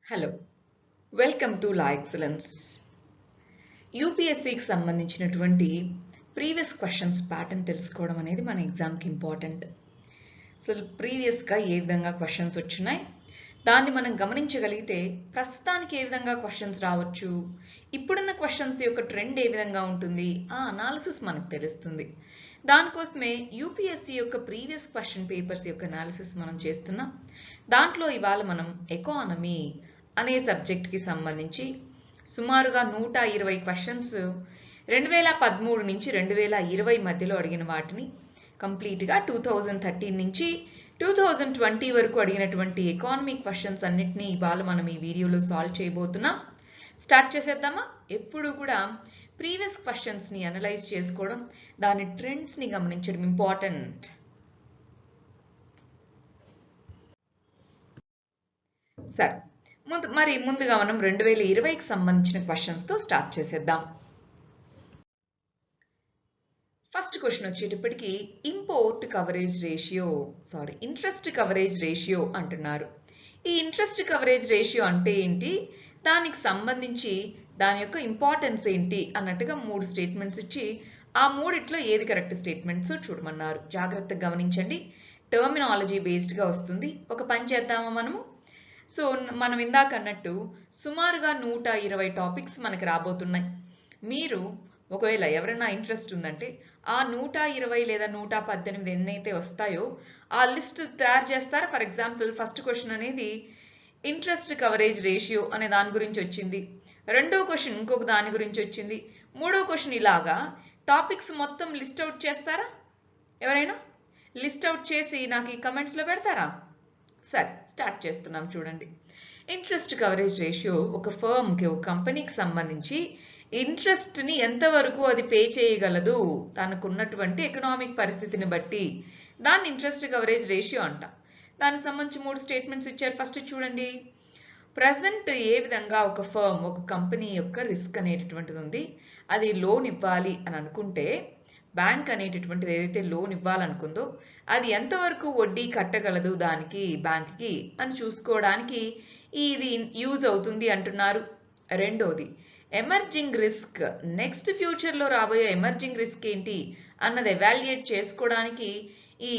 Hello welcome to la excellence యూపీఎస్సీకి సంబంధించినటువంటి previous questions pattern తెలుసుకోవడం అనేది మన ఎగ్జామ్కి ఇంపార్టెంట్. సో ప్రీవియస్గా ఏ విధంగా క్వశ్చన్స్ వచ్చినాయి దాన్ని మనం గమనించగలిగితే ప్రస్తుతానికి ఏ విధంగా క్వశ్చన్స్ రావచ్చు, ఇప్పుడున్న క్వశ్చన్స్ యొక్క ట్రెండ్ ఏ విధంగా ఉంటుంది, ఆ అనాలిసిస్ మనకు తెలుస్తుంది. దానికోసమే యూపీఎస్సీ యొక్క ప్రీవియస్ క్వశ్చన్ పేపర్స్ యొక్క అనాలిసిస్ మనం చేస్తున్నాం. దాంట్లో ఇవాళ మనం ఎకానమీ అనే సబ్జెక్ట్కి సంబంధించి సుమారుగా 120 క్వశ్చన్స్ 2013 నుంచి 2020 మధ్యలో అడిగిన వాటిని కంప్లీట్గా 2013 నుంచి 2020 వరకు అడిగినటువంటి ఎకానమీ క్వశ్చన్స్ అన్నిటినీ ఇవాళ మనం ఈ వీడియోలో సాల్వ్ చేయబోతున్నాం. స్టార్ట్ చేసేద్దామా? ఎప్పుడు కూడా ప్రీవియస్ క్వశ్చన్స్ని అనలైజ్ చేసుకోవడం, దాని ట్రెండ్స్ని గమనించడం ఇంపార్టెంట్. సరే, ముందుగా మనం 2020కి సంబంధించిన క్వశ్చన్స్తో స్టార్ట్ చేసేద్దాం. ఫస్ట్ క్వశ్చన్ వచ్చేటప్పటికి ఇంట్రెస్ట్ కవరేజ్ రేషియో అంటున్నారు. ఈ ఇంట్రెస్ట్ కవరేజ్ రేషియో అంటే ఏంటి, దానికి సంబంధించి దాని యొక్క ఇంపార్టెన్స్ ఏంటి అన్నట్టుగా 3 స్టేట్మెంట్స్ ఇచ్చి ఆ మూడిట్లో ఏది కరెక్ట్ స్టేట్మెంట్స్ చూడమన్నారు. జాగ్రత్తగా గమనించండి, టర్మినాలజీ బేస్డ్గా వస్తుంది. ఒక పని చేద్దామా మనము. సో మనం ఇందాక అన్నట్టు సుమారుగా 120 టాపిక్స్ మనకి రాబోతున్నాయి. మీరు ఒకవేళ ఎవరైనా ఇంట్రెస్ట్ ఉందంటే ఆ 120 లేదా 118 ఎన్నైతే వస్తాయో ఆ లిస్ట్ తయారు చేస్తారా. ఫర్ ఎగ్జాంపుల్ ఫస్ట్ క్వశ్చన్ అనేది ఇంట్రెస్ట్ కవరేజ్ రేషియో అనే దాని గురించి వచ్చింది, రెండో క్వశ్చన్ ఇంకొక దాని గురించి వచ్చింది, మూడో క్వశ్చన్ ఇలాగా టాపిక్స్ మొత్తం లిస్ట్ అవుట్ చేస్తారా? ఎవరైనా లిస్ట్ అవుట్ చేసి నాకు ఈ కమెంట్స్లో పెడతారా? సరే, స్టార్ట్ చేస్తున్నాం. చూడండి, ఇంట్రెస్ట్ కవరేజ్ రేషియో ఒక ఫర్మ్కి, ఒక కంపెనీకి సంబంధించి ఇంట్రెస్ట్ని ఎంతవరకు అది పే చేయగలదు తనకున్నటువంటి ఎకనామిక్ పరిస్థితిని బట్టి దాన్ని ఇంట్రెస్ట్ కవరేజ్ రేషియో అంటాం. దానికి సంబంధించి 3 స్టేట్మెంట్స్ ఇచ్చారు. ఫస్ట్ చూడండి, ప్రజెంట్ ఏ విధంగా ఒక ఫర్మ్, ఒక కంపెనీ యొక్క రిస్క్ అనేటటువంటిది ఉంది, అది లోన్ ఇవ్వాలి అని అనుకుంటే బ్యాంక్ అనేటటువంటిది ఏదైతే లోన్ ఇవ్వాలనుకుందో అది ఎంతవరకు వడ్డీ కట్టగలదు దానికి, బ్యాంక్కి అని చూసుకోవడానికి ఇది యూజ్ అవుతుంది అంటున్నారు. రెండోది ఎమర్జింగ్ రిస్క్, నెక్స్ట్ ఫ్యూచర్లో రాబోయే ఎమర్జింగ్ రిస్క్ ఏంటి అన్నది ఎవాల్యుయేట్ చేసుకోవడానికి ఈ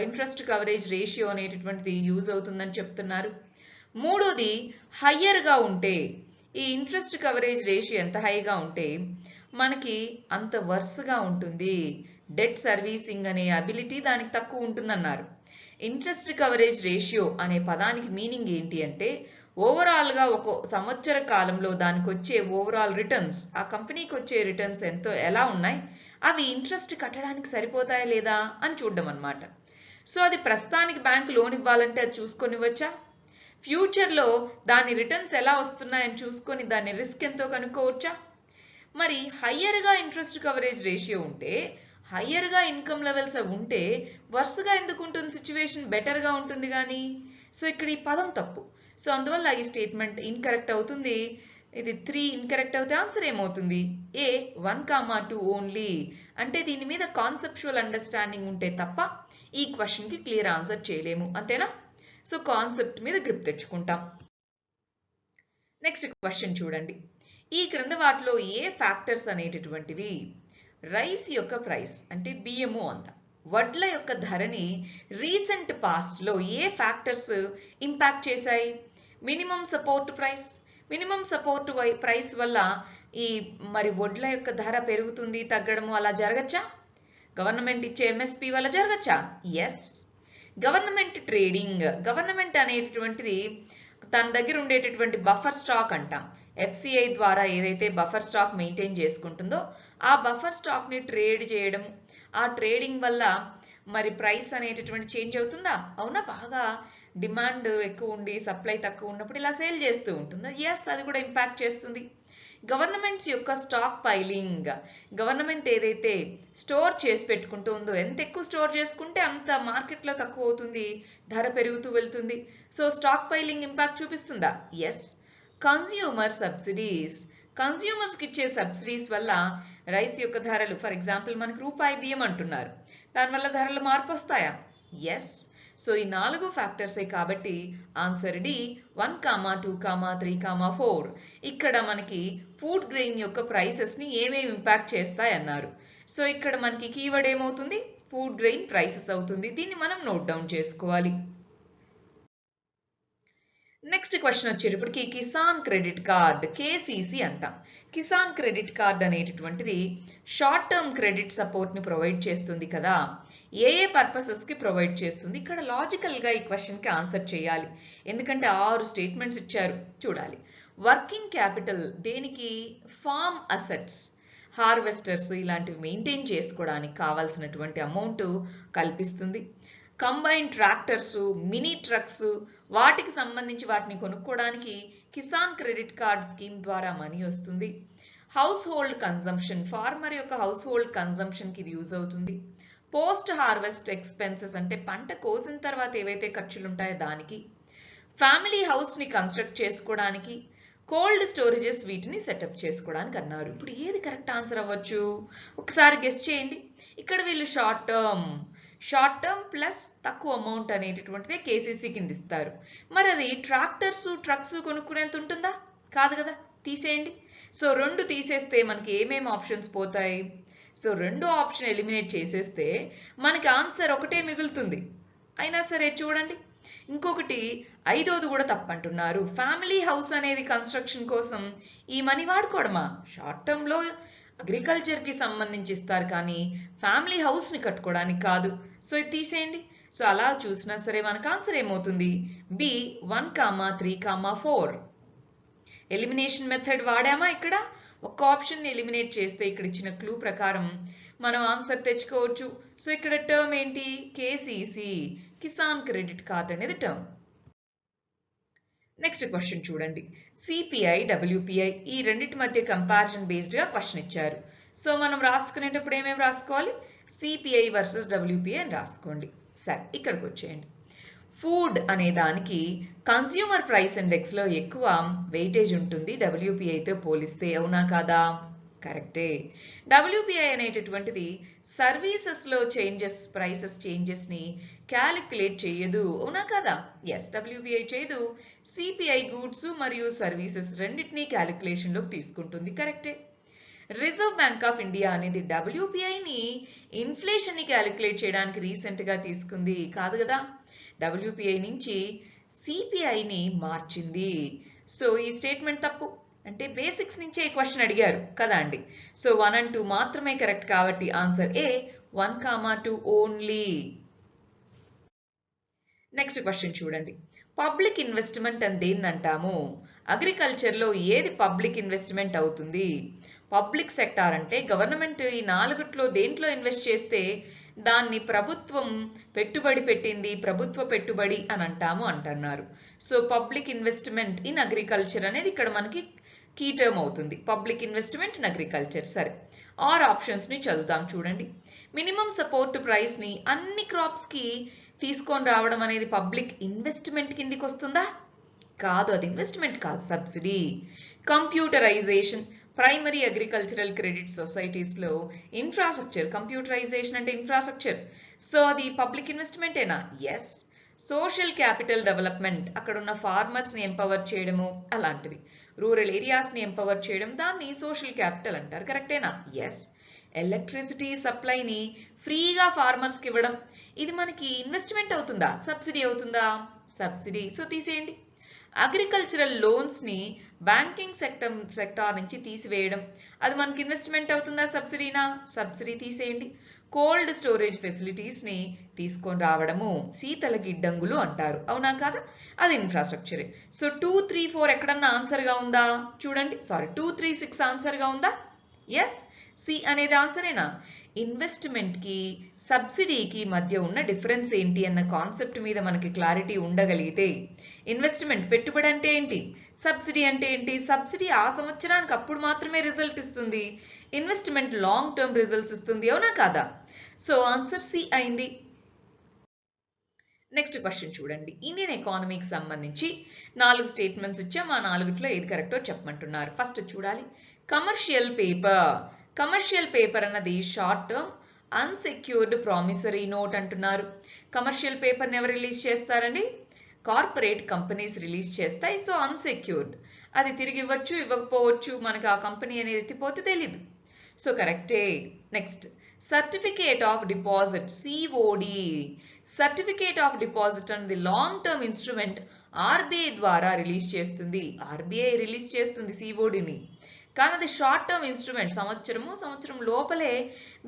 ఇంట్రెస్ట్ కవరేజ్ రేషియో అనేటటువంటిది యూజ్ అవుతుందని చెప్తున్నారు. మూడోది హయ్యర్గా ఉంటే, ఈ ఇంట్రెస్ట్ కవరేజ్ రేషియో ఎంత హైగా ఉంటే మనకి అంత వర్స్గా ఉంటుంది, డెట్ సర్వీసింగ్ అనే అబిలిటీ దానికి తక్కువ ఉంటుందన్నారు. ఇంట్రెస్ట్ కవరేజ్ రేషియో అనే పదానికి మీనింగ్ ఏంటి అంటే ఓవరాల్గా ఒక సంవత్సర కాలంలో దానికి వచ్చే ఓవరాల్ రిటర్న్స్, ఆ కంపెనీకి వచ్చే రిటర్న్స్ ఎలా ఉన్నాయి, అవి ఇంట్రెస్ట్ కట్టడానికి సరిపోతాయా లేదా అని చూడడం అనమాట. సో అది ప్రస్తుతానికి బ్యాంక్ లోన్ ఇవ్వాలంటే అది చూసుకొనివ్వచ్చా, ఫ్యూచర్లో దాని రిటర్న్స్ ఎలా వస్తున్నాయని చూసుకొని దాని రిస్క్ ఎంతో కనుక్కోవచ్చా. మరి హయ్యర్గా ఇంట్రెస్ట్ కవరేజ్ రేషియో ఉంటే, హయ్యర్గా ఇన్కమ్ లెవెల్స్ ఉంటే వరుసగా ఎందుకు ఉంటుంది, సిచ్యువేషన్ బెటర్గా ఉంటుంది కానీ. సో ఇక్కడ ఈ పదం తప్పు. సో అందువల్ల ఈ స్టేట్మెంట్ ఇన్కరెక్ట్ అవుతుంది. ఇది 3 ఇన్కరెక్ట్ అవుతే ఆన్సర్ ఏమవుతుంది, ఏ 1, 2 ఓన్లీ. అంటే దీని మీద కాన్సెప్చువల్ అండర్స్టాండింగ్ ఉంటే తప్ప ఈ క్వశ్చన్కి క్లియర్ ఆన్సర్ చేయలేము, అంతేనా. సో కాన్సెప్ట్ మీద గ్రిప్ తెచ్చుకుంటాం. నెక్స్ట్ క్వశ్చన్ చూడండి, ఈ క్రింద వాటిలో ఏ ఫ్యాక్టర్స్ అనేటటువంటివి రైస్ యొక్క ప్రైస్ అంటే బియ్యము అంత వడ్ల యొక్క ధరని రీసెంట్ పాస్ట్లో ఏ ఫ్యాక్టర్స్ ఇంపాక్ట్ చేశాయి. మినిమం సపోర్ట్ ప్రైస్ వల్ల ఈ మరి వడ్ల యొక్క ధర పెరుగుతుంది, తగ్గడము అలా జరగచ్చా. గవర్నమెంట్ ఇచ్చే ఎంఎస్పి వల్ల జరగచ్చా? ఎస్. గవర్నమెంట్ ట్రేడింగ్, గవర్నమెంట్ అనేటటువంటిది తన దగ్గర ఉండేటటువంటి బఫర్ స్టాక్ అంటాం, ఎఫ్సిఐ ద్వారా ఏదైతే బఫర్ స్టాక్ మెయింటైన్ చేసుకుంటుందో ఆ బఫర్ స్టాక్ని ట్రేడ్ చేయడం, ఆ ట్రేడింగ్ వల్ల మరి ప్రైస్ అనేటటువంటి చేంజ్ అవుతుందా? అవునా. బాగా డిమాండ్ ఎక్కువ ఉండి సప్లై తక్కువ ఉన్నప్పుడు ఇలా సేల్ చేస్తూ ఉంటుందా? ఎస్, అది కూడా ఇంపాక్ట్ చేస్తుంది. గవర్నమెంట్స్ యొక్క స్టాక్ పైలింగ్, గవర్నమెంట్ ఏదైతే స్టోర్ చేసి పెట్టుకుంటూ ఉందో ఎంత ఎక్కువ స్టోర్ చేసుకుంటే అంత మార్కెట్లో తక్కువ అవుతుంది, ధర పెరుగుతూ వెళ్తుంది. సో స్టాక్ పైలింగ్ ఇంపాక్ట్ చూపిస్తుందా? ఎస్. కన్స్యూమర్ సబ్సిడీస్, కన్స్యూమర్స్కి ఇచ్చే సబ్సిడీస్ వల్ల రైస్ యొక్క ధరలు, ఫర్ ఎగ్జాంపుల్ మనకు రూపాయి బియ్యం అంటున్నారు, దానివల్ల ధరలు మార్పు వస్తాయా? ఎస్. సో ఈ 4 ఫ్యాక్టర్సే కాబట్టి ఆన్సర్ డి 1, 2, 3, 4. ఇక్కడ మనకి ఫుడ్ గ్రెయిన్ యొక్క ప్రైసెస్ని ఏమేమి ఇంపాక్ట్ చేస్తాయి అన్నారు. సో ఇక్కడ మనకి కీవర్డ్ ఏమవుతుంది? ఫుడ్ గ్రెయిన్ ప్రైసెస్ అవుతుంది. దీన్ని మనం నోట్ డౌన్ చేసుకోవాలి. నెక్స్ట్ క్వశ్చన్ వచ్చేటప్పటికి కిసాన్ క్రెడిట్ కార్డ్, కేసీసీ అంటాం. కిసాన్ క్రెడిట్ కార్డ్ అనేటటువంటిది షార్ట్ టర్మ్ క్రెడిట్ సపోర్ట్ని ప్రొవైడ్ చేస్తుంది కదా. ఏ పర్పసెస్కి ప్రొవైడ్ చేస్తుంది? ఇక్కడ లాజికల్గా ఈ క్వశ్చన్కి ఆన్సర్ చేయాలి. ఎందుకంటే 6 స్టేట్మెంట్స్ ఇచ్చారు, చూడాలి. వర్కింగ్ క్యాపిటల్ దేనికి? ఫార్మ్ అసెట్స్, హార్వెస్టర్స్ ఇలాంటివి మెయింటైన్ చేసుకోవడానికి కావాల్సినటువంటి అమౌంట్ కల్పిస్తుంది. కంబైన్ ట్రాక్టర్స్, మినీ ట్రక్స్ వాటికి సంబంధించి వాటిని కొనుక్కోవడానికి కిసాన్ క్రెడిట్ కార్డ్ స్కీమ్ ద్వారా మనీ వస్తుంది. హౌస్ హోల్డ్ కన్జంప్షన్, ఫార్మర్ యొక్క హౌస్ హోల్డ్ కన్జంప్షన్కి ఇది యూజ్ అవుతుంది. పోస్ట్ హార్వెస్ట్ ఎక్స్పెన్సెస్ అంటే పంట కోసిన తర్వాత ఏవైతే ఖర్చులు ఉంటాయో దానికి. ఫ్యామిలీ హౌస్ని కన్స్ట్రక్ట్ చేసుకోవడానికి. కోల్డ్ స్టోరేజెస్ వీటిని సెటప్ చేసుకోవడానికి అన్నారు. ఇప్పుడు ఏది కరెక్ట్ ఆన్సర్ అవ్వచ్చు? ఒకసారి గెస్ చేయండి. ఇక్కడ వీళ్ళు షార్ట్ టర్మ్ ప్లస్ తక్కువ అమౌంట్ అనేటటువంటిదే కేసీసీ కింద ఇస్తారు. మరి అది ట్రాక్టర్స్ ట్రక్స్ కొనుక్కునేంత ఉంటుందా? కాదు కదా, తీసేయండి. సో 2 తీసేస్తే మనకి ఏమేమి ఆప్షన్స్ పోతాయి? సో 2 ఆప్షన్ ఎలిమినేట్ చేసేస్తే మనకి ఆన్సర్ ఒకటే మిగులుతుంది. అయినా సరే చూడండి, ఇంకొకటి 5వది కూడా తప్పంటున్నారు. ఫ్యామిలీ హౌస్ అనేది కన్స్ట్రక్షన్ కోసం ఈ మనీ వాడుకోవడమా? షార్ట్ టర్మ్లో అగ్రికల్చర్కి సంబంధించి ఇస్తారు కానీ ఫ్యామిలీ హౌస్ని కట్టుకోవడానికి కాదు. సో ఇది తీసేయండి. సో అలా చూసినా సరే మనకు ఆన్సర్ ఏమవుతుంది? బి 1, 3, 4. ఎలిమినేషన్ మెథడ్ వాడామా? ఇక్కడ ఒక ఆప్షన్ ఎలిమినేట్ చేస్తే ఇక్కడ ఇచ్చిన క్లూ ప్రకారం మనం ఆన్సర్ తెచ్చుకోవచ్చు. సో ఇక్కడ టర్మ్ ఏంటి? కేసీసీ, కిసాన్ క్రెడిట్ కార్డ్ అనేది టర్మ్. నెక్స్ట్ క్వశ్చన్ చూడండి. సిపిఐ, డబ్ల్యూపిఐ ఈ రెండింటి మధ్య కంపారిజన్ బేస్డ్గా క్వశ్చన్ ఇచ్చారు. సో మనం రాసుకునేటప్పుడు ఏమేమి రాసుకోవాలి? సిపిఐ వర్సెస్ డబ్ల్యూపిఐ అని రాసుకోండి. సరే, ఇక్కడికి వచ్చేయండి. ఫుడ్ అనే దానికి కన్స్యూమర్ ప్రైస్ ఇండెక్స్లో ఎక్కువ వెయిటేజ్ ఉంటుంది డబ్ల్యూపిఐతో పోలిస్తే, అవునా కాదా? కరెక్టే. డబ్ల్యూపిఐ అనేటటువంటిది సర్వీసెస్లో ప్రైసెస్ చేంజెస్ని క్యాలిక్యులేట్ చేయదు, అవునా కదా? ఎస్, డబ్ల్యూపిఐ చేయదు. సిపిఐ గూడ్స్ మరియు సర్వీసెస్ రెండింటినీ క్యాలిక్యులేషన్లోకి తీసుకుంటుంది, కరెక్టే. రిజర్వ్ బ్యాంక్ ఆఫ్ ఇండియా అనేది డబ్ల్యూపిఐని ఇన్ఫ్లేషన్ని క్యాలిక్యులేట్ చేయడానికి రీసెంట్గా తీసుకుంది, కాదు కదా. డబ్ల్యూపిఐ నుంచి సిపిఐని మార్చింది. సో ఈ స్టేట్మెంట్ తప్పు. అంటే బేసిక్స్ నుంచే ఈ క్వశ్చన్ అడిగారు కదా అండి. సో 1 and 2 మాత్రమే కరెక్ట్ కాబట్టి answer A 1, 2 only. Next question చూడండి. పబ్లిక్ ఇన్వెస్ట్మెంట్ అని దేన్ని అంటాము? అగ్రికల్చర్లో ఏది పబ్లిక్ ఇన్వెస్ట్మెంట్ అవుతుంది? పబ్లిక్ సెక్టార్ అంటే గవర్నమెంట్ ఈ 4 దేంట్లో ఇన్వెస్ట్ చేస్తే దాన్ని ప్రభుత్వం పెట్టుబడి పెట్టింది, ప్రభుత్వ పెట్టుబడి అని అంటున్నారు. So public investment in agriculture అనేది ఇక్కడ మనకి కీ టర్మ్ అవుతుంది. Public investment in agriculture. సరే, 6 ఆప్షన్స్ని చదువుతాం చూడండి. మినిమం సపోర్ట్ ప్రైస్ని అన్ని క్రాప్స్కి తీసుకొని రావడం అనేది పబ్లిక్ ఇన్వెస్ట్మెంట్ కిందికి వస్తుందా? కాదు, అది ఇన్వెస్ట్మెంట్ కాదు, subsidy. Computerization, primary agricultural credit సొసైటీస్లో ఇన్ఫ్రాస్ట్రక్చర్, కంప్యూటరైజేషన్ అంటే ఇన్ఫ్రాస్ట్రక్చర్. సో అది పబ్లిక్ ఇన్వెస్ట్మెంటేనా? ఎస్. సోషల్ క్యాపిటల్ డెవలప్మెంట్, అక్కడ ఉన్న ఫార్మర్స్ని ఎంపవర్ చేయడము అలాంటివి. రూరల్ ఏరియాస్ని ఎంపవర్ చేయడం, దాన్ని సోషల్ క్యాపిటల్ అంటారు, కరెక్టేనా? ఎస్. ఎలక్ట్రిసిటీ సప్లైని ఫ్రీగా ఫార్మర్స్కి ఇవ్వడం, ఇది మనకి ఇన్వెస్ట్మెంట్ అవుతుందా, సబ్సిడీ అవుతుందా? సబ్సిడీ. సో తీసేయండి. అగ్రికల్చరల్ లోన్స్ని బ్యాంకింగ్ సెక్టార్ నుంచి తీసివేయడం, అది మనకి ఇన్వెస్ట్మెంట్ అవుతుందా, సబ్సిడీనా? సబ్సిడీ, తీసేయండి. కోల్డ్ స్టోరేజ్ ఫెసిలిటీస్ని తీసుకొని రావడము శీతల గిడ్డంగులు అంటారు, అవునా కాదా? అది ఇన్ఫ్రాస్ట్రక్చరే. సో 2, 3, 4 ఎక్కడన్నా ఆన్సర్గా ఉందా? చూడండి, సారీ 2, 3, 6 ఆన్సర్గా ఉందా? ఎస్, సి అనేది ఆన్సరేనా? ఇన్వెస్ట్మెంట్కి సబ్సిడీకి మధ్య ఉన్న డిఫరెన్స్ ఏంటి అన్న కాన్సెప్ట్ మీద మనకి క్లారిటీ ఉండగలిగితే, ఇన్వెస్ట్మెంట్ పెట్టుబడి అంటే ఏంటి, సబ్సిడీ అంటే ఏంటి, సబ్సిడీ ఆ సంవత్సరానికి అప్పుడు మాత్రమే రిజల్ట్ ఇస్తుంది, ఇన్వెస్ట్మెంట్ లాంగ్ టర్మ్ రిజల్ట్స్ ఇస్తుంది, అవునా కాదా? సో ఆన్సర్ సి అయింది. నెక్స్ట్ క్వశ్చన్ చూడండి. ఇండియన్ ఎకానమీకి సంబంధించి 4 స్టేట్మెంట్స్ ఇచ్చాం, ఆ 4లో ఏది కరెక్టో చెప్పమంటున్నారు. ఫస్ట్ చూడాలి. కమర్షియల్ పేపర్ అన్నది short term unsecured promissory note అంటున్నారు. కమర్షియల్ పేపర్ని ఎవరు రిలీజ్ చేస్తారండి? కార్పొరేట్ కంపెనీస్ రిలీజ్ చేస్తాయి. సో అన్సెక్యూర్డ్, అది తిరిగి ఇవ్వచ్చు ఇవ్వకపోవచ్చు, మనకు ఆ కంపెనీ అనేది ఎత్తిపోతే తెలీదు. సో కరెక్టే. Next, certificate of deposit COD. Certificate of deposit అనేది లాంగ్ టర్మ్ ఇన్స్ట్రుమెంట్ ఆర్బీఐ ద్వారా రిలీజ్ చేస్తుంది. ఆర్బీఐ రిలీజ్ చేస్తుంది సిఓడిని, కానీ అది షార్ట్ టర్మ్ ఇన్స్ట్రుమెంట్, సంవత్సరం లోపలే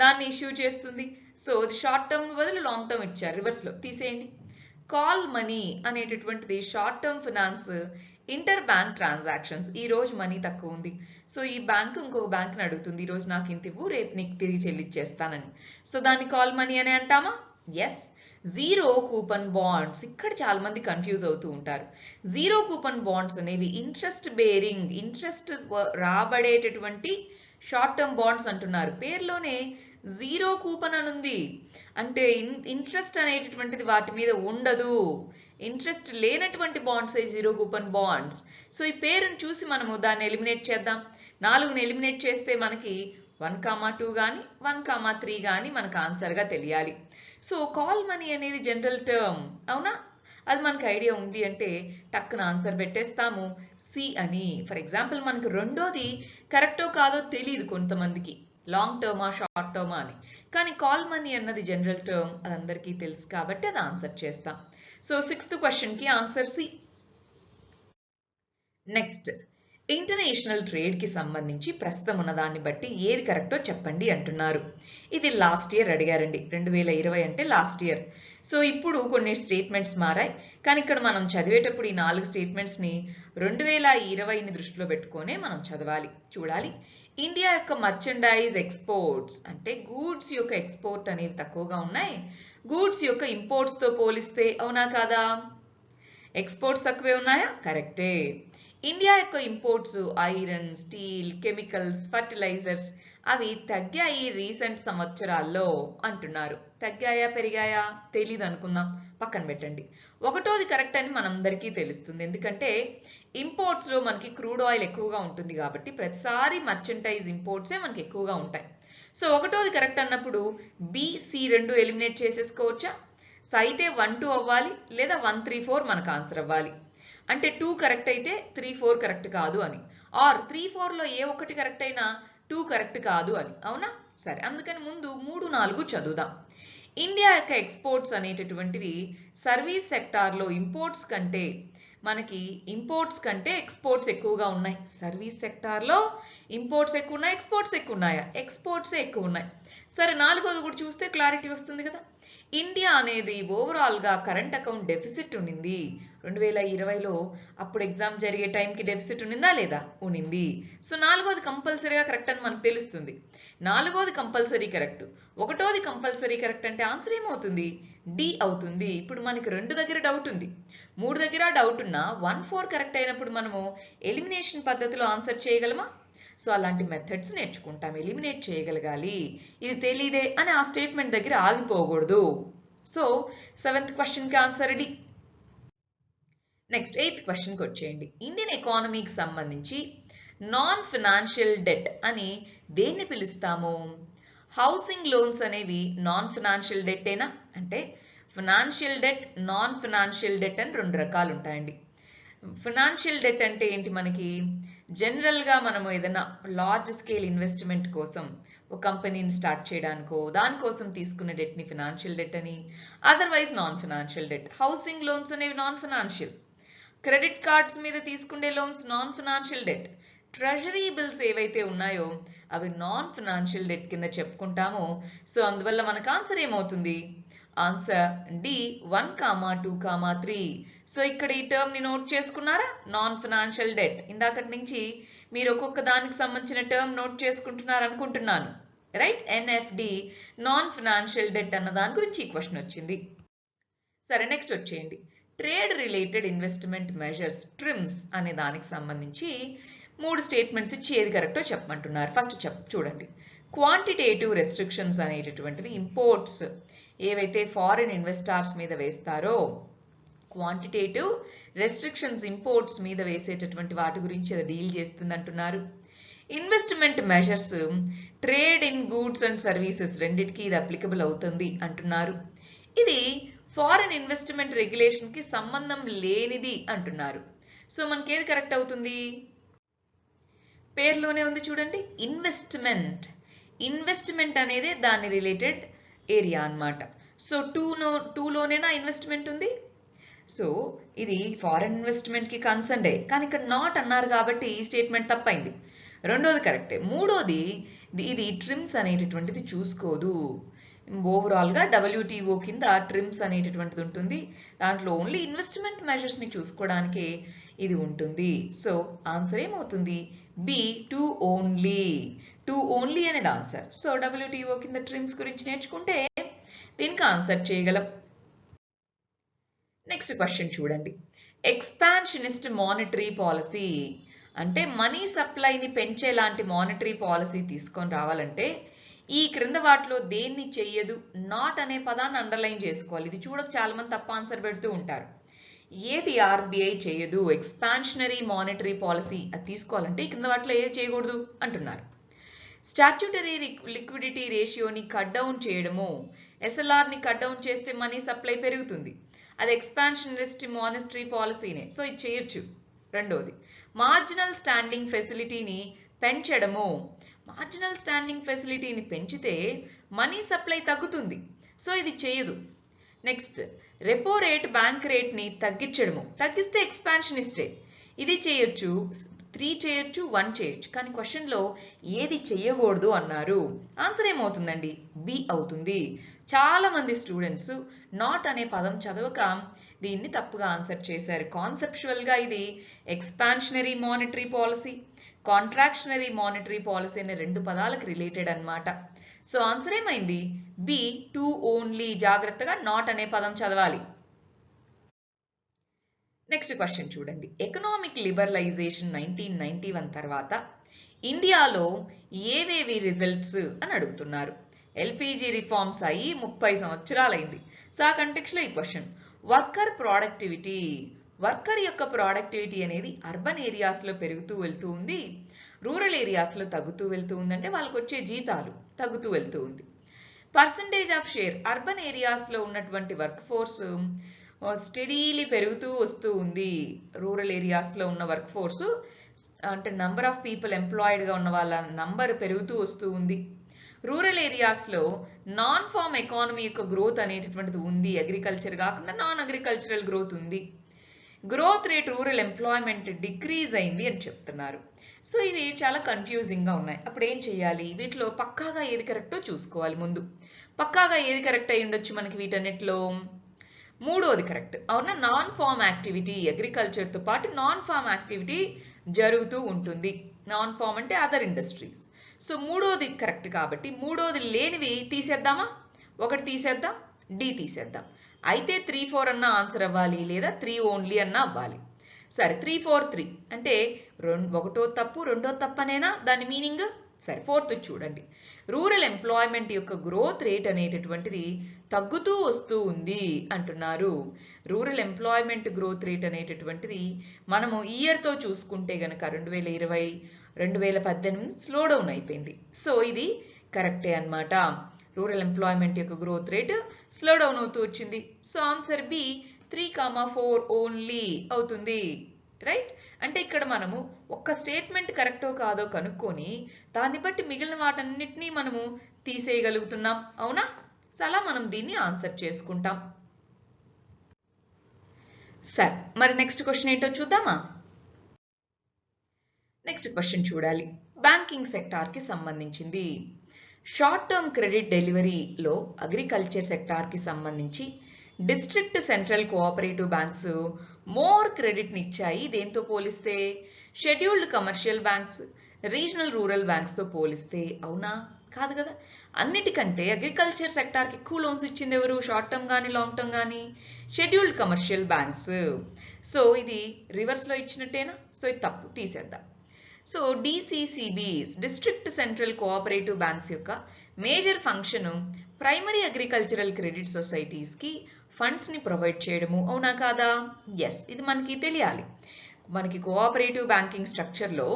దాన్ని ఇష్యూ చేస్తుంది. సో అది షార్ట్ టర్మ్ బదులు లాంగ్ టర్మ్ ఇచ్చారు, రివర్స్లో తీసేయండి. కాల్ మనీ అనేటటువంటిది short term finance, inter bank transactions. ఈ రోజు మనీ తక్కువ ఉంది, సో ఈ బ్యాంకు ఇంకొక బ్యాంక్ని అడుగుతుంది, ఈ రోజు నాకు ఇంత ఇవ్వు, రేపు నీకు తిరిగి చెల్లించేస్తానని. సో దాన్ని కాల్ మనీ అని అంటామా? ఎస్. జీరో కూపన్ బాండ్స్, ఇక్కడ చాలా మంది కన్ఫ్యూజ్ అవుతూ ఉంటారు. జీరో కూపన్ బాండ్స్ అనేవి ఇంట్రెస్ట్ బేరింగ్, ఇంట్రెస్ట్ రాబడేటటువంటి షార్ట్ టర్మ్ బాండ్స్ అంటున్నారు. పేర్లోనే జీరో కూపన్ అని ఉంది, అంటే ఇంట్రెస్ట్ అనేటటువంటిది వాటి మీద ఉండదు. ఇంట్రెస్ట్ లేనటువంటి bonds zero coupon bonds. So ఈ పేరును చూసి మనము దాన్ని ఎలిమినేట్ చేద్దాం. 4ని ఎలిమినేట్ చేస్తే మనకి 1,2 కానీ 1,3 కానీ మనకు ఆన్సర్గా తెలియాలి. సో కాల్ మనీ అనేది జనరల్ టర్మ్, అవునా? అది మనకు ఐడియా ఉంది అంటే టక్కున ఆన్సర్ పెట్టేస్తాము, సి అని. ఫర్ ఎగ్జాంపుల్ మనకు రెండోది కరెక్టో కాదో తెలియదు కొంతమందికి, లాంగ్ టర్మా షార్ట్ టర్మా అని. కానీ కాల్ మనీ అన్నది జనరల్ టర్మ్, అది అందరికీ తెలుసు కాబట్టి అది ఆన్సర్ చేస్తాం. సో 6th క్వశ్చన్కి ఆన్సర్ సి. నెక్స్ట్, ఇంటర్నేషనల్ ట్రేడ్కి సంబంధించి ప్రస్తుతం ఉన్న దాన్ని బట్టి ఏది కరెక్టో చెప్పండి అంటున్నారు. ఇది లాస్ట్ ఇయర్ అడిగారండి, 2020 అంటే లాస్ట్ ఇయర్. సో ఇప్పుడు కొన్ని స్టేట్మెంట్స్ మారాయి, కానీ ఇక్కడ మనం చదివేటప్పుడు ఈ 4 స్టేట్మెంట్స్ని 2020ని దృష్టిలో పెట్టుకునే మనం చదవాలి, చూడాలి. ఇండియా యొక్క మర్చెండైజ్ ఎక్స్పోర్ట్స్ అంటే గూడ్స్ యొక్క ఎక్స్పోర్ట్ అనేవి తక్కువగా ఉన్నాయి, గూడ్స్ యొక్క ఇంపోర్ట్స్తో పోలిస్తే. అవునా కాదా? ఎక్స్పోర్ట్స్ తక్కువే ఉన్నాయా? కరెక్టే. ఇండియా యొక్క imports iron, steel, chemicals, fertilizers అవి తగ్గాయి రీసెంట్ సంవత్సరాల్లో అంటున్నారు. తగ్గాయా పెరిగాయా తెలీదు అనుకుందాం, పక్కన పెట్టండి. ఒకటోది కరెక్ట్ అని మనందరికీ తెలుస్తుంది, ఎందుకంటే ఇంపోర్ట్స్లో మనకి క్రూడ్ ఆయిల్ ఎక్కువగా ఉంటుంది కాబట్టి ప్రతిసారి మర్చెంటైజ్ ఇంపోర్ట్సే మనకి ఎక్కువగా ఉంటాయి. సో ఒకటోది కరెక్ట్ అన్నప్పుడు బి, సి రెండు ఎలిమినేట్ చేసేసుకోవచ్చా? సో అయితే 1, 2 అవ్వాలి, లేదా 1, 3, 4 మనకు ఆన్సర్ అవ్వాలి. అంటే 2 కరెక్ట్ అయితే 3, 4 కరెక్ట్ కాదు అని, ఆర్ 3, 4లో ఏ ఒకటి కరెక్ట్ అయినా 2 కరెక్ట్ కాదు అని. అవునా? సరే, అందుకని ముందు 3, 4 చదువుదాం. ఇండియా యొక్క ఎక్స్పోర్ట్స్ అనేటటువంటివి సర్వీస్ సెక్టార్లో ఇంపోర్ట్స్ కంటే ఎక్స్పోర్ట్స్ ఎక్కువగా ఉన్నాయి. సర్వీస్ సెక్టార్లో ఇంపోర్ట్స్ ఎక్కువ ఉన్నాయి, ఎక్స్పోర్ట్స్ ఎక్కువ ఉన్నాయా? ఎక్స్పోర్ట్సే ఎక్కువ ఉన్నాయి. సరే, 4వది కూడా చూస్తే క్లారిటీ వస్తుంది కదా. ఇండియా అనేది ఓవరాల్గా కరెంట్ అకౌంట్ డెఫిసిట్ ఉండింది 2020లో. అప్పుడు ఎగ్జామ్ జరిగే టైంకి డెఫిసిట్ ఉండిందా లేదా? ఉండింది. సో 4వది కంపల్సరీగా కరెక్ట్ అని మనకు తెలుస్తుంది. 4వది కంపల్సరీ కరెక్ట్, 1వది కంపల్సరీ కరెక్ట్ అంటే ఆన్సర్ ఏమవుతుంది? డి అవుతుంది. ఇప్పుడు మనకి 2 దగ్గర డౌట్ ఉంది, 3 దగ్గర డౌట్ ఉన్నా 1, 4 కరెక్ట్ అయినప్పుడు మనము ఎలిమినేషన్ పద్ధతిలో ఆన్సర్ చేయగలమా? సో అలాంటి మెథడ్స్ నేర్చుకుంటాం, ఎలిమినేట్ చేయగలగాలి. ఇది తెలీదే అని ఆ స్టేట్మెంట్ దగ్గర ఆగిపోకూడదు. సో 7th క్వశ్చన్కి ఆన్సర్ డి. నెక్స్ట్ 8th క్వశ్చన్కి వచ్చేయండి. ఇండియన్ ఎకానమీకి సంబంధించి నాన్ ఫినాన్షియల్ డెట్ అని దేన్ని పిలుస్తాము? హౌసింగ్ లోన్స్ అనేవి నాన్ ఫినాన్షియల్ డెట్టేనా? అంటే financial debt, non financial debt అని 2 రకాలు ఉంటాయండి. ఫినాన్షియల్ డెట్ అంటే ఏంటి? మనకి జనరల్గా మనము ఏదైనా లార్జ్ స్కేల్ ఇన్వెస్ట్మెంట్ కోసం ఒక కంపెనీని స్టార్ట్ చేయడానికో దానికోసం తీసుకునే డెట్ని ఫినాన్షియల్ డెట్ అని, otherwise non financial debt. Housing loans అనేవి నాన్ ఫినాన్షియల్, క్రెడిట్ కార్డ్స్ మీద తీసుకునే loans non financial debt, treasury bills ఏవైతే ఉన్నాయో అవి నాన్ ఫినాన్షియల్ డెట్ కింద చెప్పుకుంటాము. సో అందువల్ల మనకు ఆన్సర్ ఏమవుతుంది? Answer D 1, 2, 3. సో ఇక్కడ ఈ టర్మ్ ని నోట్ చేసుకున్నారా? Non financial debt. ఇందాకటి నుంచి మీరు ఒక్కొక్క దానికి సంబంధించిన టర్మ్ నోట్ చేసుకుంటున్నారు అనుకుంటున్నాను, రైట్? ఎన్ఎఫ్డి, నాన్ ఫినాన్షియల్ డెట్ అన్న దాని గురించి ఈ క్వశ్చన్ వచ్చింది. సరే, నెక్స్ట్ వచ్చేయండి. Trade related investment measures trims అనే దానికి సంబంధించి 3 స్టేట్మెంట్స్ ఇచ్చి ఏది కరెక్టో చెప్పమంటున్నారు. ఫస్ట్ చూడండి. క్వాంటిటేటివ్ రెస్ట్రిక్షన్స్ అనేటటువంటివి ఇంపోర్ట్స్ ఏవైతే ఫారిన్ ఇన్వెస్టర్స్ మీద వేస్తారో, క్వాంటిటేటివ్ రెస్ట్రిక్షన్స్ ఇంపోర్ట్స్ మీద వేసేటటువంటి వాటి గురించి అది డీల్ చేస్తుంది అంటున్నారు. Investment measures trade in goods and services రెండిటికి ఇది అప్లికబుల్ అవుతుంది అంటున్నారు. ఇది ఫారెన్ ఇన్వెస్ట్మెంట్ రెగ్యులేషన్ కి సంబంధం లేనిది అంటున్నారు. సో మనకి ఏది కరెక్ట్ అవుతుంది? పేరులోనే ఉంది చూడండి, ఇన్వెస్ట్మెంట్. ఇన్వెస్ట్మెంట్ అనేది దాని రిలేటెడ్ ఏరియా అన్నమాట. సో టూలోనేనా ఇన్వెస్ట్మెంట్ ఉంది. సో ఇది ఫారెన్ ఇన్వెస్ట్మెంట్ కి కన్సర్న్డే, కానీ ఇక్కడ నాట్ అన్నారు కాబట్టి ఈ స్టేట్మెంట్ తప్పైంది. రెండోది కరెక్టే. మూడోది ఇది ట్రిమ్స్ అనేటటువంటిది చూసుకోదు. ఓవరాల్గా WTO కింద ట్రిమ్స్ అనేటటువంటిది ఉంటుంది. దాంట్లో ఓన్లీ ఇన్వెస్ట్మెంట్ మెజర్స్ని చూసుకోవడానికే ఇది ఉంటుంది. సో ఆన్సర్ ఏమవుతుంది? B, two only. Two only అనేది ఆన్సర్. సో WTO కింద ట్రిమ్స్ గురించి నేర్చుకుంటే దీనికి ఆన్సర్ చేయగలం. నెక్స్ట్ క్వశ్చన్ చూడండి. ఎక్స్పాన్షనిస్ట్ మానిటరీ పాలసీ అంటే మనీ సప్లైని పెంచేలాంటి మానిటరీ పాలసీ తీసుకొని రావాలంటే ఈ క్రింద వాటిలో దేన్ని చెయ్యదు? నాట్ అనే పదాన్ని అండర్లైన్ చేసుకోవాలి. ఇది చూడక చాలా మంది తప్ప ఆన్సర్ పెడుతూ ఉంటారు. ఏది RBI చేయదు? ఎక్స్పాన్షనరీ మానిటరీ పాలసీ అది తీసుకోవాలంటే ఈ క్రింద వాటిలో ఏది చేయకూడదు అంటున్నారు. స్టాట్యూటరీ లిక్విడిటీ రేషియోని కట్ డౌన్ చేయడము. SLRని కట్ డౌన్ చేస్తే మనీ సప్లై పెరుగుతుంది. అది ఎక్స్పాన్షనరిస్ట్ మానిటరీ పాలసీనే. సో ఇది చేయొచ్చు. రెండోది మార్జినల్ స్టాండింగ్ ఫెసిలిటీని పెంచడము. మార్జినల్ స్టాండింగ్ ఫెసిలిటీని పెంచితే మనీ సప్లై తగ్గుతుంది. సో ఇది చేయదు. నెక్స్ట్ రెపో రేట్ బ్యాంక్ రేట్ని తగ్గించడము. తగ్గిస్తే ఎక్స్పాన్షనిస్టే. ఇది చేయొచ్చు. 3 చేయొచ్చు, 1 చేయొచ్చు. కానీ క్వశ్చన్లో ఏది చెయ్యకూడదు అన్నారు. ఆన్సర్ ఏమవుతుందండి? బి అవుతుంది. చాలా మంది స్టూడెంట్స్ నాట్ అనే పదం చదవక దీన్ని తప్పుగా ఆన్సర్ చేశారు. కాన్సెప్చువల్గా ఇది expansionary monetary policy, contractionary monetary policy అనే 2 పదాలకు రిలేటెడ్ అన్నమాట. సో ఆన్సర్ ఏమైంది? B, two only. జాగ్రత్తగా నాట్ అనే పదం చదవాలి. నెక్స్ట్ క్వశ్చన్ చూడండి. ఎకనామిక్ లిబరలైజేషన్ 1991 తర్వాత ఇండియాలో ఏవేవి రిజల్ట్స్ అని అడుగుతున్నారు. LPG రిఫార్మ్స్ అయ్యి 30 సంవత్సరాలైంది. సో ఆ కంటెక్స్లో ఈ క్వశ్చన్. Worker productivity. వర్కర్ యొక్క ప్రొడక్టివిటీ అనేది అర్బన్ ఏరియాస్లో పెరుగుతూ వెళ్తూ ఉంది, రూరల్ ఏరియాస్లో తగ్గుతూ వెళ్తూ ఉంది. అంటే వాళ్ళకి వచ్చే జీతాలు తగ్గుతూ వెళ్తూ ఉంది. Percentage of share. అర్బన్ ఏరియాస్లో ఉన్నటువంటి వర్క్ ఫోర్స్ స్టడీలీ పెరుగుతూ వస్తూ ఉంది. రూరల్ ఏరియాస్లో ఉన్న వర్క్ ఫోర్స్ అంటే నంబర్ ఆఫ్ పీపుల్ ఎంప్లాయిడ్గా ఉన్న వాళ్ళ నంబర్ పెరుగుతూ వస్తూ ఉంది. రూరల్ ఏరియాస్లో నాన్ ఫార్మ్ ఎకానమీ యొక్క గ్రోత్ అనేటటువంటిది ఉంది. అగ్రికల్చర్ కాకుండా నాన్ అగ్రికల్చరల్ గ్రోత్ ఉంది. Growth rate rural employment decrease అయింది అని చెప్తున్నారు. సో ఇవి చాలా కన్ఫ్యూజింగ్గా ఉన్నాయి. అప్పుడు ఏం చేయాలి? వీటిలో పక్కాగా ఏది కరెక్టో చూసుకోవాలి. ముందు పక్కాగా ఏది కరెక్ట్ అయి ఉండొచ్చు మనకి వీటన్నిటిలో? మూడోది కరెక్ట్. అవునా? Non form activity. అగ్రికల్చర్తో పాటు నాన్ ఫార్మ్ యాక్టివిటీ జరుగుతూ ఉంటుంది. నాన్ ఫార్మ్ అంటే అదర్ ఇండస్ట్రీస్. సో మూడోది కరెక్ట్ కాబట్టి మూడోది లేనివి తీసేద్దామా? ఒకటి తీసేద్దాం, డి తీసేద్దాం. అయితే 3, 4 అన్న ఆన్సర్ అవ్వాలి, లేదా 3 ఓన్లీ అన్న అవ్వాలి. సరే 3, 4, 3 అంటే ఒకటో తప్పు రెండో తప్పనేనా దాని మీనింగ్? సరే ఫోర్త్ చూడండి. రూరల్ ఎంప్లాయ్మెంట్ యొక్క గ్రోత్ రేట్ అనేటటువంటిది తగ్గుతూ వస్తూ ఉంది అంటున్నారు. రూరల్ ఎంప్లాయ్మెంట్ గ్రోత్ రేట్ అనేటటువంటిది మనము ఇయర్తో చూసుకుంటే గనక 2020, 2018 స్లో డౌన్ అయిపోయింది. సో ఇది కరెక్టే అన్నమాట. రూరల్ ఎంప్లాయ్మెంట్ యొక్క గ్రోత్ రేట్ స్లో డౌన్ అవుతూ వచ్చింది. సో ఆన్సర్ బి 3, 4 ఓన్లీ అవుతుంది. రైట్? అంటే ఇక్కడ మనము ఒక్క స్టేట్మెంట్ కరెక్టో కాదో కనుక్కొని దాన్ని బట్టి మిగిలిన వాటన్నిటినీ మనము తీసేయగలుగుతున్నాం. అవునా? సో అలా మనం దీన్ని ఆన్సర్ చేసుకుంటాం. సరే మరి నెక్స్ట్ క్వశ్చన్ ఏంటో చూద్దామా? నెక్స్ట్ క్వశ్చన్ చూడాలి. బ్యాంకింగ్ సెక్టార్కి సంబంధించింది. షార్ట్ టర్మ్ క్రెడిట్ డెలివరీలో అగ్రికల్చర్ సెక్టార్కి సంబంధించి district central cooperative banks more క్రెడిట్ని ఇచ్చాయి. దేంతో పోలిస్తే? Scheduled commercial banks, regional rural బ్యాంక్స్తో పోలిస్తే. అవునా? కాదు కదా. అన్నిటికంటే అగ్రికల్చర్ సెక్టార్కి ఎక్కువ లోన్స్ ఇచ్చింది ఎవరు? షార్ట్ టర్మ్ కానీ లాంగ్ టర్మ్ కానీ షెడ్యూల్డ్ కమర్షియల్ బ్యాంక్స్. సో ఇది రివర్స్లో ఇచ్చినట్టేనా? సో ఇది తప్పు, తీసేద్దాం. So DCCBs district central cooperative banks యొక్క major function primary agricultural credit సొసైటీస్కి ఫండ్స్ని ప్రొవైడ్ చేయడము. అవునా కాదా? ఎస్, ఇది మనకి తెలియాలి. మనకి కోఆపరేటివ్ బ్యాంకింగ్ స్ట్రక్చర్లో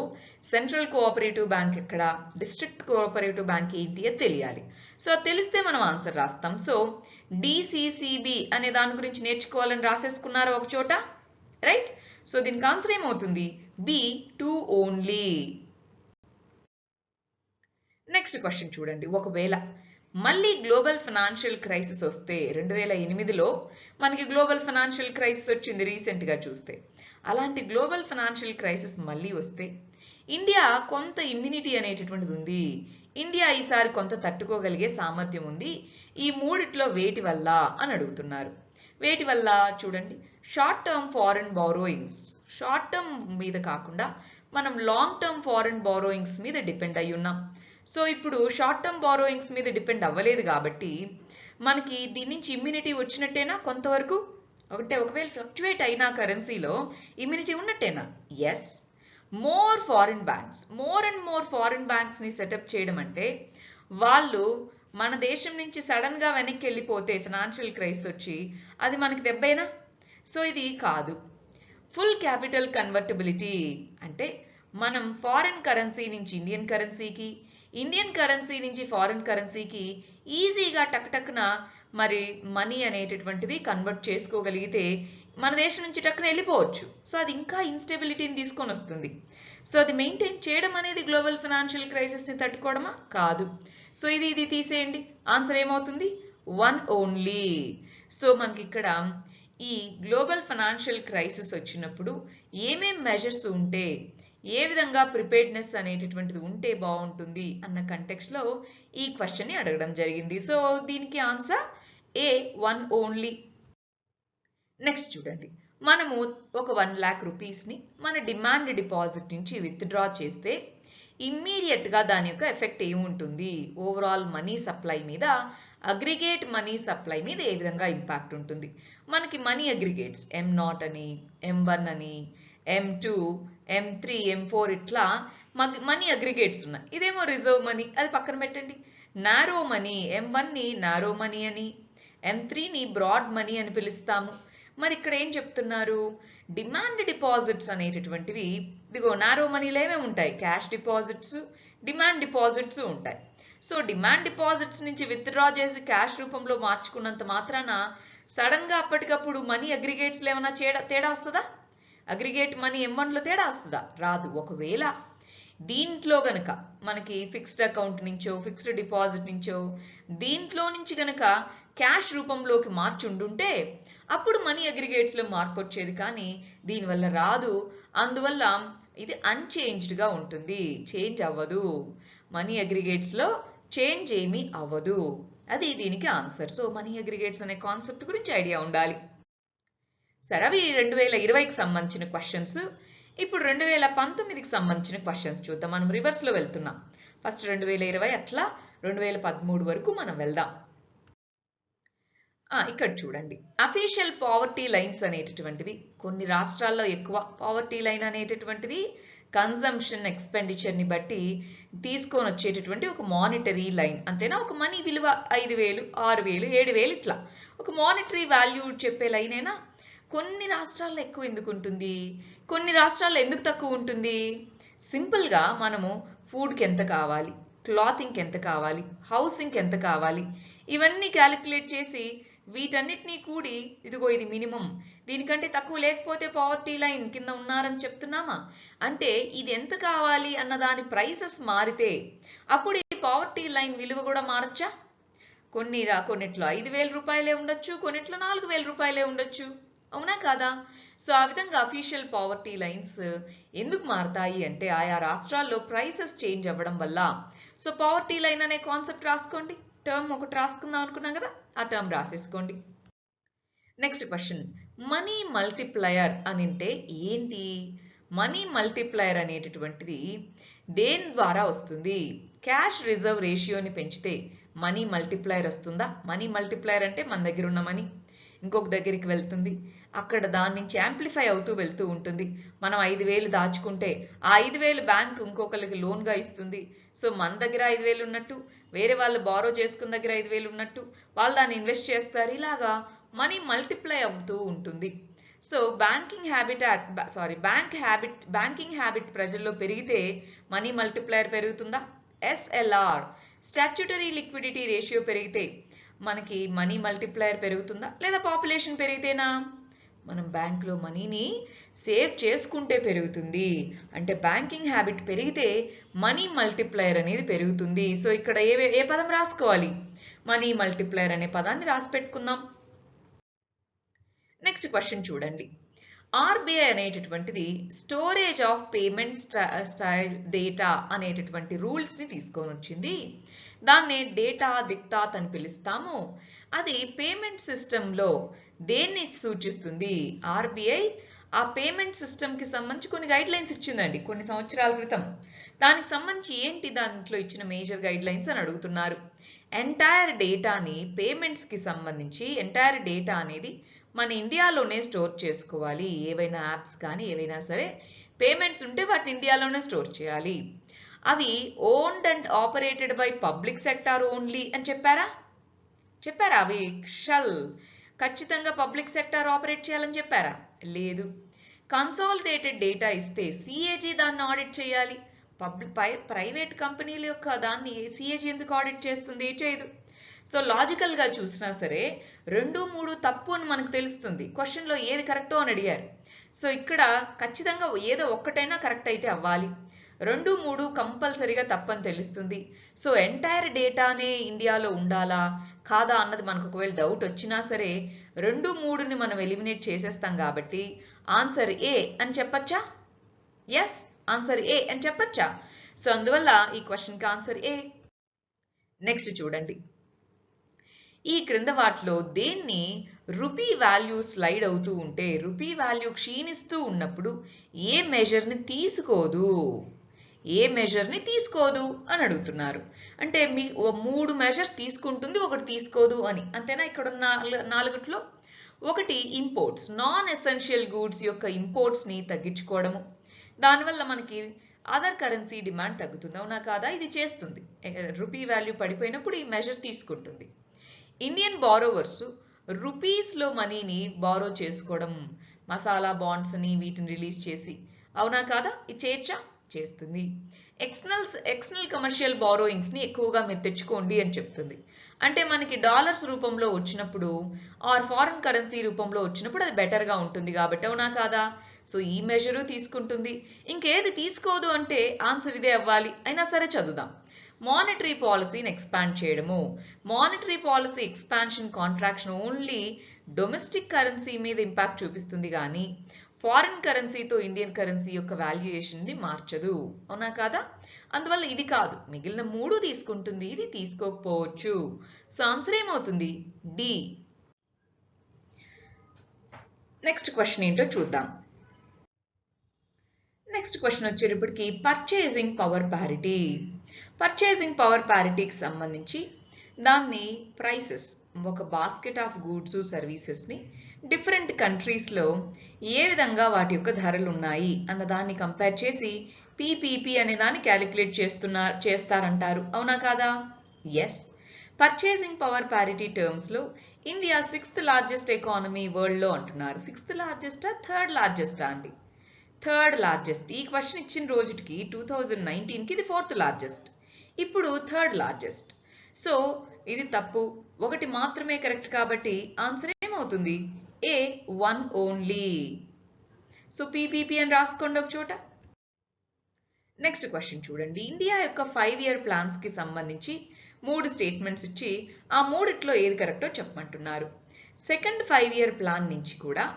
సెంట్రల్ కోఆపరేటివ్ బ్యాంక్ ఎక్కడ, డిస్ట్రిక్ట్ కోఆపరేటివ్ బ్యాంక్ ఏంటి అని తెలియాలి. సో తెలిస్తే మనం ఆన్సర్ రాస్తాం. సో డిసిసిబి అనే దాని గురించి నేర్చుకోవాలని రాసేసుకున్నారా ఒక చోట, రైట్? సో దీనికి ఆన్సర్ ఏమవుతుంది? B, 2 only. నెక్స్ట్ క్వశ్చన్ చూడండి. ఒకవేళ మళ్ళీ గ్లోబల్ ఫైనాన్షియల్ క్రైసిస్ వస్తే, 2008లో మనకి గ్లోబల్ ఫైనాన్షియల్ క్రైసిస్ వచ్చింది రీసెంట్గా చూస్తే, అలాంటి గ్లోబల్ ఫైనాన్షియల్ క్రైసిస్ మళ్ళీ వస్తే ఇండియా కొంత ఇమ్యూనిటీ అనేటటువంటిది ఉంది, ఇండియా ఈసారి కొంత తట్టుకోగలిగే సామర్థ్యం ఉంది, ఈ మూడిట్లో వేటి వల్ల అని అడుగుతున్నారు. వేటి వల్ల చూడండి, short term foreign borrowings, short term మీద కాకుండా మనం లాంగ్ టర్మ్ ఫారెన్ బారోయింగ్స్ మీద డిపెండ్ అయి ఉన్నాం. సో ఇప్పుడు షార్ట్ టర్మ్ బారోయింగ్స్ మీద డిపెండ్ అవ్వలేదు కాబట్టి మనకి దీని నుంచి ఇమ్యూనిటీ వచ్చినట్టేనా కొంతవరకు? ఒకవేళ ఫ్లక్చువేట్ అయినా కరెన్సీలో ఇమ్యూనిటీ ఉన్నట్టేనా? Yes. More and more foreign బ్యాంక్స్ని సెటప్ చేయడం అంటే వాళ్ళు మన దేశం నుంచి సడన్గా వెనక్కి వెళ్ళిపోతే ఫైనాన్షియల్ క్రైసిస్ వచ్చి అది మనకి దెబ్బేనా? సో ఇది కాదు. ఫుల్ క్యాపిటల్ కన్వర్టబిలిటీ అంటే మనం ఫారిన్ కరెన్సీ నుంచి ఇండియన్ కరెన్సీకి, ఇండియన్ కరెన్సీ నుంచి ఫారిన్ కరెన్సీకి ఈజీగా టక్టక్న మరి మనీ అనేటటువంటిది కన్వర్ట్ చేసుకోగలిగితే మన దేశం నుంచి టక్కున వెళ్ళిపోవచ్చు. సో అది ఇంకా ఇన్స్టెబిలిటీని తీసుకొని వస్తుంది. సో అది మెయింటైన్ చేయడం అనేది గ్లోబల్ ఫైనాన్షియల్ క్రైసిస్ని తట్టుకోవడమా? కాదు. సో ఇది తీసేయండి. ఆన్సర్ ఏమవుతుంది? 1 ఓన్లీ. సో మనకి ఇక్కడ ఈ గ్లోబల్ ఫైనాన్షియల్ క్రైసిస్ వచ్చినప్పుడు ఏమేం మెజర్స్ ఉంటే, ఏ విధంగా ప్రిపేర్డ్నెస్ అనేటటువంటిది ఉంటే బాగుంటుంది అన్న కంటెక్స్ట్లో ఈ క్వశ్చన్ని అడగడం జరిగింది. సో దీనికి ఆన్సర్ ఏ, 1 ఓన్లీ. నెక్స్ట్ చూడండి, మనము ఒక 1 lakh రూపీస్ని మన డిమాండ్ డిపాజిట్ నుంచి విత్డ్రా చేస్తే ఇమ్మీడియట్గా దాని యొక్క ఎఫెక్ట్ ఏముంటుంది, ఓవరాల్ మనీ సప్లై మీద, అగ్రిగేట్ మనీ సప్లై మీద ఏ విధంగా ఇంపాక్ట్ ఉంటుంది? మనకి మనీ అగ్రిగేట్స్ M0 అని, M1 అని, M2, M3, M4 ఇట్లా మనీ అగ్రిగేట్స్ ఉన్నాయి. ఇదేమో రిజర్వ్ మనీ, అది పక్కన పెట్టండి. నారో మనీ, M1ని నారో మనీ అని, M3ని బ్రాడ్ మనీ అని పిలుస్తాము. మరి ఇక్కడ ఏం చెప్తున్నారు? డిమాండ్ డిపాజిట్స్ అనేటటువంటివి ఇదిగో నారో మనీలో ఏమేమి ఉంటాయి? క్యాష్ డిపాజిట్స్, డిమాండ్ డిపాజిట్స్ ఉంటాయి. సో డిమాండ్ డిపాజిట్స్ నుంచి విత్డ్రా చేసి క్యాష్ రూపంలో మార్చుకున్నంత మాత్రాన సడన్గా అప్పటికప్పుడు మనీ అగ్రిగేట్స్లో ఏమైనా తేడా వస్తుందా? అగ్రిగేట్ మనీ M1లో తేడా వస్తుందా? రాదు. ఒకవేళ దీంట్లో గనక మనకి ఫిక్స్డ్ అకౌంట్ నుంచో, ఫిక్స్డ్ డిపాజిట్ నుంచో, దీంట్లో నుంచి గనక క్యాష్ రూపంలోకి మార్చుండుంటే అప్పుడు మనీ అగ్రిగేట్స్లో మార్పు వచ్చేది, కానీ దీనివల్ల రాదు. అందువల్ల ఇది అన్చేంజ్డ్గా ఉంటుంది, చేంజ్ అవ్వదు. మనీ అగ్రిగేట్స్లో చేంజ్ ఏమీ అవ్వదు. అది దీనికి ఆన్సర్. సో మనీ అగ్రిగేట్స్ అనే కాన్సెప్ట్ గురించి ఐడియా ఉండాలి. సరే, అవి 2020కి సంబంధించిన క్వశ్చన్స్. ఇప్పుడు 2019కి సంబంధించిన క్వశ్చన్స్ చూద్దాం. మనం రివర్స్లో వెళ్తున్నాం. ఫస్ట్ 2020 అట్లా 2013 వరకు మనం వెళ్దాం. ఇక్కడ చూడండి, అఫీషియల్ పావర్టీ లైన్స్ అనేటటువంటివి కొన్ని రాష్ట్రాల్లో ఎక్కువ. పావర్టీ లైన్ అనేటటువంటిది కన్జంప్షన్ ఎక్స్పెండిచర్ని బట్టి తీసుకొని వచ్చేటటువంటి ఒక మానిటరీ లైన్, అంతేనా? ఒక మనీ విలువ 5,000, 6,000, 7,000 ఇట్లా ఒక మానిటరీ వాల్యూ చెప్పే లైనేనా? కొన్ని రాష్ట్రాల్లో ఎక్కువ ఎందుకు ఉంటుంది, కొన్ని రాష్ట్రాల్లో ఎందుకు తక్కువ ఉంటుంది? సింపుల్గా మనము ఫుడ్కి ఎంత కావాలి, క్లాతింగ్కి ఎంత కావాలి, హౌసింగ్కి ఎంత కావాలి, ఇవన్నీ క్యాలిక్యులేట్ చేసి వీటన్నిటినీ కూడి ఇదిగో ఇది మినిమం, దీనికంటే తక్కువ లేకపోతే పావర్టీ లైన్ కింద ఉన్నారని చెప్తున్నామా? అంటే ఇది ఎంత కావాలి అన్న దాని ప్రైసెస్ మారితే అప్పుడు ఈ పావర్టీ లైన్ విలువ కూడా మారచ్చా? కొన్నిట్లో 5,000 రూపాయలే ఉండొచ్చు, కొన్నిట్లో 4,000 రూపాయలే ఉండొచ్చు, అవునా కాదా? సో ఆ విధంగా అఫీషియల్ పావర్టీ లైన్స్ ఎందుకు మారతాయి అంటే ఆయా రాష్ట్రాల్లో ప్రైసెస్ చేంజ్ అవ్వడం వల్ల. సో పావర్టీ లైన్ అనే కాన్సెప్ట్ రాసుకోండి. టర్మ్ ఒకటి రాసుకుందాం అనుకున్నాం కదా, ఆ టర్మ్ రాసేసుకోండి. నెక్స్ట్ క్వశ్చన్, మనీ మల్టిప్లయర్ అని అంటే ఏంటి? మనీ మల్టిప్లయర్ అనేటటువంటిది దేని ద్వారా వస్తుంది? క్యాష్ రిజర్వ్ రేషియోని పెంచితే మనీ మల్టిప్లయర్ వస్తుందా? మనీ మల్టిప్లయర్ అంటే మన దగ్గర ఉన్న మనీ ఇంకొక దగ్గరికి వెళ్తుంది, అక్కడ దాని నుంచి యాంప్లిఫై అవుతూ వెళ్తూ ఉంటుంది. మనం 5,000 దాచుకుంటే ఆ 5,000 బ్యాంక్ ఇంకొకరికి లోన్గా ఇస్తుంది. సో మన దగ్గర 5,000 ఉన్నట్టు, వేరే వాళ్ళు బారో చేసుకున్న దగ్గర 5,000 ఉన్నట్టు వాళ్ళు దాన్ని ఇన్వెస్ట్ చేస్తారు. ఇలాగా మనీ మల్టిప్లై అవుతూ ఉంటుంది. సో బ్యాంకింగ్ హ్యాబిట్ ప్రజల్లో పెరిగితే మనీ మల్టిప్లైయర్ పెరుగుతుందా? SLR స్టాట్యూటరీ లిక్విడిటీ రేషియో పెరిగితే మనకి మనీ మల్టిప్లైయర్ పెరుగుతుందా? లేదా పాపులేషన్ పెరిగితేనా? మనం బ్యాంకులో మనీని సేవ్ చేసుకుంటే పెరుగుతుంది. అంటే బ్యాంకింగ్ హ్యాబిట్ పెరిగితే మనీ మల్టిప్లైయర్ అనేది పెరుగుతుంది. సో ఇక్కడ ఏ పదం రాసుకోవాలి? మనీ మల్టిప్లైయర్ అనే పదాన్ని రాసి పెట్టుకుందాం. నెక్స్ట్ క్వశ్చన్ చూడండి. ఆర్బీఐ అనేటటువంటిది storage of payment style data అనేటటువంటి రూల్స్ ని తీసుకొని వచ్చింది. దాన్నే డేటా దిక్తాత్ అని పిలుస్తాము. అది పేమెంట్ సిస్టంలో దేన్ని సూచిస్తుంది? ఆర్బీఐ ఆ పేమెంట్ సిస్టమ్ కి సంబంధించి కొన్ని గైడ్ లైన్స్ ఇచ్చిందండి కొన్ని సంవత్సరాల క్రితం. దానికి సంబంధించి ఏంటి దాంట్లో ఇచ్చిన మేజర్ గైడ్ లైన్స్ అని అడుగుతున్నారు. ఎంటైర్ డేటాని పేమెంట్స్ కి సంబంధించి ఎంటైర్ డేటా అనేది మన ఇండియాలోనే స్టోర్ చేసుకోవాలి. ఏవైనా యాప్స్ కానీ ఏవైనా సరే పేమెంట్స్ ఉంటే వాటిని ఇండియాలోనే స్టోర్ చేయాలి. అవి owned and operated by public sector only అని చెప్పారా? అవి ఖచ్చితంగా పబ్లిక్ సెక్టార్ ఆపరేట్ చేయాలని చెప్పారా? లేదు. కన్సాలిడేటెడ్ డేటా ఇస్తే సిఏజీ దాన్ని ఆడిట్ చేయాలి. ప్రైవేట్ కంపెనీల యొక్క దాన్ని సిఏజీ ఎందుకు ఆడిట్ చేస్తుంది? చేయదు. సో లాజికల్ గా చూసినా సరే 2, 3 తప్పు అని మనకు తెలుస్తుంది. క్వశ్చన్ లో ఏది కరెక్టో అని అడిగారు. సో ఇక్కడ ఖచ్చితంగా ఏదో ఒక్కటైనా కరెక్ట్ అయితే అవ్వాలి. 2, 3 కంపల్సరీగా తప్పని తెలుస్తుంది. సో ఎంటైర్ డేటానే ఇండియాలో ఉండాలా కాదా అన్నది మనకు ఒకవేళ డౌట్ వచ్చినా సరే 2, 3ని మనం ఎలిమినేట్ చేసేస్తాం కాబట్టి ఆన్సర్ ఏ అని చెప్పచ్చా? ఎస్, ఆన్సర్ ఏ అని చెప్పచ్చా? సో అందువల్ల ఈ క్వశ్చన్ కి ఆన్సర్ ఏ. నెక్స్ట్ చూడండి. ఈ క్రింద వాటిలో దేన్ని రూపీ వాల్యూ స్లైడ్ అవుతూ ఉంటే రూపీ వాల్యూ క్షీణిస్తూ ఉన్నప్పుడు ఏ మెజర్ని తీసుకోదు అని అడుగుతున్నారు. అంటే మీ 3 మెజర్స్ తీసుకుంటుంది, ఒకటి తీసుకోదు అని. అంతేనా? ఇక్కడ ఉన్న 4 ఒకటి ఇంపోర్ట్స్, నాన్ ఎసెన్షియల్ గూడ్స్ యొక్క ఇంపోర్ట్స్ ని తగ్గించుకోవడము. దానివల్ల మనకి అదర్ కరెన్సీ డిమాండ్ తగ్గుతుంది. అవునా కాదా? ఇది చేస్తుంది. రూపీ వాల్యూ పడిపోయినప్పుడు ఈ మెజర్ తీసుకుంటుంది. ఇండియన్ బారోవర్స్ రూపీస్లో మనీని బారో చేసుకోవడం, మసాలా బాండ్స్ని వీటిని రిలీజ్ చేసి, అవునా కాదా? ఇది చేయొచ్చా? చేస్తుంది. ఎక్స్టర్నల్ కమర్షియల్ బారోయింగ్స్ని ఎక్కువగా మీరు తెచ్చుకోండి అని చెప్తుంది. అంటే మనకి డాలర్స్ రూపంలో వచ్చినప్పుడు ఆర్ ఫారెన్ కరెన్సీ రూపంలో వచ్చినప్పుడు అది బెటర్గా ఉంటుంది కాబట్టి, అవునా కాదా? సో ఈ మెజరు తీసుకుంటుంది. ఇంకేది తీసుకోదు అంటే ఆన్సర్ ఇదే అవ్వాలి. అయినా సరే చదువుదాం. మానిటరీ పాలసీని ఎక్స్పాండ్ చేయడము. Monetary policy expansion contraction only domestic currency మీద ఇంపాక్ట్ చూపిస్తుంది కానీ ఫారిన్ కరెన్సీతో ఇండియన్ కరెన్సీ యొక్క వాల్యుయేషన్ ని మార్చదు. అవునా కాదా? అందువల్ల ఇది కాదు. మిగిలిన 3 తీసుకుంటుంది, ఇది తీసుకోకపోవచ్చు. సో ఆన్సర్ ఏమవుతుంది? డి. నెక్స్ట్ క్వశ్చన్ ఏంటో చూద్దాం. నెక్స్ట్ క్వశ్చన్ వచ్చేటప్పటికి purchasing power parity. Purchasing power ప్యారిటీకి సంబంధించి దాన్ని ప్రైసెస్, ఒక బాస్కెట్ ఆఫ్ గూడ్స్ సర్వీసెస్ని డిఫరెంట్ కంట్రీస్లో ఏ విధంగా వాటి యొక్క ధరలు ఉన్నాయి అన్న దాన్ని కంపేర్ చేసి పీపీపీ అనే దాన్ని క్యాలిక్యులేట్ చేస్తారంటారు. అవునా కాదా? ఎస్. పర్చేసింగ్ పవర్ ప్యారిటీ టర్మ్స్లో ఇండియా 6th లార్జెస్ట్ ఎకానమీ వరల్డ్లో అంటున్నారు. 6th లార్జెస్టా 3rd లార్జెస్టా అండి? 3rd largest. ఈ క్వశ్చన్ ఇచ్చిన రోజుకి 2019కి ఇది 4th లార్జెస్ట్. ఇప్పుడు 3rd లార్జెస్ట్. సో ఇది తప్పు. ఒకటి మాత్రమే కరెక్ట్ కాబట్టి ఆన్సర్ ఏమవుతుంది? ఏ 1 ఓన్లీ. సో పీపీపీ అని రాసుకోండి ఒక చోట. నెక్స్ట్ క్వశ్చన్ చూడండి. ఇండియా యొక్క 5-year ప్లాన్స్ కి సంబంధించి 3 స్టేట్మెంట్స్ ఇచ్చి ఆ 3 ఏది కరెక్టో చెప్పమంటున్నారు. సెకండ్ 5-year ప్లాన్ నుంచి కూడా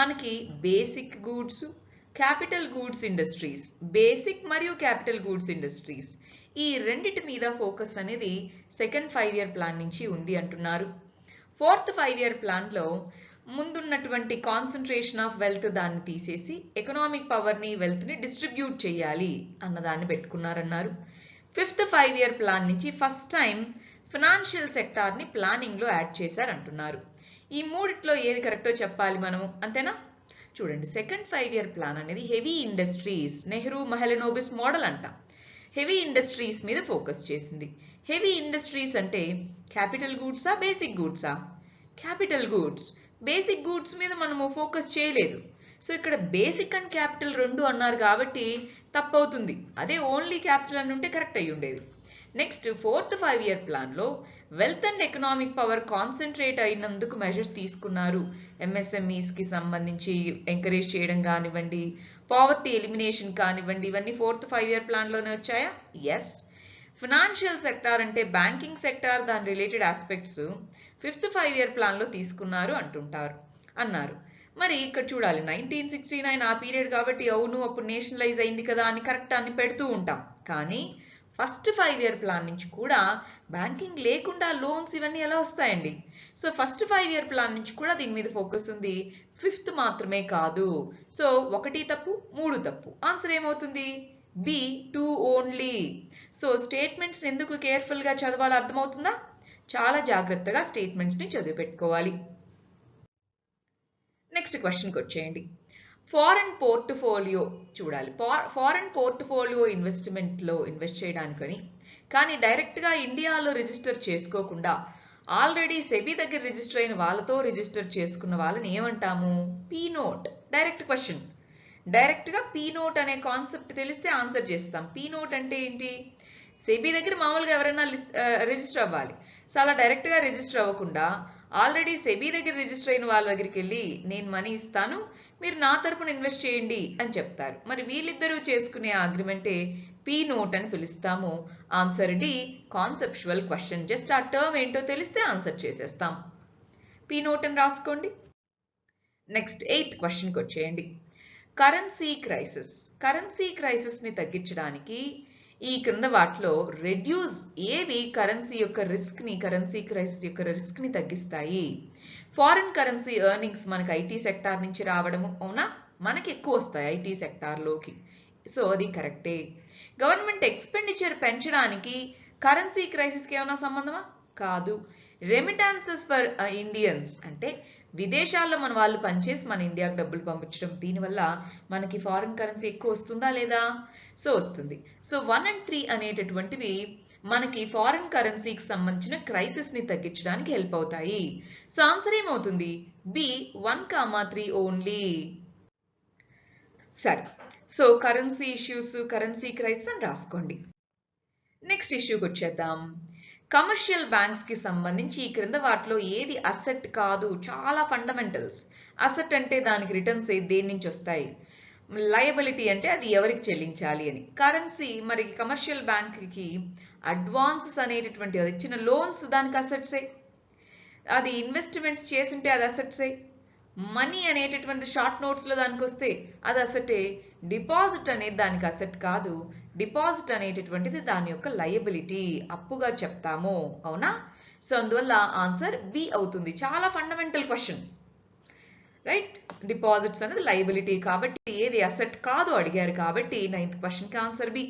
మనకి basic goods, capital goods industries, basic మరియు క్యాపిటల్ గూడ్స్ ఇండస్ట్రీస్ ఈ రెండిటి మీద ఫోకస్ అనేది సెకండ్ 5-year ప్లాన్ నుంచి ఉంది అంటున్నారు. 4th 5-year ప్లాన్లో ముందున్నటువంటి కాన్సన్ట్రేషన్ ఆఫ్ వెల్త్ దాన్ని తీసేసి ఎకనామిక్ పవర్ని వెల్త్ని డిస్ట్రిబ్యూట్ చేయాలి అన్నదాన్ని పెట్టుకున్నారన్నారు. 5th 5-year ప్లాన్ నుంచి ఫస్ట్ టైం ఫినాన్షియల్ సెక్టార్ని ప్లానింగ్లో యాడ్ చేశారంటున్నారు. ఈ 3 ఏది కరెక్టో చెప్పాలి మనము. అంతేనా? చూడండి. సెకండ్ 5-year ప్లాన్ అనేది heavy industries, Nehru Mahalanobis model అంట, హెవీ ఇండస్ట్రీస్ మీద ఫోకస్ చేసింది. హెవీ ఇండస్ట్రీస్ అంటే క్యాపిటల్ గూడ్సా బేసిక్ గూడ్సా? Capital goods. బేసిక్ గూడ్స్ మీద మనము ఫోకస్ చేయలేదు. సో ఇక్కడ బేసిక్ అండ్ క్యాపిటల్ రెండు అన్నారు కాబట్టి తప్పవుతుంది. అదే ఓన్లీ క్యాపిటల్ అని ఉంటే కరెక్ట్ అయ్యి ఉండేది. నెక్స్ట్ 4th 5-year ప్లాన్లో wealth and economic power concentrate అయినందుకు మెజర్స్ తీసుకున్నారు. ఎంఎస్ఎంఈస్కి సంబంధించి ఎంకరేజ్ చేయడం కానివ్వండి, పావర్టీ ఎలిమినేషన్ కానివ్వండి, ఇవన్నీ 4th 5-year ప్లాన్లోనే వచ్చాయా? ఎస్. ఫినాన్షియల్ సెక్టార్ అంటే బ్యాంకింగ్ సెక్టార్, దాని రిలేటెడ్ ఆస్పెక్ట్స్ 5th 5-year ప్లాన్లో తీసుకున్నారు అన్నారు. మరి ఇక్కడ చూడాలి 1969 ఆ పీరియడ్ కాబట్టి అవును అప్పుడు నేషనలైజ్ అయింది కదా అని కరెక్ట్ అని పెడుతూ ఉంటాం. కానీ ఫస్ట్ 5-year ప్లాన్ నుంచి కూడా బ్యాంకింగ్ లేకుండా లోన్స్ ఇవన్నీ ఎలా వస్తాయండి? సో ఫస్ట్ 5-year ప్లాన్ నుంచి కూడా దీని మీద ఫోకస్ ఉంది. 5th మాత్రమే కాదు. సో 1 తప్పు 3 తప్పు. ఆన్సర్ ఏమవుతుంది? B 2 only. సో స్టేట్మెంట్స్ ఎందుకు కేర్ఫుల్గా చదవాలో అర్థమవుతుందా? చాలా జాగ్రత్తగా స్టేట్మెంట్స్ని చదివి పెట్టుకోవాలి. నెక్స్ట్ క్వశ్చన్కి వచ్చేయండి. ఫారెన్ పోర్ట్ఫోలియో చూడాలి. ఫారెన్ పోర్ట్ఫోలియో ఇన్వెస్ట్మెంట్లో ఇన్వెస్ట్ చేయడానికని కానీ డైరెక్ట్గా ఇండియాలో రిజిస్టర్ చేసుకోకుండా ఆల్రెడీ సెబీ దగ్గర రిజిస్టర్ అయిన వాళ్ళతో రిజిస్టర్ చేసుకున్న వాళ్ళని ఏమంటాము? P note. Direct question. డైరెక్ట్గా పీ నోట్ అనే కాన్సెప్ట్ తెలిస్తే ఆన్సర్ చేస్తాం. పీ నోట్ అంటే ఏంటి? సెబీ దగ్గర మామూలుగా ఎవరైనా రిజిస్టర్ అవ్వాలి. సో అలా డైరెక్ట్గా రిజిస్టర్ అవ్వకుండా ఆల్రెడీ సెబీ దగ్గర రిజిస్టర్ అయిన వాళ్ళ దగ్గరికి వెళ్ళి నేను మనీ ఇస్తాను, మీరు నా తరపున ఇన్వెస్ట్ చేయండి అని చెప్తారు. మరి వీళ్ళిద్దరూ చేసుకునే అగ్రిమెంటే పీ నోట్ అని పిలుస్తాము. Answer D, conceptual question. Just ఆ టర్మ్ ఏంటో తెలిస్తే ఆన్సర్ చేసేస్తాం. పీ నోట్ అని రాసుకోండి. నెక్స్ట్ 8th క్వశ్చన్కి వచ్చేయండి. కరెన్సీ క్రైసిస్ని తగ్గించడానికి ఈ క్రింద వాటిలో రెడ్యూస్ ఏవి కరెన్సీ క్రైసిస్ యొక్క రిస్క్ని తగ్గిస్తాయి? ఫారిన్ కరెన్సీ ఎర్నింగ్స్ మనకి ఐటీ సెక్టార్ నుంచి రావడము, అవునా? మనకి ఎక్కువ వస్తాయి ఐటీ సెక్టార్లోకి. సో అది కరెక్టే. గవర్నమెంట్ ఎక్స్పెండిచర్ పెంచడానికి కరెన్సీ క్రైసిస్కి ఏమైనా సంబంధమా? కాదు. రెమిటాన్సెస్ ఫర్ ఇండియన్స్ అంటే విదేశాల్లో మన వాళ్ళు పనిచేసి మన ఇండియాకు డబ్బులు పంపించడం, దీనివల్ల మనకి ఫారిన్ కరెన్సీ ఎక్కువ వస్తుందా లేదా? సో వస్తుంది. సో 1 and 3 అనేటటువంటివి మనకి ఫారిన్ కరెన్సీకి సంబంధించిన క్రైసిస్ని తగ్గించడానికి హెల్ప్ అవుతాయి. సో ఆన్సర్ ఏమవుతుంది? B 1, 3 only. సరే, so currency issues, currency crisis అని రాసుకోండి. నెక్స్ట్ ఇష్యూకి వచ్చేద్దాం. కమర్షియల్ బ్యాంక్స్కి సంబంధించి ఈ క్రింద వాటిలో ఏది అసెట్ కాదు? చాలా ఫండమెంటల్స్. అసెట్ అంటే దానికి రిటర్న్స్ దేని నుంచి వస్తాయి, లయబిలిటీ అంటే అది ఎవరికి చెల్లించాలి అని. కరెన్సీ మరి కమర్షియల్ బ్యాంక్కి అడ్వాన్సెస్ అనేటటువంటి అది ఇచ్చిన లోన్స్ దానికి అసెట్సే, అది ఇన్వెస్ట్మెంట్స్ చేసింటే అది అసెట్సే. మనీ అనేటటువంటి షార్ట్ నోట్స్లో దానికి వస్తే అది అసెటే. డిపాజిట్ అనేది దానికి అసెట్ కాదు. డిపాజిట్ అనేటటువంటిది దాని యొక్క లయబిలిటీ, అప్పుగా చెప్తాము, అవునా? సో అందువల్ల ఆన్సర్ బి అవుతుంది. చాలా ఫండమెంటల్ క్వశ్చన్, రైట్? డిపాజిట్స్ అనేది లయబిలిటీ కాబట్టి ఏది అసెట్ కాదు అడిగారు కాబట్టి 9th క్వశ్చన్కి ఆన్సర్ బి.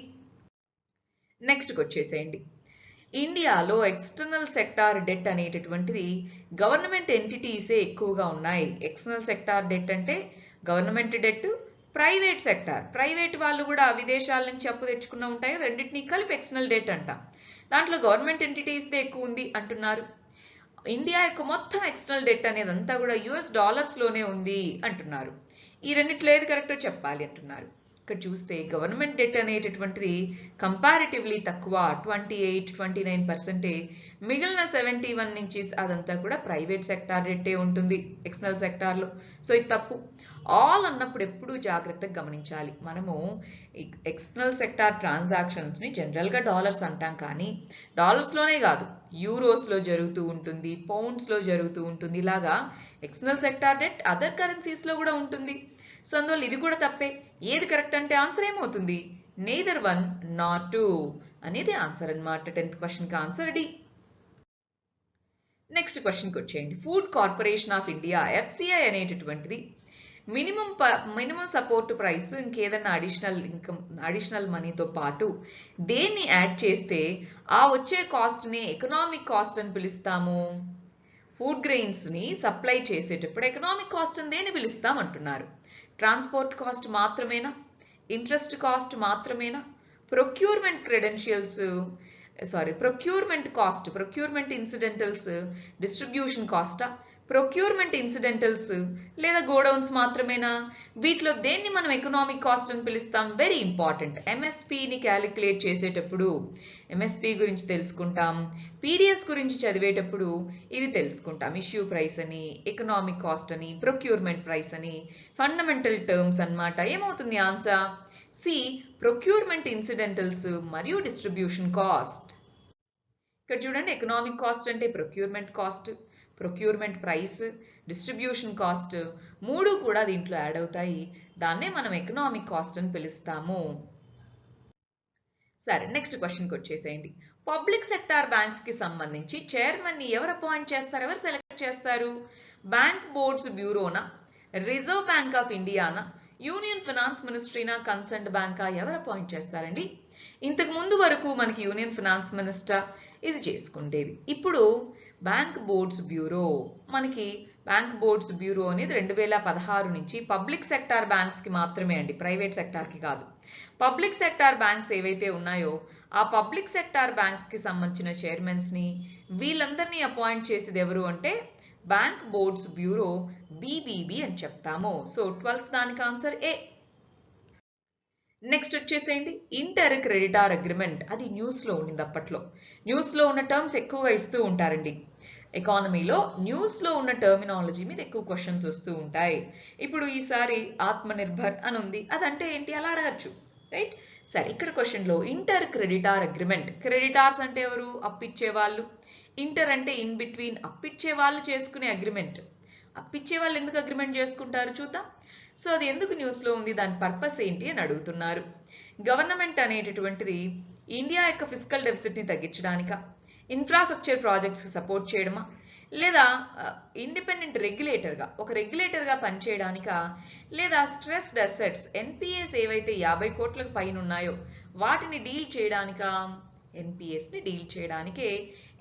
నెక్స్ట్కి వచ్చేసేయండి. ఇండియాలో ఎక్స్టర్నల్ సెక్టార్ డెట్ అనేటటువంటిది గవర్నమెంట్ ఎంటిటీసే ఎక్కువగా ఉన్నాయి. ఎక్స్టర్నల్ సెక్టార్ డెట్ అంటే government debt, private sector, private వాళ్ళు కూడా విదేశాల నుంచి అప్పు తెచ్చుకున్న ఉంటాయి, రెండింటినీ కలిపి ఎక్స్టర్నల్ డెట్ అంటాం. దాంట్లో గవర్నమెంట్ ఎంటిటీస్దే ఎక్కువ ఉంది అంటున్నారు. ఇండియా యొక్క మొత్తం ఎక్స్టర్నల్ డెట్ అనేది అంతా కూడా US$లోనే ఉంది అంటున్నారు. ఈ రెండిట్లో ఏది కరెక్టో చెప్పాలి అంటున్నారు. ఇక్కడ చూస్తే గవర్నమెంట్ డెట్ అనేటటువంటిది కంపారిటివ్లీ తక్కువ, 28-29%. మిగిలిన 71 నుంచి అదంతా కూడా ప్రైవేట్ సెక్టార్ డెట్టే ఉంటుంది ఎక్స్టర్నల్ సెక్టార్లో. సో ఇది తప్పు. ఆల్ అన్నప్పుడు ఎప్పుడూ జాగ్రత్తగా గమనించాలి. మనము ఎక్స్టర్నల్ సెక్టార్ ట్రాన్సాక్షన్స్ని జనరల్గా డాలర్స్ అంటాం, కానీ డాలర్స్లోనే కాదు, యూరోస్లో జరుగుతూ ఉంటుంది, పౌండ్స్లో జరుగుతూ ఉంటుంది. ఇలాగా ఎక్స్టర్నల్ సెక్టార్ డెట్ అదర్ కరెన్సీస్లో కూడా ఉంటుంది. సో అందువల్ల ఇది కూడా తప్పే. ఏది కరెక్ట్ అంటే ఆన్సర్ ఏమవుతుంది? neither 1 nor 2 అనేది ఆన్సర్ అన్నమాట. 10th క్వశ్చన్కి ఆన్సర్ డి. నెక్స్ట్ క్వశ్చన్కి వచ్చేయండి. Food corporation of India FCI అనేటటువంటిది మినిమం సపోర్ట్ ప్రైస్ ఇంకేదన్నా అడిషనల్ మనీతో పాటు దేన్ని యాడ్ చేస్తే ఆ వచ్చే కాస్ట్ని ఎకనామిక్ కాస్ట్ అని పిలుస్తాము? ఫుడ్ గ్రెయిన్స్ని సప్లై చేసేటప్పుడు ఎకనామిక్ కాస్ట్ అని దేన్ని పిలుస్తాం అంటున్నారు. ట్రాన్స్పోర్ట్ కాస్ట్ మాత్రమేనా? ఇంట్రెస్ట్ కాస్ట్ మాత్రమేనా? Procurement procurement cost, procurement incidentals, distribution కాస్టా? ప్రొక్యూర్మెంట్ ఇన్సిడెంటల్స్ లేదా గోడౌన్స్ మాత్రమేనా? వీటిలో దేన్ని మనం ఎకనామిక్ కాస్ట్ అని పిలుస్తాం? Very important. ఎంఎస్పిని క్యాలిక్యులేట్ చేసేటప్పుడు ఎంఎస్పి గురించి తెలుసుకుంటాం, పీడిఎస్ గురించి చదివేటప్పుడు ఇవి తెలుసుకుంటాం. ఇష్యూ ప్రైస్ అని, ఎకనామిక్ కాస్ట్ అని, ప్రొక్యూర్మెంట్ ప్రైస్ అని, ఫండమెంటల్ టర్మ్స్ అన్నమాట. ఏమవుతుంది ఆన్సర్? సి, ప్రొక్యూర్మెంట్ ఇన్సిడెంటల్స్ మరియు డిస్ట్రిబ్యూషన్ కాస్ట్. ఇక్కడ చూడండి, ఎకనామిక్ కాస్ట్ అంటే procurement cost, procurement price, distribution cost మూడు కూడా దీంట్లో యాడ్ అవుతాయి. దాన్నే మనం ఎకనామిక్ కాస్ట్ అని పిలుస్తాము. సరే, నెక్స్ట్ క్వశ్చన్కి వచ్చేసేయండి. పబ్లిక్ సెక్టార్ బ్యాంక్స్ కి సంబంధించి చైర్మన్ ని ఎవరు అపాయింట్ చేస్తారు, ఎవరు సెలెక్ట్ చేస్తారు? బ్యాంక్ బోర్డ్స్ బ్యూరోనా, రిజర్వ్ బ్యాంక్ ఆఫ్ ఇండియానా, యూనియన్ ఫైనాన్స్ మినిస్ట్రీనా, కన్సర్న్డ్ బ్యాంకా? ఎవరు అపాయింట్ చేస్తారండి? ఇంతకు ముందు వరకు మనకి యూనియన్ ఫైనాన్స్ మినిస్టర్ ఇది చేసుకుంటేది. ఇప్పుడు బ్యాంక్ బోర్డ్స్ బ్యూరో, మనకి బ్యాంక్ బోర్డ్స్ బ్యూరో అనేది 2016 నుంచి పబ్లిక్ సెక్టార్ బ్యాంక్స్ కి మాత్రమే అండి, ప్రైవేట్ సెక్టార్ కి కాదు. పబ్లిక్ సెక్టార్ బ్యాంక్స్ ఏవైతే ఉన్నాయో ఆ పబ్లిక్ సెక్టార్ బ్యాంక్స్ కి సంబంధించిన చైర్మన్స్ ని వీళ్ళందరినీ అపాయింట్ చేసేది ఎవరు అంటే బ్యాంక్ బోర్డ్స్ బ్యూరో, బీబీబీ అని చెప్తాము. సో 12th దానికి ఆన్సర్ ఏ. నెక్స్ట్ వచ్చేసేయండి, ఇంటర్ క్రెడిటార్ అగ్రిమెంట్. అది న్యూస్ లో ఉండింది అప్పట్లో. న్యూస్ లో ఉన్న టర్మ్స్ ఎక్కువగా ఇస్తూ ఉంటారండి. ఎకానమీలో న్యూస్ లో ఉన్న టర్మినాలజీ మీద ఎక్కువ క్వశ్చన్స్ వస్తూ ఉంటాయి. ఇప్పుడు ఈసారి ఆత్మనిర్భర్ అని ఉంది, అదంటే ఏంటి అలా అడగచ్చు, రైట్? సరే, ఇక్కడ క్వశ్చన్ లో ఇంటర్ క్రెడిటార్ అగ్రిమెంట్. క్రెడిటార్స్ అంటే ఎవరు? అప్పిచ్చే వాళ్ళు. ఇంటర్ అంటే ఇన్ బిట్వీన్, అప్పిచ్చే వాళ్ళు చేసుకునే అగ్రిమెంట్. అప్పిచ్చే వాళ్ళు ఎందుకు అగ్రిమెంట్ చేసుకుంటారు చూద్దాం. సో అది ఎందుకు న్యూస్ లో ఉంది, దాని పర్పస్ ఏంటి అని అడుగుతున్నారు. గవర్నమెంట్ అనేటటువంటిది ఇండియా యొక్క ఫిస్కల్ డెఫిసిట్ ని తగ్గించడానికా, ఇన్ఫ్రాస్ట్రక్చర్ ప్రాజెక్ట్స్ సపోర్ట్ చేయడమా, లేదా ఇండిపెండెంట్ రెగ్యులేటర్గా, ఒక రెగ్యులేటర్గా పనిచేయడానికా, లేదా స్ట్రెస్డ్ అసెట్స్ ఎన్పిఎస్ ఏవైతే 50 కోట్లకు పైన ఉన్నాయో వాటిని డీల్ చేయడానికా? ఎన్పిఎస్ ని డీల్ చేయడానికే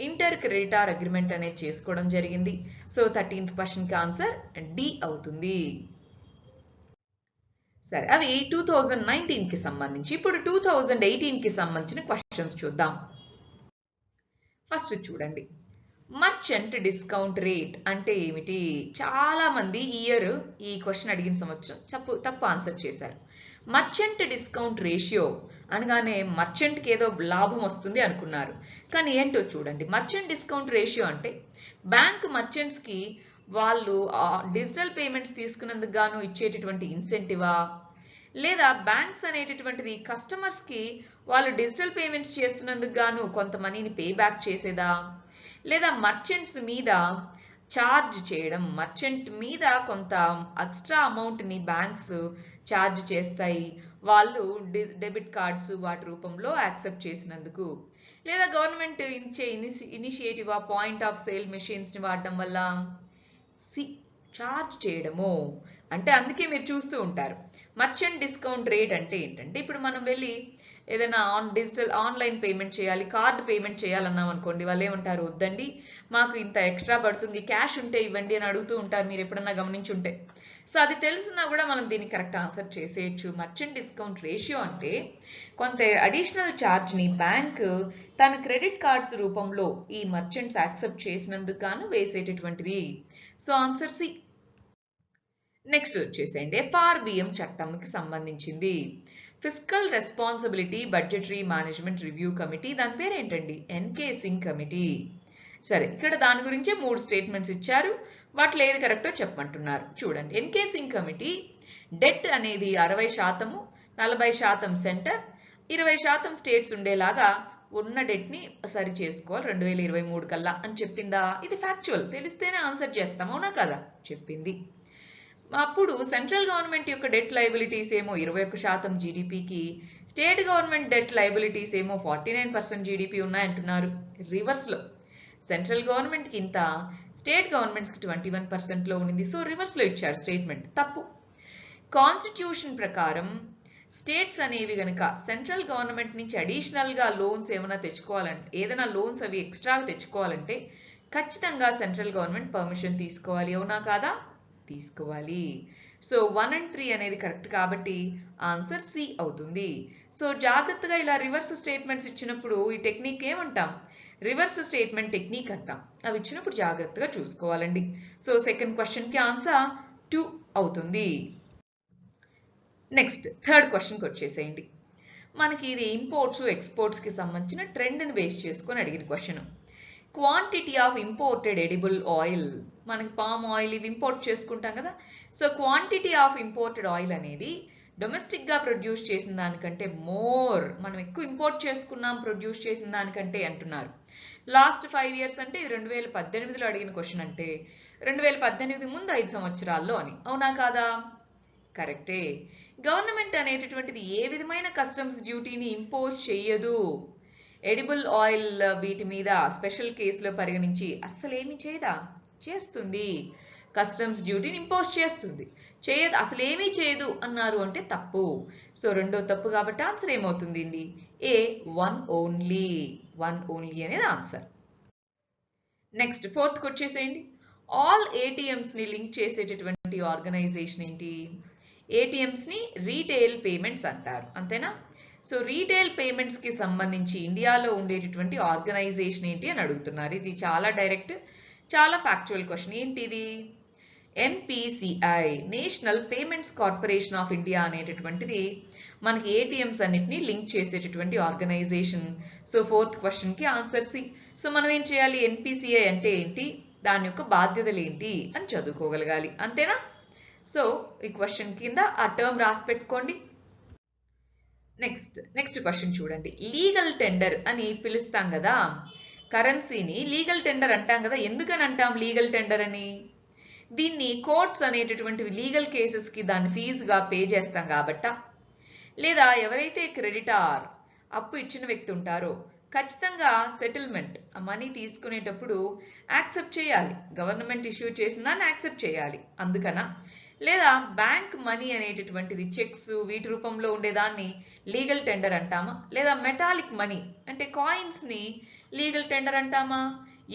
ఇంటర్ క్రెడిటార్ అగ్రిమెంట్ అనేది చేసుకోవడం జరిగింది. సో 13th క్వశ్చన్కి ఆన్సర్ డి అవుతుంది. సరే, అవి 2019కి సంబంధించి. ఇప్పుడు 2018కి సంబంధించిన క్వశ్చన్స్ చూద్దాం. ఫస్ట్ చూడండి, మర్చెంట్ డిస్కౌంట్ రేట్ అంటే ఏమిటి? చాలా మంది ఇయర్ ఈ క్వశ్చన్ అడిగిన సంవత్సరం తప్పు ఆన్సర్ చేశారు. మర్చెంట్ డిస్కౌంట్ రేషియో అనగానే మర్చెంట్కి ఏదో లాభం వస్తుంది అనుకున్నారు, కానీ ఏంటో చూడండి. మర్చెంట్ డిస్కౌంట్ రేషియో అంటే బ్యాంక్ మర్చెంట్స్కి వాళ్ళు డిజిటల్ పేమెంట్స్ తీసుకున్నందుకు గాను ఇచ్చేటటువంటి ఇన్సెంటివా, లేదా బ్యాంక్స్ అనేటటువంటిది కస్టమర్స్కి వాళ్ళు డిజిటల్ పేమెంట్స్ చేస్తున్నందుకు గాను కొంత మనీని పే బ్యాక్ చేసేదా, లేదా మర్చెంట్స్ మీద ఛార్జ్ చేయడం, మర్చెంట్ మీద కొంత ఎక్స్ట్రా అమౌంట్ని బ్యాంక్స్ ఛార్జ్ చేస్తాయి వాళ్ళు డెబిట్ కార్డ్స్ వాటి రూపంలో యాక్సెప్ట్ చేసినందుకు, లేదా గవర్నమెంట్ ఇచ్చే ఇనిషియేటివ్ పాయింట్ ఆఫ్ సేల్ మెషిన్స్ని వాడడం వల్ల ఛార్జ్ చేయడము. అంటే అందుకే మీరు చూస్తూ ఉంటారు మర్చెంట్ డిస్కౌంట్ రేట్ అంటే ఏంటంటే, ఇప్పుడు మనం వెళ్ళి ఏదైనా డిజిటల్ ఆన్లైన్ పేమెంట్ చేయాలి, కార్డ్ పేమెంట్ చేయాలన్నాం అనుకోండి, వాళ్ళు ఏమంటారు, వద్దండి మాకు ఇంత ఎక్స్ట్రా పడుతుంది, క్యాష్ ఉంటే ఇవ్వండి అని అడుగుతూ ఉంటారు. మీరు ఎప్పుడన్నా గమనించుంటే. సో అది తెలిసినా కూడా మనం దీనికి కరెక్ట్ ఆన్సర్ చేసేయచ్చు. మర్చెంట్ డిస్కౌంట్ రేషియో అంటే కొంత అడిషనల్ ఛార్జ్ని బ్యాంక్ తన క్రెడిట్ కార్డ్స్ రూపంలో ఈ మర్చెంట్స్ యాక్సెప్ట్ చేసినందుకు గాను వేసేటటువంటిది. So answer C. నెక్స్ట్ వచ్చేసేయండి, ఎఫ్ఆర్బిఎం చట్టంకి సంబంధించింది. Fiscal responsibility budgetary management review committee, దాని పేరు ఏంటండి? NK Singh committee. సరే, ఇక్కడ దాని గురించి 3 స్టేట్మెంట్స్ ఇచ్చారు, వాటిలో ఏది కరెక్టో చెప్పమంటున్నారు. చూడండి, ఎన్కే సింగ్ కమిటీ డెట్ అనేది 60%, 40% సెంటర్, 20% స్టేట్స్ ఉండేలాగా ఉన్న డెట్ని సరి చేసుకోవాలి 2023 కల్లా అని చెప్పిందా? ఇది ఫ్యాక్చువల్, తెలిస్తేనే ఆన్సర్ చేస్తాం, అవునా కదా? చెప్పింది. అప్పుడు సెంట్రల్ గవర్నమెంట్ యొక్క డెట్ లయబిలిటీస్ ఏమో 21% జీడిపికి, స్టేట్ గవర్నమెంట్ డెట్ లయబిలిటీస్ ఏమో 49% జీడిపి ఉన్నాయంటున్నారు. రివర్స్లో సెంట్రల్ గవర్నమెంట్కి ఇంత, స్టేట్ గవర్నమెంట్స్కి 21%లో ఉండింది. సో రివర్స్లో ఇచ్చారు స్టేట్మెంట్, తప్పు. కాన్స్టిట్యూషన్ ప్రకారం స్టేట్స్ అనేవి గనక సెంట్రల్ గవర్నమెంట్ నుంచి అడిషనల్గా లోన్స్ ఏమైనా తెచ్చుకోవాలంటే, ఏదైనా లోన్స్ అవి ఎక్స్ట్రాగా తెచ్చుకోవాలంటే ఖచ్చితంగా సెంట్రల్ గవర్నమెంట్ పర్మిషన్ తీసుకోవాలి, అవునా కాదా? తీసుకోవాలి. సో 1 and 3 అనేది కరెక్ట్ కాబట్టి ఆన్సర్ సి అవుతుంది. సో జాగ్రత్తగా ఇలా రివర్స్ స్టేట్మెంట్స్ ఇచ్చినప్పుడు ఈ టెక్నిక్ ఏమంటాం? రివర్స్ స్టేట్మెంట్ టెక్నిక్ అంటాం. అవి ఇచ్చినప్పుడు జాగ్రత్తగా చూసుకోవాలండి. సో సెకండ్ క్వశ్చన్కి ఆన్సర్ 2 అవుతుంది. నెక్స్ట్ థర్డ్ క్వశ్చన్కి వచ్చేసేయండి. మనకి ఇది ఇంపోర్ట్స్ ఎక్స్పోర్ట్స్కి సంబంధించిన ట్రెండ్ని బేస్ చేసుకొని అడిగిన question. Quantity of imported edible oil, మనకి పామ్ ఆయిల్ ఇవి ఇంపోర్ట్ చేసుకుంటాం కదా. So quantity of imported oil అనేది డొమెస్టిక్గా ప్రొడ్యూస్ చేసిన దానికంటే మోర్, మనం ఎక్కువ ఇంపోర్ట్ చేసుకున్నాం ప్రొడ్యూస్ చేసిన దానికంటే అంటున్నారు. లాస్ట్ 5 years అంటే ఇది 2018లో అడిగిన క్వశ్చన్, అంటే 2018 ముందు 5 సంవత్సరాల్లో అని. అవునా కాదా? కరెక్టే. గవర్నమెంట్ అనేటటువంటిది ఏ విధమైన కస్టమ్స్ డ్యూటీని ఇంపోజ్ చేయదు. ఎడిబుల్ ఆయిల్ వీటి మీద స్పెషల్ కేసులో పరిగణించి అస్సలు ఏమి చేయదా? చేస్తుంది. కస్టమ్స్ డ్యూటీని ఇంపోజ్ చేస్తుంది. చేయదు, అసలు ఏమీ చేయదు అన్నారు అంటే తప్పు. సో రెండో తప్పు కాబట్టి ఆన్సర్ ఏమవుతుంది? ఏ 1 ఓన్లీ. 1 ఓన్లీ అనేది ఆన్సర్. నెక్స్ట్ ఫోర్త్కి వచ్చేసేయండి. ఆల్ ఏటీఎంస్ని లింక్ చేసేటటువంటి ఆర్గనైజేషన్ ఏంటి? ఏటీఎంస్ని రీటైల్ పేమెంట్స్ అంటారు, అంతేనా? సో రీటైల్ పేమెంట్స్కి సంబంధించి ఇండియాలో ఉండేటటువంటి ఆర్గనైజేషన్ ఏంటి అని అడుగుతున్నారు. ఇది చాలా డైరెక్ట్, చాలా ఫ్యాక్చువల్ క్వశ్చన్. ఏంటిది? NPCI, national payments corporation of India అనేటటువంటిది మనకి ఏటీఎంస్ అన్నిటిని లింక్ చేసేటటువంటి ఆర్గనైజేషన్. సో ఫోర్త్ క్వశ్చన్కి ఆన్సర్ సి. సో మనం ఏం చేయాలి? ఎన్పిసిఐ అంటే ఏంటి, దాని యొక్క బాధ్యతలు ఏంటి అని చదువుకోగలగాలి, అంతేనా? సో ఈ క్వశ్చన్ కింద ఆ టర్మ్ రాసి పెట్టుకోండి. నెక్స్ట్ క్వశ్చన్ చూడండి. లీగల్ టెండర్ అని పిలుస్తాం కదా, కరెన్సీని లీగల్ టెండర్ అంటాం కదా. ఎందుకని అంటాం లీగల్ టెండర్ అని? దీన్ని కోర్ట్స్ అనేటటువంటివి లీగల్ కేసెస్కి దాన్ని ఫీజుగా పే చేస్తాం కాబట్ట, లేదా ఎవరైతే క్రెడిటార్ అప్పు ఇచ్చిన వ్యక్తి ఉంటారో ఖచ్చితంగా సెటిల్మెంట్ మనీ తీసుకునేటప్పుడు యాక్సెప్ట్ చేయాలి, గవర్నమెంట్ ఇష్యూ చేసిన దాన్ని యాక్సెప్ట్ చేయాలి, అందుకనా? లేదా బ్యాంక్ మనీ అనేటటువంటిది చెక్స్ వీటి రూపంలో ఉండేదాన్ని లీగల్ టెండర్ అంటామా? లేదా మెటాలిక్ మనీ అంటే కాయిన్స్ని లీగల్ టెండర్ అంటామా?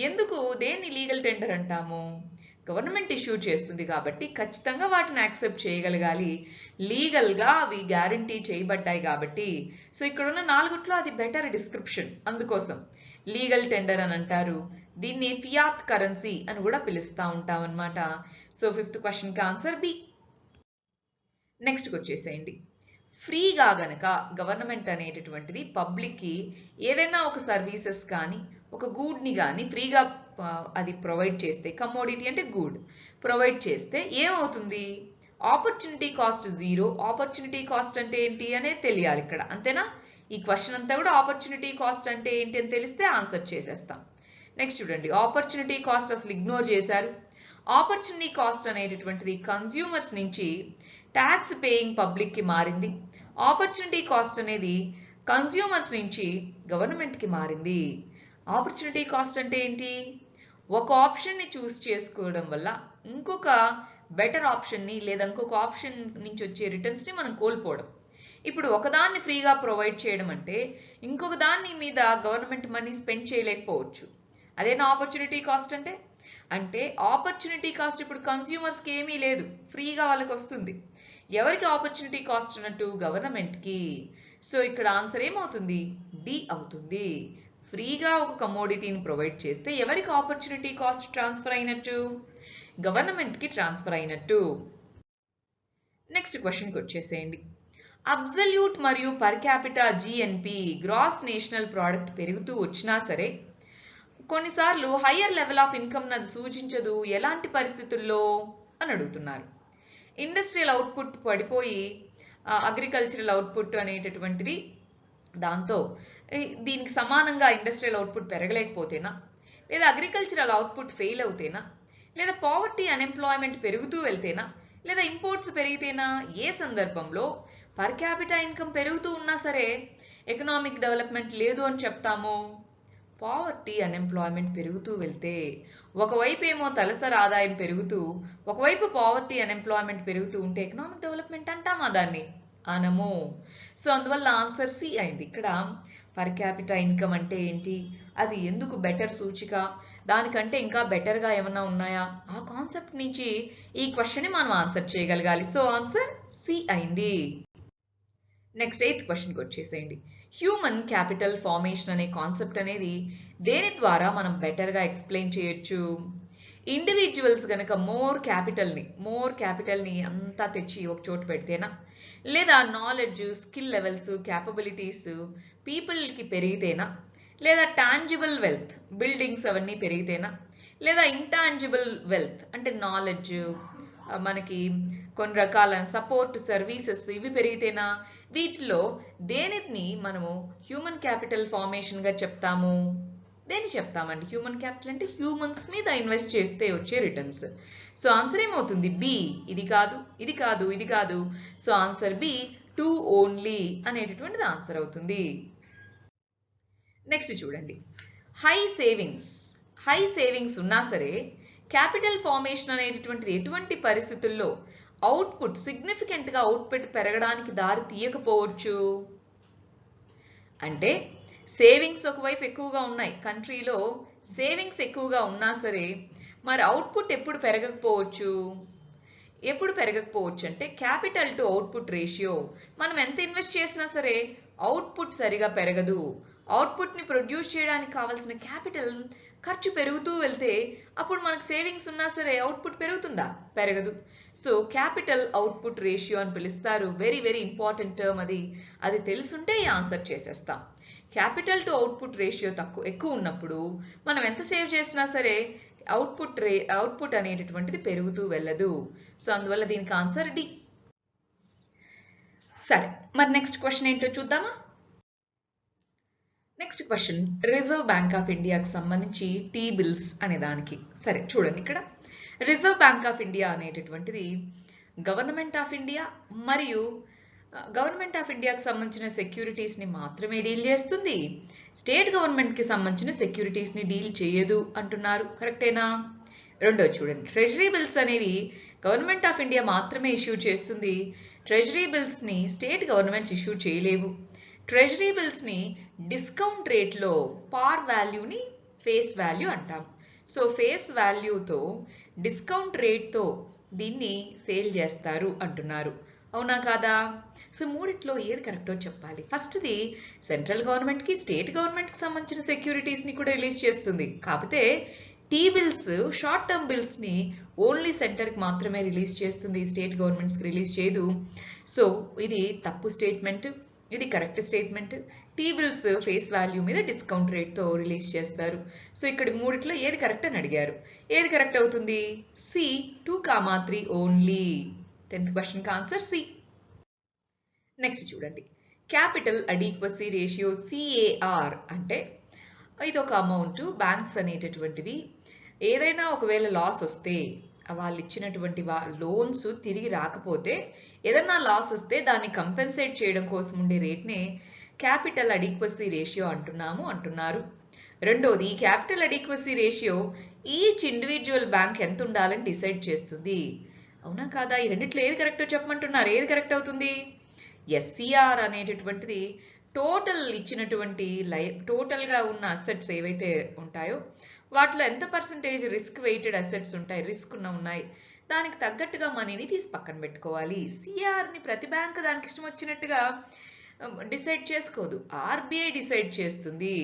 ఎందుకు దేన్ని లీగల్ టెండర్ అంటాము? గవర్నమెంట్ ఇష్యూ చేస్తుంది కాబట్టి ఖచ్చితంగా వాటిని యాక్సెప్ట్ చేయగలగాలి, లీగల్గా అవి గ్యారంటీ చేయబడ్డాయి కాబట్టి. సో ఇక్కడ ఉన్న 4 అది బెటర్ డిస్క్రిప్షన్, అందుకోసం లీగల్ టెండర్ అని అంటారు. దీన్ని ఫియాట్ కరెన్సీ అని కూడా పిలుస్తూ ఉంటాం అనమాట. సో ఫిఫ్త్ క్వశ్చన్కి ఆన్సర్ బి. నెక్స్ట్కి వచ్చేసేయండి. ఫ్రీగా గనక గవర్నమెంట్ అనేటటువంటిది పబ్లిక్కి ఏదైనా ఒక సర్వీసెస్ కానీ ఒక గూడ్ని కానీ ఫ్రీగా అది ప్రొవైడ్ చేస్తే, కమోడిటీ అంటే గుడ్ ప్రొవైడ్ చేస్తే ఏమవుతుంది? Opportunity cost 0. ఆపర్చునిటీ కాస్ట్ అంటే ఏంటి అనేది తెలియాలి ఇక్కడ, అంతేనా? ఈ క్వశ్చన్ అంతా కూడా ఆపర్చునిటీ కాస్ట్ అంటే ఏంటి అని తెలిస్తే ఆన్సర్ చేసేస్తాం. నెక్స్ట్ చూడండి, ఆపర్చునిటీ కాస్ట్ అసలు ఇగ్నోర్ చేశారు. ఆపర్చునిటీ కాస్ట్ అనేటటువంటిది కన్స్యూమర్స్ నుంచి ట్యాక్స్ పేయింగ్ పబ్లిక్కి మారింది. ఆపర్చునిటీ కాస్ట్ అనేది కన్స్యూమర్స్ నుంచి గవర్నమెంట్కి మారింది. ఆపర్చునిటీ కాస్ట్ అంటే ఏంటి? ఒక ఆప్షన్ని చూస్ చేసుకోవడం వల్ల ఇంకొక బెటర్ ఆప్షన్ని లేదా ఇంకొక ఆప్షన్ నుంచి వచ్చే రిటర్న్స్ని మనం కోల్పోవడం. ఇప్పుడు ఒకదాన్ని ఫ్రీగా ప్రొవైడ్ చేయడం అంటే ఇంకొక దాని మీద గవర్నమెంట్ మనీ స్పెండ్ చేయలేకపోవచ్చు. అదేనా ఆపర్చునిటీ కాస్ట్ అంటే? అంటే ఆపర్చునిటీ కాస్ట్ ఇప్పుడు కన్స్యూమర్స్కి ఏమీ లేదు, ఫ్రీగా వాళ్ళకి వస్తుంది. ఎవరికి ఆపర్చునిటీ కాస్ట్ ఉన్నట్టు? గవర్నమెంట్కి. సో ఇక్కడ ఆన్సర్ ఏమవుతుంది? డి అవుతుంది. ఫ్రీగా ఒక కమోడిటీని ప్రొవైడ్ చేస్తే ఎవరికి ఆపర్చునిటీ కాస్ట్ ట్రాన్స్ఫర్ అయినట్టు? గవర్నమెంట్కి ట్రాన్స్ఫర్ అయినట్టు. నెక్స్ట్ క్వశ్చన్కి వచ్చేసేయండి. అబ్సల్యూట్ మరియు per capita GNP gross national product పెరుగుతూ వచ్చినా సరే కొన్నిసార్లు హయ్యర్ లెవెల్ ఆఫ్ ఇన్కమ్ అది సూచించదు, ఎలాంటి పరిస్థితుల్లో అని అడుగుతున్నారు. ఇండస్ట్రియల్ అవుట్పుట్ పడిపోయి అగ్రికల్చరల్ అవుట్పుట్ అనేటటువంటిది దాంతో దీనికి సమానంగా ఇండస్ట్రియల్ అవుట్పుట్ పెరగలేకపోతేనా, లేదా అగ్రికల్చరల్ అవుట్పుట్ ఫెయిల్ అవుతేనా, లేదా పావర్టీ అన్ఎంప్లాయ్మెంట్ పెరుగుతూ వెళ్తేనా, లేదా ఇంపోర్ట్స్ పెరిగితేనా? ఏ సందర్భంలో పర్ క్యాపిటా ఇన్కమ్ పెరుగుతూ ఉన్నా సరే ఎకనామిక్ డెవలప్మెంట్ లేదు అని చెప్తాము? పావర్టీ అన్ఎంప్లాయ్మెంట్ పెరుగుతూ వెళ్తే, ఒకవైపు ఏమో తలసరి ఆదాయం పెరుగుతూ ఒకవైపు పావర్టీ అన్ఎంప్లాయ్మెంట్ పెరుగుతూ ఉంటే ఎకనామిక్ డెవలప్మెంట్ అంటామా దాన్ని? అనము. సో అందువల్ల ఆన్సర్ సి అయింది. ఇక్కడ పర్ క్యాపిటా ఇన్కమ్ అంటే ఏంటి, అది ఎందుకు బెటర్ సూచిక, దానికంటే ఇంకా బెటర్గా ఏమన్నా ఉన్నాయా, ఆ కాన్సెప్ట్ నుంచి ఈ క్వశ్చన్ని మనం ఆన్సర్ చేయగలగాలి. సో ఆన్సర్ సి అయింది. నెక్స్ట్ 8th క్వశ్చన్కి వచ్చేసేయండి. హ్యూమన్ క్యాపిటల్ ఫార్మేషన్ అనే కాన్సెప్ట్ అనేది దేని ద్వారా మనం బెటర్గా ఎక్స్ప్లెయిన్ చేయొచ్చు? ఇండివిజువల్స్ గనక మోర్ క్యాపిటల్ని అంతా తెచ్చి ఒక చోటు పెడితేనా, లేదా నాలెడ్జ్, స్కిల్ లెవెల్స్, క్యాపబిలిటీస్ పీపుల్కి పెరిగితేనా, లేదా టాంజిబుల్ వెల్త్ బిల్డింగ్స్ అవన్నీ పెరిగితేనా, లేదా ఇంటాంజిబుల్ వెల్త్ అంటే నాలెడ్జ్, మనకి కొన్ని రకాల సపోర్ట్ సర్వీసెస్ ఇవి పెరిగితేనా? వీటిలో దేనిని మనము హ్యూమన్ క్యాపిటల్ ఫార్మేషన్గా చెప్తాము? దేని చెప్తామండి? హ్యూమన్ క్యాపిటల్ అంటే హ్యూమన్స్ మీద ఇన్వెస్ట్ చేస్తే వచ్చే రిటర్న్స్. సో ఆన్సర్ ఏమవుతుంది? బి. ఇది కాదు. సో ఆన్సర్ బి 2 ఓన్లీ అనేటటువంటిది ఆన్సర్ అవుతుంది. నెక్స్ట్ చూడండి, హై సేవింగ్స్ ఉన్నా సరే క్యాపిటల్ ఫార్మేషన్ అనేటటువంటిది ఎటువంటి పరిస్థితుల్లో సిగ్నిఫికెంట్గా అవుట్పుట్ పెరగడానికి దారి తీయకపోవచ్చు? అంటే సేవింగ్స్ ఒకవైపు ఎక్కువగా ఉన్నాయి, కంట్రీలో సేవింగ్స్ ఎక్కువగా ఉన్నా సరే మరి అవుట్పుట్ ఎప్పుడు పెరగకపోవచ్చు అంటే క్యాపిటల్ టు అవుట్పుట్ రేషియో. మనం ఎంత ఇన్వెస్ట్ చేసినా సరే అవుట్పుట్ సరిగా పెరగదు. అవుట్పుట్ని ప్రొడ్యూస్ చేయడానికి కావాల్సిన క్యాపిటల్ ఖర్చు పెరుగుతూ వెళ్తే అప్పుడు మనకు సేవింగ్స్ ఉన్నా సరే అవుట్పుట్ పెరుగుతుందా? పెరగదు. సో క్యాపిటల్ అవుట్పుట్ రేషియో అని పిలుస్తారు. వెరీ వెరీ ఇంపార్టెంట్ టర్మ్ అది తెలుసుంటే ఈ ఆన్సర్ చేసేస్తాం. క్యాపిటల్ టు అవుట్పుట్ రేషియో ఎక్కువ ఉన్నప్పుడు మనం ఎంత సేవ్ చేసినా సరే అవుట్పుట్ అనేటటువంటిది పెరుగుతూ వెళ్ళదు. సో అందువల్ల దీనికి ఆన్సర్ డి. సరే, మరి నెక్స్ట్ క్వశ్చన్ ఏంటో చూద్దామా? Next question reserve bank of ఇండియాకి సంబంధించి టీ బిల్స్ అనే దానికి. సరే చూడండి, ఇక్కడ రిజర్వ్ బ్యాంక్ ఆఫ్ ఇండియా అనేటటువంటిది గవర్నమెంట్ ఆఫ్ ఇండియా మరియు గవర్నమెంట్ ఆఫ్ ఇండియాకి సంబంధించిన సెక్యూరిటీస్ని మాత్రమే డీల్ చేస్తుంది, స్టేట్ గవర్నమెంట్కి సంబంధించిన సెక్యూరిటీస్ని డీల్ చేయదు అంటున్నారు. కరెక్టేనా? రెండోది చూడండి, ట్రెజరీ బిల్స్ అనేవి గవర్నమెంట్ ఆఫ్ ఇండియా మాత్రమే ఇష్యూ చేస్తుంది, ట్రెజరీ బిల్స్ని స్టేట్ గవర్నమెంట్స్ ఇష్యూ చేయలేవు. ట్రెజరీ బిల్స్ని డిస్కౌంట్ రేట్లో పార్ వాల్యూని ఫేస్ వాల్యూ అంటాం. సో ఫేస్ వాల్యూతో డిస్కౌంట్ రేట్తో దీన్ని సేల్ చేస్తారు అంటున్నారు. అవునా కాదా? సో మూడిట్లో ఏది కరెక్టో చెప్పాలి. ఫస్ట్ది సెంట్రల్ గవర్నమెంట్కి స్టేట్ గవర్నమెంట్కి సంబంధించిన సెక్యూరిటీస్ని కూడా రిలీజ్ చేస్తుంది. కాకపోతే టీ బిల్స్ షార్ట్ టర్మ్ బిల్స్ని ఓన్లీ సెంటర్కి మాత్రమే రిలీజ్ చేస్తుంది, స్టేట్ గవర్నమెంట్స్కి రిలీజ్ చేయదు. సో ఇది తప్పు స్టేట్మెంట్, ఇది correct statement. T bills face value మీద డిస్కౌంట్ రేట్తో రిలీజ్ చేస్తారు. సో ఇక్కడ మూడిట్లో ఏది కరెక్ట్ అని అడిగారు. ఏది కరెక్ట్ అవుతుంది? C 2, 3 only. 10th క్వశ్చన్కి ఆన్సర్ సి. నెక్స్ట్ చూడండి, క్యాపిటల్ అడిక్వసీ రేషియో CAR అంటే ఇది ఒక అమౌంట్. బ్యాంక్స్ అనేటటువంటివి ఏదైనా ఒకవేళ లాస్ వస్తే వాళ్ళు ఇచ్చినటువంటి లోన్స్ తిరిగి రాకపోతే ఏదన్నా లాస్ వస్తే దాన్ని కంపెన్సేట్ చేయడం కోసం ఉండే రేట్నే క్యాపిటల్ అడిక్వసీ రేషియో అంటున్నారు. రెండోది, ఈ capital adequacy ratio each individual bank ఎంత ఉండాలని డిసైడ్ చేస్తుంది. అవునా కాదా? ఈ రెండిట్లో ఏది కరెక్టో చెప్పమంటున్నారు. ఏది కరెక్ట్ అవుతుంది? SCR అనేటటువంటిది టోటల్ ఇచ్చినటువంటి టోటల్గా ఉన్న అసెట్స్ ఏవైతే ఉంటాయో వాటిలో ఎంత పర్సంటేజ్ రిస్క్ వెయిటెడ్ అసెట్స్ ఉంటాయి, రిస్క్ ఉన్నాయి, దానికి తగ్గట్టుగా మనీని తీసి పక్కన పెట్టుకోవాలి. CRని ప్రతి బ్యాంక్ దానికి ఇష్టం వచ్చినట్టుగా డిసైడ్ చేసుకోదు, RBI డిసైడ్ చేస్తుంది.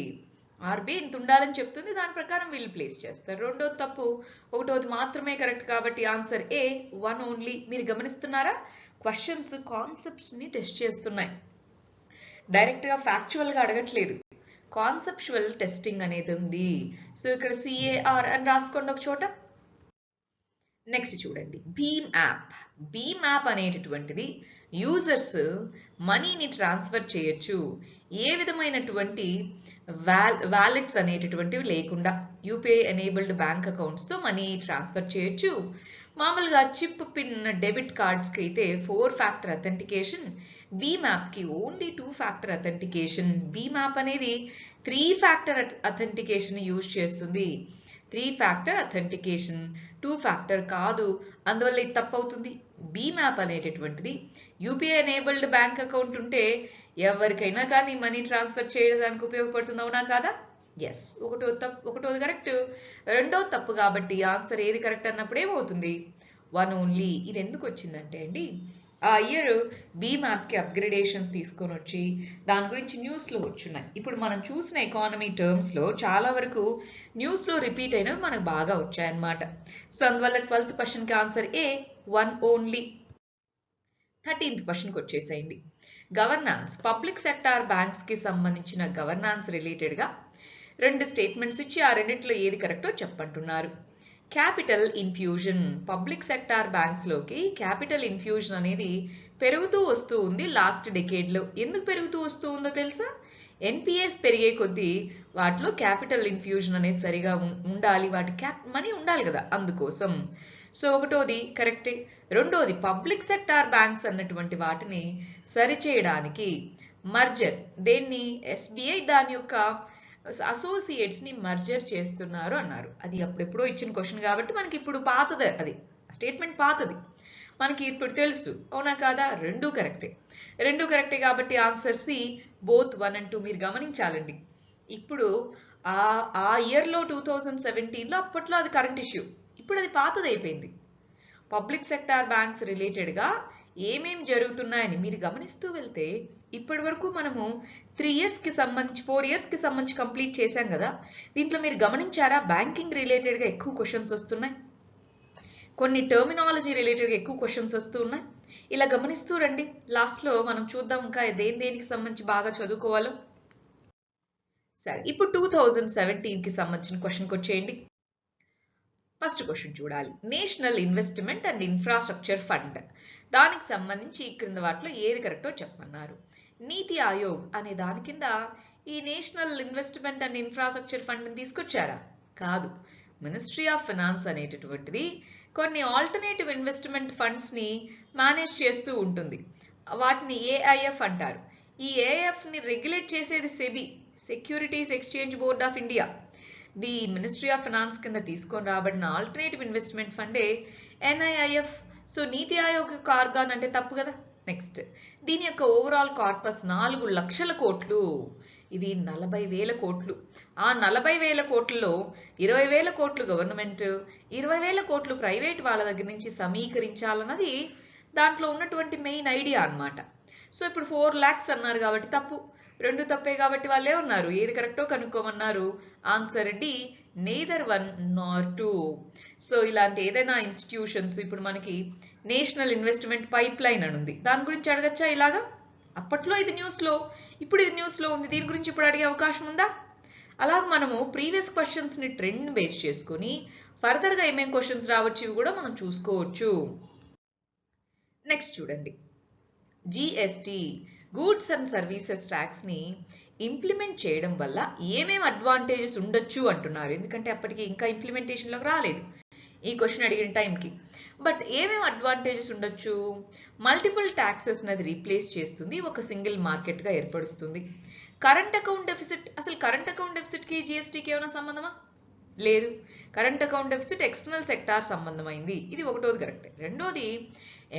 RBI ఇంత ఉండాలని చెప్తుంది, దాని ప్రకారం వీళ్ళు ప్లేస్ చేస్తారు. రెండోది తప్పు, ఒకటోది మాత్రమే కరెక్ట్. కాబట్టి ఆన్సర్ ఏ 1 ఓన్లీ. మీరు గమనిస్తున్నారా? క్వశ్చన్స్ కాన్సెప్ట్స్ని టెస్ట్ చేస్తున్నాయి, డైరెక్ట్గా ఫ్యాక్చువల్గా అడగట్లేదు. కాన్సెప్చువల్ టెస్టింగ్ అనేది ఉంది. సో ఇక్కడ CAR అని రాసుకోండి ఒక చోట. నెక్స్ట్ చూడండి, భీమ్ యాప్ అనేటటువంటిది యూజర్స్ మనీని ట్రాన్స్ఫర్ చేయొచ్చు ఏ విధమైనటువంటి వ్యాలెట్స్ అనేటటువంటివి లేకుండా. UPI ఎనేబుల్డ్ బ్యాంక్ అకౌంట్స్తో మనీ ట్రాన్స్ఫర్ చేయొచ్చు. మామూలుగా చిప్ పిన్ డెబిట్ కార్డ్స్కి అయితే 4 ఫ్యాక్టర్ అథెంటికేషన్, భీమ్ యాప్కి ఓన్లీ 2 ఫ్యాక్టర్ అథెంటికేషన్. భీమ్ యాప్ అనేది 3 ఫ్యాక్టర్ అథెంటికేషన్ యూజ్ చేస్తుంది. 3 ఫ్యాక్టర్ అథెంటికేషన్, 2 ఫ్యాక్టర్ కాదు. అందువల్ల ఇది తప్పు అవుతుంది. భీమ్ యాప్ అనేటటువంటిది UPI ఎనేబుల్డ్ బ్యాంక్ అకౌంట్ ఉంటే ఎవరికైనా కానీ మనీ ట్రాన్స్ఫర్ చేయడానికి ఉపయోగపడుతుంది. అవునా కాదా? ఎస్, ఒకటోది కరెక్ట్, రెండోది తప్పు. కాబట్టి ఆన్సర్ ఏది కరెక్ట్ అన్నప్పుడు ఏమవుతుంది? 1 ఓన్లీ. ఇది ఎందుకు వచ్చిందంటే అండి, ఆ ఇయర్ BMAPకి అప్గ్రేడేషన్స్ తీసుకొని వచ్చి దాని గురించి న్యూస్లో వచ్చున్నాయి. ఇప్పుడు మనం చూసిన ఎకానమీ టర్మ్స్లో చాలా వరకు న్యూస్లో రిపీట్ అయినవి మనకు బాగా వచ్చాయన్నమాట. సో అందువల్ల 12th క్వశ్చన్కి ఆన్సర్ ఏ 1 ఓన్లీ. 13th క్వశ్చన్కి వచ్చేసేయండి. గవర్నాన్స్, పబ్లిక్ సెక్టార్ బ్యాంక్స్కి సంబంధించిన గవర్నాన్స్ రిలేటెడ్గా 2 స్టేట్మెంట్స్ ఇచ్చి ఆ రెండిట్లో ఏది కరెక్టో చెప్పంటున్నారు. క్యాపిటల్ ఇన్ఫ్యూజన్, పబ్లిక్ సెక్టార్ బ్యాంక్స్లోకి క్యాపిటల్ ఇన్ఫ్యూజన్ అనేది పెరుగుతూ వస్తూ ఉంది లాస్ట్ డెకేడ్లో. ఎందుకు పెరుగుతూ వస్తూ ఉందో తెలుసా? ఎన్పిఎస్ పెరిగే కొద్దీ వాటిలో క్యాపిటల్ ఇన్ఫ్యూజన్ అనేది సరిగా ఉండాలి, వాటి మనీ ఉండాలి కదా, అందుకోసం. సో ఒకటోది కరెక్టే. రెండోది పబ్లిక్ సెక్టార్ బ్యాంక్స్ అన్నటువంటి వాటిని సరిచేయడానికి మర్జర్, దేన్ని ఎస్బీఐ దాని యొక్క అసోసియేట్స్ని మర్జర్ చేస్తున్నారు అన్నారు. అది అప్పుడెప్పుడో ఇచ్చిన క్వశ్చన్ కాబట్టి మనకి ఇప్పుడు పాతది, అది స్టేట్మెంట్ పాతది, మనకి ఇప్పుడు తెలుసు. అవునా కాదా? రెండూ కరెక్టే కాబట్టి ఆన్సర్ సి బోత్ 1 and 2. మీరు గమనించాలండి, ఇప్పుడు ఆ ఇయర్లో 2017లో అప్పట్లో అది కరెంట్ ఇష్యూ, ఇప్పుడు అది పాతది అయిపోయింది. పబ్లిక్ సెక్టార్ బ్యాంక్స్ రిలేటెడ్గా ఏమేం జరుగుతున్నాయని మీరు గమనిస్తూ వెళ్తే ఇప్పటి వరకు మనము 3 ఇయర్స్కి సంబంధించి 4 ఇయర్స్కి సంబంధించి కంప్లీట్ చేశాం కదా. దీంట్లో మీరు గమనించారా బ్యాంకింగ్ రిలేటెడ్గా ఎక్కువ క్వశ్చన్స్ వస్తున్నాయి, కొన్ని టర్మినాలజీ రిలేటెడ్గా ఎక్కువ క్వశ్చన్స్ వస్తున్నాయి. ఇలా గమనిస్తూ రండి, లాస్ట్లో మనం చూద్దాం ఇంకా దేనికి సంబంధించి బాగా చదువుకోవాలో. సరే, ఇప్పుడు 2017కి సంబంధించిన క్వశ్చన్కి వచ్చేయండి. ఫస్ట్ క్వశ్చన్ చూడాలి. National investment and infrastructure fund, దానికి సంబంధించి క్రింద వాటిలో ఏది కరెక్టో చెప్పమన్నారు. నీతి ఆయోగ్ అనే దాని కింద ఈ నేషనల్ ఇన్వెస్ట్మెంట్ అండ్ ఇన్ఫ్రాస్ట్రక్చర్ ఫండ్ని తీసుకొచ్చారా? కాదు. మినిస్ట్రీ ఆఫ్ ఫైనాన్స్ అనేటటువంటిది కొన్ని ఆల్టర్నేటివ్ ఇన్వెస్ట్మెంట్ ఫండ్స్ని మేనేజ్ చేస్తూ ఉంటుంది. వాటిని ఏఐఎఫ్ అంటారు. ఈ ఏఐఎఫ్ని రెగ్యులేట్ చేసేది SEBI, securities exchange board of India. The ministry of finance కింద తీసుకొని రాబడిన ఆల్టర్నేటివ్ ఇన్వెస్ట్మెంట్ ఫండే ఎన్ఐఐఎఫ్. సో నీతి ఆయోగ్ యొక్క ఆర్గాన్ అంటే తప్పు కదా. నెక్స్ట్, దీని యొక్క ఓవరాల్ కార్పస్ 4 లక్షల కోట్లు, ఇది 40,000 కోట్లు. ఆ 40,000 కోట్లలో 20,000 కోట్లు గవర్నమెంట్, 20,000 కోట్లు ప్రైవేట్ వాళ్ళ దగ్గర నుంచి సమీకరించాలన్నది దాంట్లో ఉన్నటువంటి మెయిన్ ఐడియా అన్నమాట. సో ఇప్పుడు 4 lakhs అన్నారు కాబట్టి తప్పు, 2 తప్పే కాబట్టి వాళ్ళే ఉన్నారు. ఏది కరెక్టో కనుక్కోమన్నారు. Answer D, neither 1 nor 2. So ఇలాంటి ఏదైనా ఇన్స్టిట్యూషన్స్, ఇప్పుడు మనకి నేషనల్ ఇన్వెస్ట్మెంట్ పైప్ లైన్ అని ఉంది, దాని గురించి అడగచ్చా ఇలాగా? అప్పట్లో ఇది న్యూస్లో, ఇప్పుడు ఇది న్యూస్లో ఉంది, దీని గురించి ఇప్పుడు అడిగే అవకాశం ఉందా? అలాగ మనము ప్రీవియస్ క్వశ్చన్స్ని ట్రెండ్ బేస్ చేసుకుని ఫర్దర్గా ఏమేం క్వశ్చన్స్ రావచ్చు కూడా మనం చూసుకోవచ్చు. నెక్స్ట్ చూడండి, జిఎస్టి, గూడ్స్ అండ్ సర్వీసెస్ ట్యాక్స్ని ఇంప్లిమెంట్ చేయడం వల్ల ఏమేమి అడ్వాంటేజెస్ ఉండొచ్చు అంటున్నారు. ఎందుకంటే అప్పటికి ఇంకా ఇంప్లిమెంటేషన్లోకి రాలేదు ఈ క్వశ్చన్ అడిగిన టైంకి. బట్ ఏమేమి అడ్వాంటేజెస్ ఉండొచ్చు? మల్టిపుల్ ట్యాక్సెస్ అనేది రీప్లేస్ చేస్తుంది, ఒక సింగిల్ మార్కెట్గా ఏర్పడుస్తుంది. కరెంట్ అకౌంట్ డెఫిసిట్, అసలు కరెంట్ అకౌంట్ డెఫిసిట్కి జిఎస్టీకి ఏమైనా సంబంధమా? లేదు. Current account deficit external sector సంబంధమైంది, ఇది ఒకటోది కరెక్టే. రెండోది,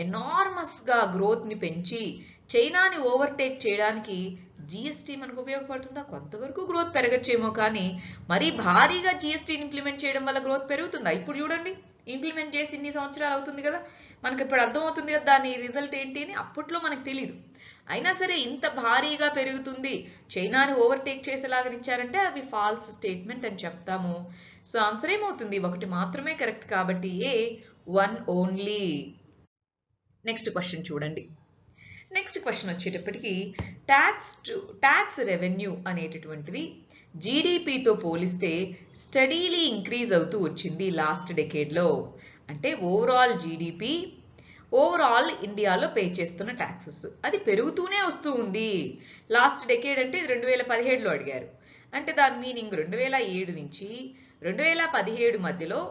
ఎనార్మస్గా గ్రోత్ని పెంచి చైనాని ఓవర్టేక్ చేయడానికి జిఎస్టీ మనకు ఉపయోగపడుతుందా? కొంతవరకు గ్రోత్ పెరగచ్చేమో, కానీ మరీ భారీగా జిఎస్టీని ఇంప్లిమెంట్ చేయడం వల్ల గ్రోత్ పెరుగుతుందా? ఇప్పుడు చూడండి, ఇంప్లిమెంట్ చేసి ఇన్ని సంవత్సరాలు అవుతుంది కదా, మనకి ఇప్పుడు అర్థమవుతుంది కదా దాని రిజల్ట్ ఏంటి అని. అప్పట్లో మనకు తెలియదు, అయినా సరే ఇంత భారీగా పెరుగుతుంది, చైనాని ఓవర్టేక్ చేసేలాగా ఇచ్చారంటే అవి ఫాల్స్ స్టేట్మెంట్ అని చెప్తాము. సో ఆన్సర్ ఏమవుతుంది? 1 మాత్రమే కరెక్ట్ కాబట్టి ఏ 1 ఓన్లీ. నెక్స్ట్ క్వశ్చన్ చూడండి. నెక్స్ట్ క్వశ్చన్ వచ్చేటప్పటికి ట్యాక్స్ రెవెన్యూ అనేటటువంటిది జీడిపితో పోలిస్తే స్టడీలీ ఇంక్రీజ్ అవుతూ వచ్చింది లాస్ట్ డెకేడ్లో. అంటే ఓవరాల్ జీడిపి, ఓవరాల్ ఇండియాలో పే చేస్తున్న ట్యాక్సెస్ అది పెరుగుతూనే వస్తూ ఉంది. లాస్ట్ డెకేడ్ అంటే 2017లో అడిగారు, అంటే దాని మీనింగ్ 2007 నుంచి 2017 మధ్యలో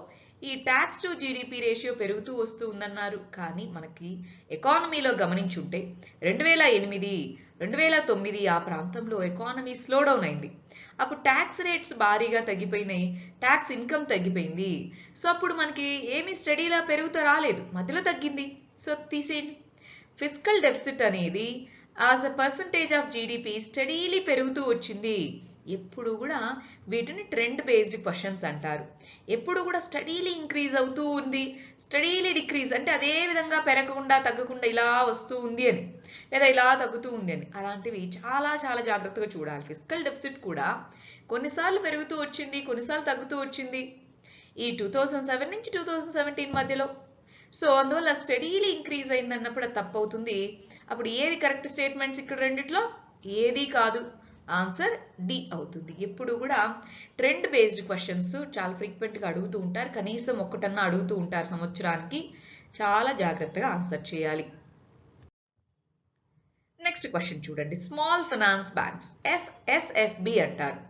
ఈ ట్యాక్స్ టు జీడిపి రేషియో పెరుగుతూ వస్తూ ఉందన్నారు. కానీ మనకి ఎకానమీలో గమనించుంటే 2008, 2009 ఆ ప్రాంతంలో ఎకానమీ స్లో డౌన్ అయింది. అప్పుడు ట్యాక్స్ రేట్స్ భారీగా తగ్గిపోయినాయి, ట్యాక్స్ ఇన్కమ్ తగ్గిపోయింది. సో అప్పుడు మనకి ఏమీ స్టడీలా పెరుగుతూ రాలేదు, మధ్యలో తగ్గింది. సో తీసేయండి. ఫిస్కల్ డెఫిసిట్ అనేది as a percentage of GDP steadily పెరుగుతూ వచ్చింది. ఎప్పుడు కూడా వీటిని ట్రెండ్ బేస్డ్ క్వశ్చన్స్ అంటారు. ఎప్పుడు కూడా స్టడీలీ ఇంక్రీజ్ అవుతూ ఉంది, స్టడీలీ డిక్రీజ్ అంటే అదే విధంగా పెరగకుండా తగ్గకుండా ఇలా వస్తూ ఉంది అని, లేదా ఇలా తగ్గుతూ ఉంది అని, అలాంటివి చాలా చాలా జాగ్రత్తగా చూడాలి. ఫిస్కల్ డెఫిసిట్ కూడా కొన్నిసార్లు పెరుగుతూ వచ్చింది, కొన్నిసార్లు తగ్గుతూ వచ్చింది ఈ 2007 నుంచి 2017 మధ్యలో. సో అందువల్ల స్టడీలీ ఇంక్రీజ్ అయింది అన్నప్పుడు అది తప్పు అవుతుంది. అప్పుడు ఏది కరెక్ట్ స్టేట్మెంట్స్ ఇక్కడ రెండిట్లో? ఏది కాదు, ఆన్సర్ డి అవుతుంది. ఎప్పుడు కూడా ట్రెండ్ బేస్డ్ క్వశ్చన్స్ చాలా ఫ్రీక్వెంట్గా అడుగుతూ ఉంటారు, కనీసం ఒక్కటన్నా అడుగుతూ ఉంటారు సంవత్సరానికి. చాలా జాగ్రత్తగా ఆన్సర్ చేయాలి. నెక్స్ట్ క్వశ్చన్ చూడండి. స్మాల్ ఫైనాన్స్ బ్యాంక్స్ ఎస్ఎఫ్బి అంటారు.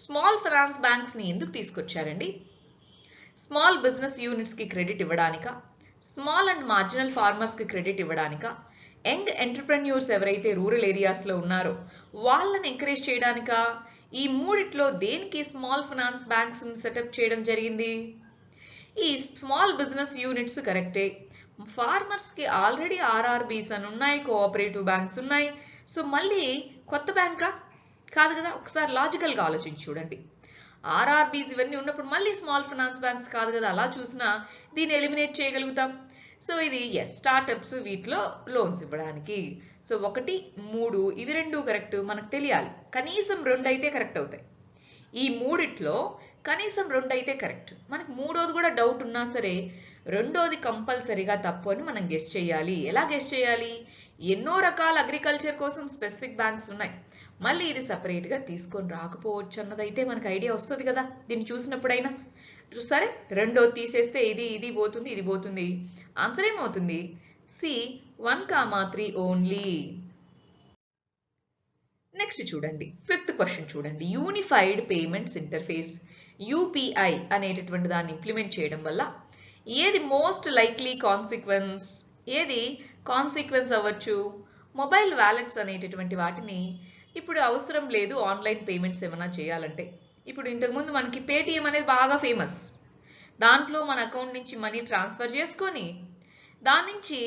స్మాల్ ఫైనాన్స్ బ్యాంక్స్ ని ఎందుకు తీసుకొచ్చారండి? స్మాల్ బిజినెస్ యూనిట్స్ కి క్రెడిట్ ఇవ్వడానికా, స్మాల్ అండ్ మార్జినల్ ఫార్మర్స్ కి క్రెడిట్ ఇవ్వడానికా, యంగ్ ఎంటర్ప్రెన్యూర్స్ ఎవరైతే రూరల్ ఏరియాస్ లో ఉన్నారో వాళ్ళని ఎంకరేజ్ చేయడానికా, ఈ మూడిట్లో దేనికి స్మాల్ ఫైనాన్స్ బ్యాంక్స్ సెటప్ చేయడం జరిగింది? ఈ స్మాల్ బిజినెస్ యూనిట్స్ కరెక్టే. ఫార్మర్స్ కి ఆల్రెడీ ఆర్ఆర్బీస్ అని ఉన్నాయి, కోఆపరేటివ్ బ్యాంక్స్ ఉన్నాయి. సో మళ్ళీ కొత్త బ్యాంకా? కాదు కదా. ఒకసారి లాజికల్ గా ఆలోచించి చూడండి. ఆర్ఆర్బీస్ ఇవన్నీ ఉన్నప్పుడు మళ్ళీ స్మాల్ ఫైనాన్స్ బ్యాంక్స్ కాదు కదా. అలా చూసినా దీన్ని ఎలిమినేట్ చేయగలుగుతాం. సో ఇది ఎస్, స్టార్టప్స్ వీటిలో లోన్స్ ఇవ్వడానికి. సో 1, 3 ఇవి రెండు కరెక్ట్. మనకు తెలియాలి కనీసం 2 అయితే కరెక్ట్ అవుతాయి. ఈ మూడిట్లో కనీసం 2 అయితే కరెక్ట్. మనకి మూడోది కూడా డౌట్ ఉన్నా సరే రెండోది కంపల్సరీగా తప్పు అని మనం గెస్ చేయాలి. ఎలా గెస్ చేయాలి? ఎన్నో రకాల అగ్రికల్చర్ కోసం స్పెసిఫిక్ బ్యాంక్స్ ఉన్నాయి, మళ్ళీ ఇది సపరేట్ గా తీసుకొని రాకపోవచ్చు అన్నదైతే మనకు ఐడియా వస్తుంది కదా దీన్ని చూసినప్పుడైనా. సరే, రెండోది తీసేస్తే ఇది ఇది పోతుంది, ఇది పోతుంది. ఆన్సర్ ఏమవుతుంది? C 1, 3 only. నెక్స్ట్ చూడండి, 5th క్వశ్చన్ చూడండి. యూనిఫైడ్ పేమెంట్స్ ఇంటర్ఫేస్ యూపీఐ అనేటటువంటి దాన్ని ఇంప్లిమెంట్ చేయడం వల్ల ఏది మోస్ట్ లైక్లీ కాన్సిక్వెన్స్, ఏది కాన్సిక్వెన్స్ అవ్వచ్చు? మొబైల్ వ్యాలెట్స్ అనేటటువంటి వాటిని ఇప్పుడు అవసరం లేదు ఆన్లైన్ పేమెంట్స్ ఏమైనా చేయాలంటే. ఇప్పుడు ఇంతకుముందు మనకి పేటిఎం అనేది బాగా ఫేమస్. దాంట్లో మన అకౌంట్ నుంచి మనీ ట్రాన్స్ఫర్ చేసుకొని దాని నుంచి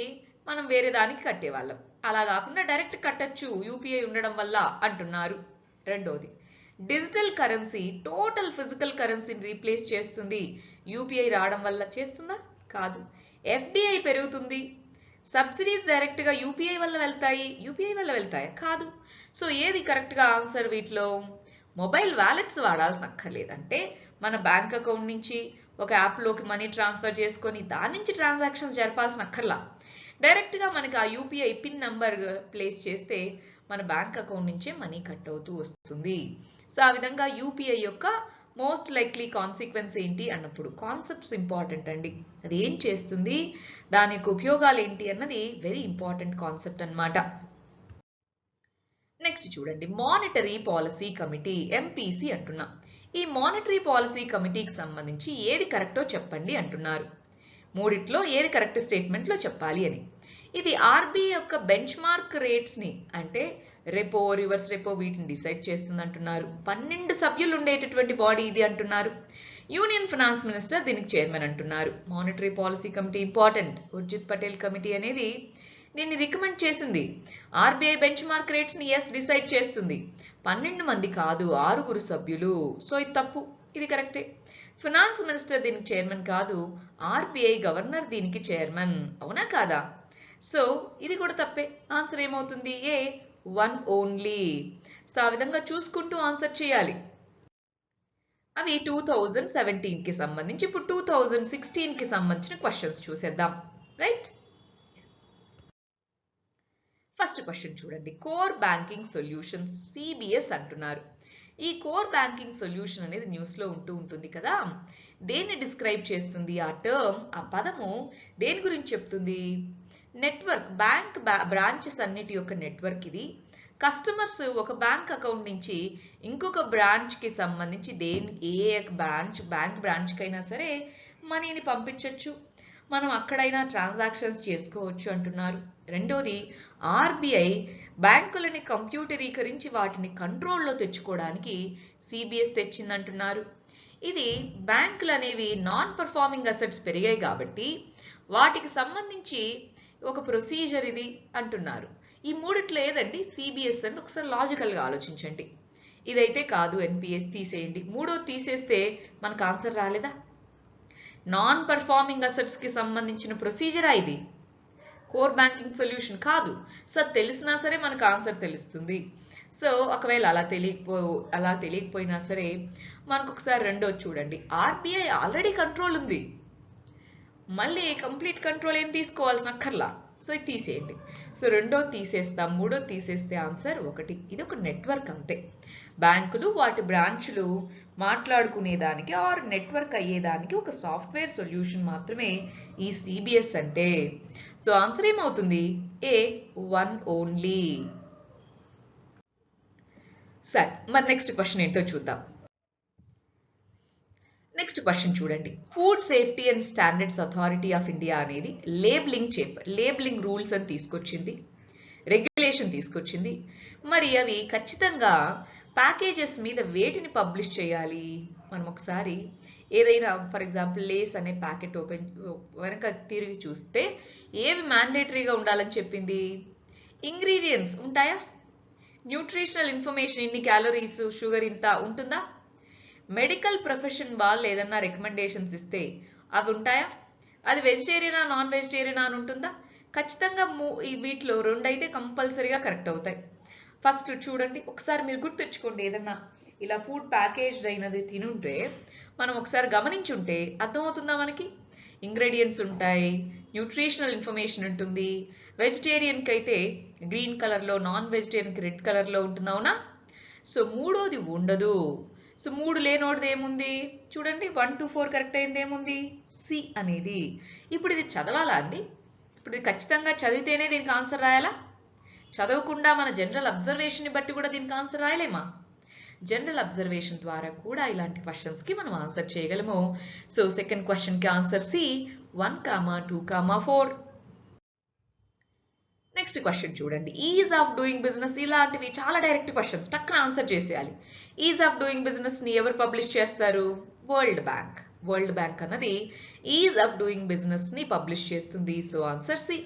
మనం వేరే దానికి కట్టేవాళ్ళం. అలా కాకుండా డైరెక్ట్ కట్టచ్చు యూపీఐ ఉండడం వల్ల అంటున్నారు. రెండోది, డిజిటల్ కరెన్సీ టోటల్ ఫిజికల్ కరెన్సీని రీప్లేస్ చేస్తుంది యూపీఐ రావడం వల్ల. చేస్తుందా? కాదు. ఎఫ్డిఐ పెరుగుతుంది, సబ్సిడీస్ డైరెక్ట్ గా యూపీఐ వల్ల వెళ్తాయి. యూపీఐ వల్ల వెళ్తాయా? కాదు. సో ఏది కరెక్ట్ గా ఆన్సర్ వీటిలో? మొబైల్ వ్యాలెట్స్ వాడాల్సిన అక్కర్లేదంటే మన బ్యాంక్ అకౌంట్ నుంచి ఒక యాప్లోకి మనీ ట్రాన్స్ఫర్ చేసుకొని దాని నుంచి ట్రాన్సాక్షన్స్ జరపాల్సిన అక్కర్లా. డైరెక్ట్ గా మనకి ఆ యూపీఐ పిన్ నంబర్ ప్లేస్ చేస్తే మన బ్యాంక్ అకౌంట్ నుంచే మనీ కట్ అవుతూ వస్తుంది. సో ఆ విధంగా యూపీఐ యొక్క మోస్ట్ లైక్లీ కాన్సిక్వెన్స్ ఏంటి అన్నప్పుడు కాన్సెప్ట్స్ ఇంపార్టెంట్ అండి. అది ఏం చేస్తుంది, దాని యొక్క ఉపయోగాలు ఏంటి అన్నది వెరీ ఇంపార్టెంట్ కాన్సెప్ట్ అన్నమాట. నెక్స్ట్ చూడండి, మానిటరీ పాలసీ కమిటీ ఎంపీసీ అంటున్నాం. ఈ మానిటరీ పాలసీ కమిటీకి సంబంధించి ఏది కరెక్టో చెప్పండి అంటున్నారు. మూడిట్లో ఏది కరెక్ట్ స్టేట్మెంట్ లో చెప్పాలి అని. ఇది ఆర్బీఐ యొక్క బెంచ్ మార్క్ రేట్స్ ని అంటే రెపో, రివర్స్ రెపో వీటిని డిసైడ్ చేస్తుంది అంటున్నారు. 12 సభ్యులు ఉండేటటువంటి బాడీ ఇది అంటున్నారు. యూనియన్ ఫైనాన్స్ మినిస్టర్ దీనికి చైర్మన్ అంటున్నారు. Monetary policy committee important. Urjit Patel committee అనేది దీన్ని రికమెండ్ చేసింది. ఆర్బీఐ బెంచ్ మార్క్ రేట్స్ ని ఎస్ డిసైడ్ చేస్తుంది. 12 మంది కాదు, 6 సభ్యులు. సో ఇది తప్పు, ఇది కరెక్టే. ఫైనాన్స్ మినిస్టర్ దీనికి చైర్మన్ కాదు, ఆర్బీఐ గవర్నర్ దీనికి చైర్మన్. అవునా కాదా? సో ఇది కూడా తప్పే. ఆన్సర్ ఏమవుతుంది? ఏ 1 ఓన్లీ. సో ఆ విధంగా చూసుకుంటూ ఆన్సర్ చేయాలి. అవి 2017 కి సంబంధించి. ఇప్పుడు 2016 కి సంబంధించిన క్వశ్చన్స్ చూసేద్దాం. రైట్, ఫస్ట్ క్వశ్చన్ చూడండి. కోర్ బ్యాంకింగ్ సొల్యూషన్స్ సిబిఎస్ అంటున్నారు. ఈ కోర్ బ్యాంకింగ్ సొల్యూషన్ అనేది న్యూస్ లో ఉంటూ ఉంటుంది కదా. దేన్ని డిస్క్రైబ్ చేస్తుంది? ఆ టర్మ్, ఆ పదము దేని గురించి చెప్తుంది? నెట్వర్క్, బ్యాంక్ బ్రాంచెస్ అన్నిటి యొక్క నెట్వర్క్ ఇది. కస్టమర్స్ ఒక బ్యాంక్ అకౌంట్ నుంచి ఇంకొక బ్రాంచ్ కి సంబంధించి ఏ బ్యాంక్ బ్రాంచ్ కైనా సరే మనీని పంపించవచ్చు, మనం అక్కడైనా ట్రాన్సాక్షన్స్ చేసుకోవచ్చు అంటున్నారు. రెండోది, ఆర్బీఐ బ్యాంకులని కంప్యూటరీకరించి వాటిని కంట్రోల్లో తెచ్చుకోవడానికి సిబిఎస్ తెచ్చిందంటున్నారు. ఇది బ్యాంకులు అనేవి నాన్ పర్ఫార్మింగ్ అసెట్స్ పెరిగాయి కాబట్టి వాటికి సంబంధించి ఒక ప్రొసీజర్ ఇది అంటున్నారు. ఈ మూడిట్లో ఏదండి సిబిఎస్ అని ఒకసారి లాజికల్గా ఆలోచించండి. ఇదైతే కాదు, ఎన్పిఎస్ తీసేయండి. మూడోది తీసేస్తే మనకు ఆన్సర్ రాలేదా? నాన్ పర్ఫార్మింగ్ అసెట్స్ కి సంబంధించిన ప్రొసీజరా ఇది? కోర్ బ్యాంకింగ్ సొల్యూషన్ కాదు. సో తెలిసినా సరే మనకు ఆన్సర్ తెలుస్తుంది. సో ఒకవేళ అలా తెలియకపోయినా సరే మనకు ఒకసారి రెండోది చూడండి. ఆర్బీఐ ఆల్రెడీ కంట్రోల్ ఉంది, మళ్ళీ కంప్లీట్ కంట్రోల్ ఏం తీసుకోవాల్సిన అక్కర్లా. సో ఇది తీసేయండి. సో రెండోది తీసేస్తాం, మూడోది తీసేస్తే ఆన్సర్ 1. ఇది ఒక నెట్వర్క్ అంతే. బ్యాంకులు వాటి బ్రాంచ్లు మాట్లాడుకునేదానికి ఆర్ నెట్వర్క్ అయ్యేదానికి ఒక సాఫ్ట్వేర్ సొల్యూషన్ మాత్రమే ఈ సిబిఎస్ అంటే. సో ఆన్సర్ ఏమవుతుంది? ఏ 1 ఓన్లీ. సరే, మరి నెక్స్ట్ క్వశ్చన్ ఏంటో చూద్దాం. నెక్స్ట్ క్వశ్చన్ చూడండి. Food safety and standards authority of India అనేది లేబులింగ్ రూల్స్ అని తీసుకొచ్చింది, రెగ్యులేషన్ తీసుకొచ్చింది. మరి అవి ఖచ్చితంగా ప్యాకేజెస్ మీద వేటిని పబ్లిష్ చేయాలి? మనం ఒకసారి ఏదైనా ఫర్ ఎగ్జాంపుల్ లేస్ అనే ప్యాకెట్ వెనక తిరిగి చూస్తే ఏవి మ్యాండేటరీగా ఉండాలని చెప్పింది? ఇంగ్రీడియంట్స్ ఉంటాయా? న్యూట్రిషనల్ ఇన్ఫర్మేషన్, ఇన్ని క్యాలరీస్, షుగర్ ఇంత ఉంటుందా? మెడికల్ ప్రొఫెషన్ వాళ్ళు ఏదన్నా రికమెండేషన్స్ ఇస్తే అవి ఉంటాయా? అది వెజిటేరియనా నాన్ వెజిటేరియనా అని ఉంటుందా? ఖచ్చితంగా వీటిలో 2 అయితే కంపల్సరీగా కరెక్ట్ అవుతాయి. ఫస్ట్ చూడండి, ఒకసారి మీరు గుర్తెచ్చుకోండి, ఏదన్నా ఇలా ఫుడ్ ప్యాకేజ్డ్ అయినది తినుంటే మనం ఒకసారి గమనించుంటే అర్థమవుతుందా మనకి? ఇంగ్రీడియంట్స్ ఉంటాయి, న్యూట్రిషనల్ ఇన్ఫర్మేషన్ ఉంటుంది. వెజిటేరియన్కి అయితే గ్రీన్ కలర్లో, నాన్ వెజిటేరియన్కి రెడ్ కలర్లో ఉంటుంది, అవునా? సో మూడోది ఉండదు. సో 3 లేనోడిది ఏముంది చూడండి, 1 to 4 కరెక్ట్ అయింది ఏముంది? సి అనేది. ఇప్పుడు ఇది చదవాలా అండి? ఇప్పుడు ఇది ఖచ్చితంగా చదివితేనే దీనికి ఆన్సర్ రాయాలా? చదవకుండా మన జనరల్ అబ్జర్వేషన్ ని బట్టి కూడా దీనికి ఆన్సర్ రాయలేమా? జనరల్ అబ్జర్వేషన్ ద్వారా కూడా ఇలాంటి క్వశ్చన్స్ కి మనం ఆన్సర్ చేయగలము. సో సెకండ్ క్వశ్చన్ కి ఆన్సర్ సి 1, 2, 4. నెక్స్ట్ క్వశ్చన్ చూడండి. ఈజ్ ఆఫ్ డూయింగ్ బిజినెస్, ఇలాంటివి చాలా డైరెక్ట్ క్వశ్చన్స్, టక్కున ఆన్సర్ చేసేయాలి. ఈజ్ ఆఫ్ డూయింగ్ బిజినెస్ ని ఎవరు పబ్లిష్ చేస్తారు? వరల్డ్ బ్యాంక్ అన్నది ఈజ్ ఆఫ్ డూయింగ్ బిజినెస్ ని పబ్లిష్ చేస్తుంది. So answer C.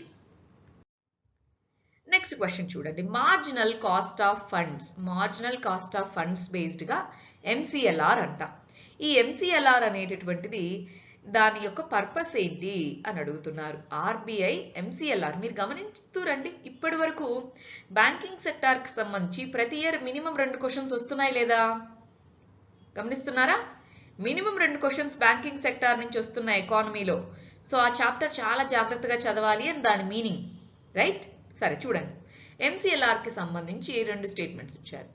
Next question చూడండి. Marginal cost of funds based గా ఎంసీఎల్ఆర్ అంట. ఈ ఎంసీఎల్ఆర్ అనేటటువంటిది దాని యొక్క పర్పస్ ఏంటి అని అడుగుతున్నారు. ఆర్బీఐ ఎంసీఎల్ఆర్ మీరు గమనిస్తూ రండి. ఇప్పటి వరకు బ్యాంకింగ్ సెక్టార్ కి సంబంధించి ప్రతి ఇయర్ మినిమం 2 క్వశ్చన్స్ వస్తున్నాయి లేదా? గమనిస్తున్నారా? మినిమం 2 క్వశ్చన్స్ బ్యాంకింగ్ సెక్టార్ నుంచి వస్తున్నాయి ఎకానమీలో. సో ఆ చాప్టర్ చాలా జాగ్రత్తగా చదవాలి అని దాని మీనింగ్, రైట్? సరే చూడండి, ఎంసీఎల్ఆర్ కి సంబంధించి 2 స్టేట్మెంట్స్ ఇచ్చారు.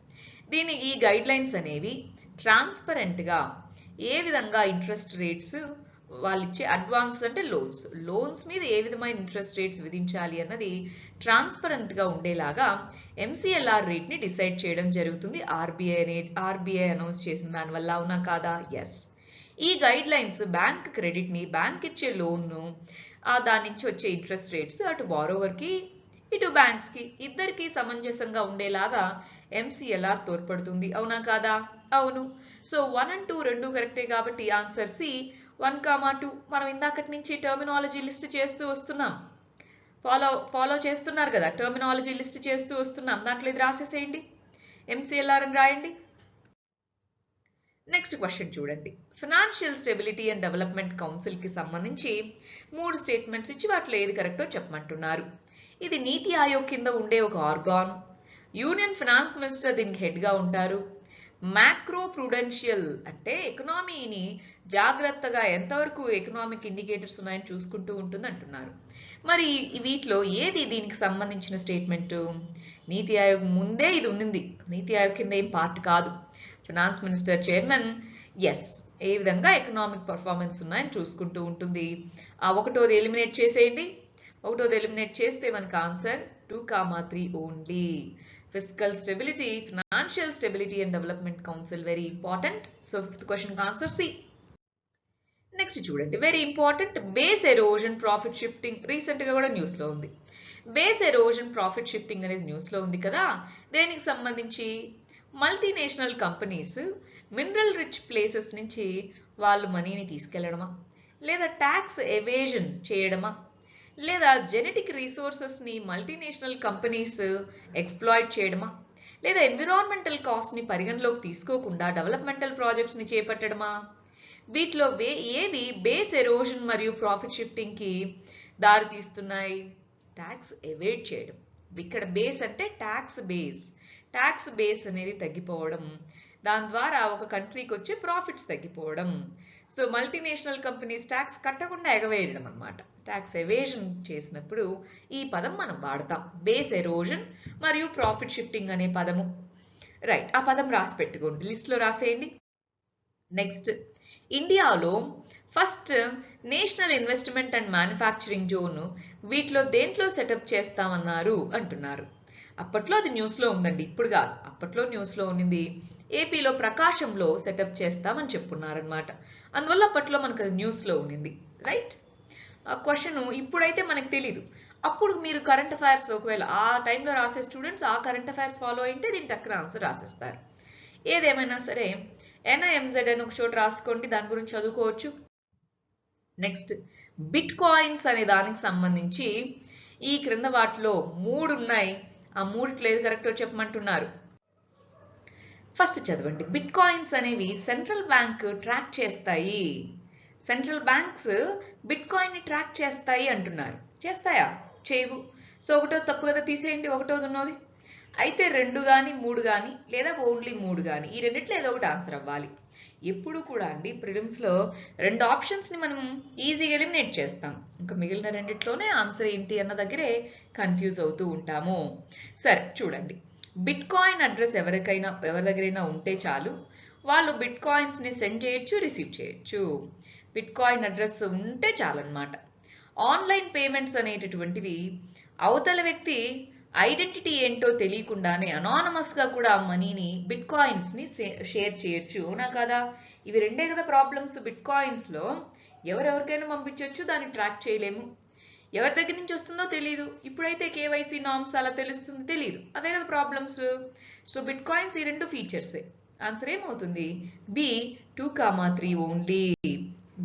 ఈ గైడ్ లైన్స్ అనేవి ట్రాన్స్పరెంట్ గా ఏ విధంగా ఇంట్రెస్ట్ రేట్స్ వాళ్ళు ఇచ్చే అడ్వాన్స్ అంటే లోన్స్ మీద ఏ విధమైన ఇంట్రెస్ట్ రేట్స్ విధించాలి అన్నది ట్రాన్స్పరెంట్ గా ఉండేలాగా ఎంసీఎల్ఆర్ రేట్ ని డిసైడ్ చేయడం జరుగుతుంది. ఆర్బీఐ అనౌన్స్ చేసిన దాని వల్ల, అవునా కాదా? ఎస్. ఈ గైడ్ లైన్స్ బ్యాంక్ క్రెడిట్ ని, బ్యాంక్ ఇచ్చే లోన్ ను, దాని నుంచి వచ్చే ఇంట్రెస్ట్ రేట్స్ అటు బారోవర్ కి ఇటు బ్యాంక్స్ కి ఇద్దరికి సమంజసంగా ఉండేలాగా ఎంసీఎల్ఆర్ తోడ్పడుతుంది, అవునా కాదా? అవును. సో 1 and 2 రెండు కరెక్టే కాబట్టి ఆన్సర్ సి 1, 2. మనం ఇందాకటి నుంచి టర్మినాలజీ లిస్ట్ చేస్తూ వస్తున్నాం, ఫాలో చేస్తున్నారు కదా, టర్మినాలజీ లిస్ట్ చేస్తూ వస్తున్నాం. దాంట్లో ఇది రాసేసేయండి, ఎంసీఎల్ఆర్ అని రాయండి. నెక్స్ట్ క్వశ్చన్ చూడండి. Financial stability and development council కి సంబంధించి 3 స్టేట్మెంట్స్ ఇచ్చి వాటిలో ఏది కరెక్టో చెప్పమంటున్నారు. ఇది నీతి ఆయోగ్ కింద ఉండే ఒక ఆర్గాన్. యూనియన్ ఫైనాన్స్ మినిస్టర్ దీనికి హెడ్ గా ఉంటారు. మ్యాక్రో ప్రుడెన్షియల్ అంటే ఎకనామీని జాగ్రత్తగా ఎంతవరకు ఎకనామిక్ ఇండికేటర్స్ ఉన్నాయని చూసుకుంటూ ఉంటుంది అంటున్నారు. మరి వీటిలో ఏది దీనికి సంబంధించిన స్టేట్మెంట్? నీతి ఆయోగ్ ముందే ఇది ఉంది, నీతి ఆయోగ్ కింద ఏం పార్ట్ కాదు. ఫైనాన్స్ మినిస్టర్ చైర్మన్ ఎస్ ఏ విధంగా ఎకనామిక్ పర్ఫార్మెన్స్ ఉన్నాయని చూసుకుంటూ ఉంటుంది. ఆ ఒకటోది ఎలిమినేట్ చేసేయండి. ఒకటోది ఎలిమినేట్ చేస్తే మనకు answer 2, 3 only. Physical stability, financial stability and development council very important. So 5th question answer C. Next చూడండి, very important, base erosion profit shifting recent గా కూడా న్యూస్ లో ఉంది. బేస్ ఎరోజన్ ప్రాఫిట్ షిఫ్టింగ్ అనేది news లో ఉంది కదా. దేనికి సంబంధించి? Multinational companies mineral rich places నుంచి వాళ్ళు మనీని తీసుకెళ్లడమా, లేదా ట్యాక్స్ ఎవేజన్ చేయడమా, లేదా జెనెటిక్ రిసోర్సెస్ ని మల్టీనేషనల్ కంపెనీస్ ఎక్స్ప్లాయిట్ చేయడమా, లేదా ఎన్విరాన్మెంటల్ కాస్ట్ని పరిగణలోకి తీసుకోకుండా డెవలప్మెంటల్ ప్రాజెక్ట్స్ని చేపట్టడమా? వీటిలో ఏవి బేస్ ఎరోజన్ మరియు ప్రాఫిట్ షిఫ్టింగ్కి దారి తీస్తున్నాయి? ట్యాక్స్ ఎవేడ్ చేయడం. ఇక్కడ బేస్ అంటే ట్యాక్స్ బేస్ అనేది తగ్గిపోవడం, దాని ద్వారా ఒక కంట్రీకి వచ్చే ప్రాఫిట్స్ తగ్గిపోవడం. సో మల్టీనేషనల్ కంపెనీస్ ట్యాక్స్ కట్టకుండా ఎగవేయడం అనమాట. ట్యాక్స్ ఎవేజన్ చేసినప్పుడు ఈ పదం మనం వాడతాం, బేస్ ఎరోజన్ మరియు ప్రాఫిట్ షిఫ్టింగ్ అనే పదము. రైట్, ఆ పదం రాసి పెట్టుకోండి, లిస్ట్లో రాసేయండి. నెక్స్ట్, ఇండియాలో first national investment and manufacturing zone వీటిలో దేంట్లో సెటప్ చేస్తామన్నారు అంటున్నారు. అప్పట్లో అది న్యూస్లో ఉందండి, ఇప్పుడు కాదు. అప్పట్లో న్యూస్లో ఉన్నింది ఏపీలో ప్రకాశంలో సెటప్ చేస్తామని చెప్పున్నారనమాట. అందువల్ల అప్పట్లో మనకు అది న్యూస్లో ఉన్నింది. రైట్, ఆ క్వశ్చన్ ఇప్పుడైతే మనకు తెలీదు. అప్పుడు మీరు కరెంట్ అఫైర్స్ ఒకవేళ ఆ టైంలో రాసే స్టూడెంట్స్ ఆ కరెంట్ అఫైర్స్ ఫాలో అయింటే దీని టక్కన ఆన్సర్ రాసేస్తారు. ఏదేమైనా సరే NIMZ అని ఒక చోట రాసుకోండి, దాని గురించి చదువుకోవచ్చు. నెక్స్ట్, బిట్ కాయిన్స్ అనే దానికి సంబంధించి ఈ క్రింద వాటిలో 3 ఉన్నాయి. ఆ 3 ఏది కరెక్టో చెప్పమంటున్నారు. ఫస్ట్ చదవండి. బిట్ కాయిన్స్ అనేవి సెంట్రల్ బ్యాంక్ ట్రాక్ చేస్తాయి. సెంట్రల్ బ్యాంక్స్ బిట్ కాయిన్ ని ట్రాక్ చేస్తాయి అంటున్నారు. చేస్తాయా? చేయవు. సో ఒకటో తప్పు కదా, తీసేయండి ఒకటోది ఉన్నది. అయితే 2 కానీ 3 కానీ లేదా ఓన్లీ 3 కానీ ఈ రెండిట్లో ఏదో ఒకటి ఆన్సర్ అవ్వాలి. ఎప్పుడు కూడా అండి ప్రిలిమ్స్లో 2 ఆప్షన్స్ని మనం ఈజీగా ఎలిమినేట్ చేస్తాం, ఇంకా మిగిలిన రెండిట్లోనే ఆన్సర్ ఏంటి అన్న దగ్గరే కన్ఫ్యూజ్ అవుతూ ఉంటాము. సరే చూడండి, బిట్ కాయిన్ అడ్రస్ ఎవరి దగ్గరైనా ఉంటే చాలు, వాళ్ళు బిట్ కాయిన్స్ని సెండ్ చేయొచ్చు, రిసీవ్ చేయొచ్చు. బిట్ కాయిన్ అడ్రస్ ఉంటే చాలన్నమాట. ఆన్లైన్ పేమెంట్స్ అనేటటువంటివి అవతల వ్యక్తి ఐడెంటిటీ ఏంటో తెలియకుండానే అనానమస్గా కూడా మనీని బిట్ కాయిన్స్ని షేర్ చేయొచ్చు, అవునా కదా? ఇవి రెండే కదా ప్రాబ్లమ్స్ బిట్ కాయిన్స్లో. ఎవరెవరికైనా పంపించవచ్చు, దాన్ని ట్రాక్ చేయలేము. ఎవరి దగ్గర నుంచి వస్తుందో తెలియదు. ఇప్పుడైతే KYC నామ్స్ అలా తెలుస్తుంది, తెలియదు. అవే కదా ప్రాబ్లమ్స్. సో బిట్ కాయిన్స్ ఈ 2 ఫీచర్సే. ఆన్సర్ ఏమవుతుంది? B 2, 3 only.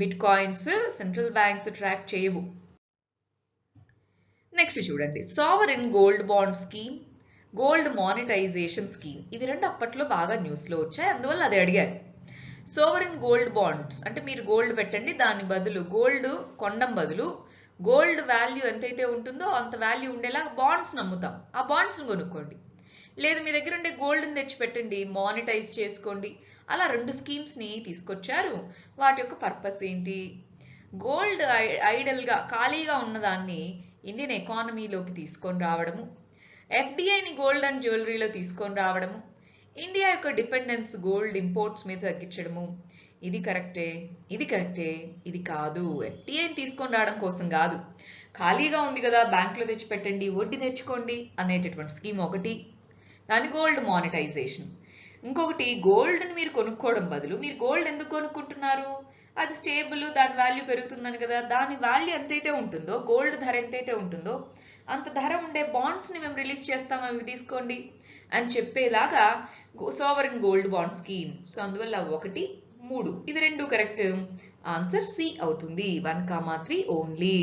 Bitcoins central banks track చేయవు. నెక్స్ట్ చూడండి, sovereign gold bond scheme, gold monetisation scheme. ఇవి 2 అప్పట్లో బాగా న్యూస్లో వచ్చాయి, అందువల్ల అది అడిగారు. సావరిన్ గోల్డ్ బాండ్స్ అంటే మీరు గోల్డ్ పెట్టండి, దాని బదులు గోల్డ్ కొండం బదులు గోల్డ్ వాల్యూ ఎంతైతే ఉంటుందో అంత వాల్యూ ఉండేలా బాండ్స్ నమ్ముతాం, ఆ బాండ్స్ని కొనుక్కోండి. లేదు మీ దగ్గర ఉండే గోల్డ్ని తెచ్చి పెట్టండి, మానిటైజ్ చేసుకోండి. అలా 2 స్కీమ్స్ని తీసుకొచ్చారు. వాటి యొక్క పర్పస్ ఏంటి? గోల్డ్ ఐడల్గా ఖాళీగా ఉన్నదాన్ని ఇండియన్ ఎకానమీలోకి తీసుకొని రావడము, FDIని గోల్డ్ అండ్ జ్యువెలరీలో తీసుకొని రావడము, ఇండియా యొక్క డిపెండెన్స్ గోల్డ్ ఇంపోర్ట్స్ మీద తగ్గించడము. ఇది కరెక్టే, ఇది కరెక్టే, ఇది కాదు. FDIని తీసుకొని రావడం కోసం కాదు, ఖాళీగా ఉంది కదా బ్యాంకులో తెచ్చిపెట్టండి, వడ్డీ తెచ్చుకోండి అనేటటువంటి స్కీమ్ ఒకటి, దాని గోల్డ్ మానిటైజేషన్. ఇంకొకటి, గోల్డ్ని మీరు కొనుక్కోవడం బదులు మీరు గోల్డ్ ఎందుకు కొనుక్కుంటున్నారు? అది స్టేబుల్, దాని వాల్యూ పెరుగుతుందని కదా. దాని వాల్యూ ఎంతైతే ఉంటుందో, గోల్డ్ ధర ఎంతైతే ఉంటుందో అంత ధర ఉండే బాండ్స్ని మేము రిలీజ్ చేస్తాం, అవి తీసుకోండి అని చెప్పేలాగా sovereign gold bond scheme. So అందువల్ల 1, 3 ఇవి 2 కరెక్ట్. ఆన్సర్ C అవుతుంది. 1, 3 ఓన్లీ.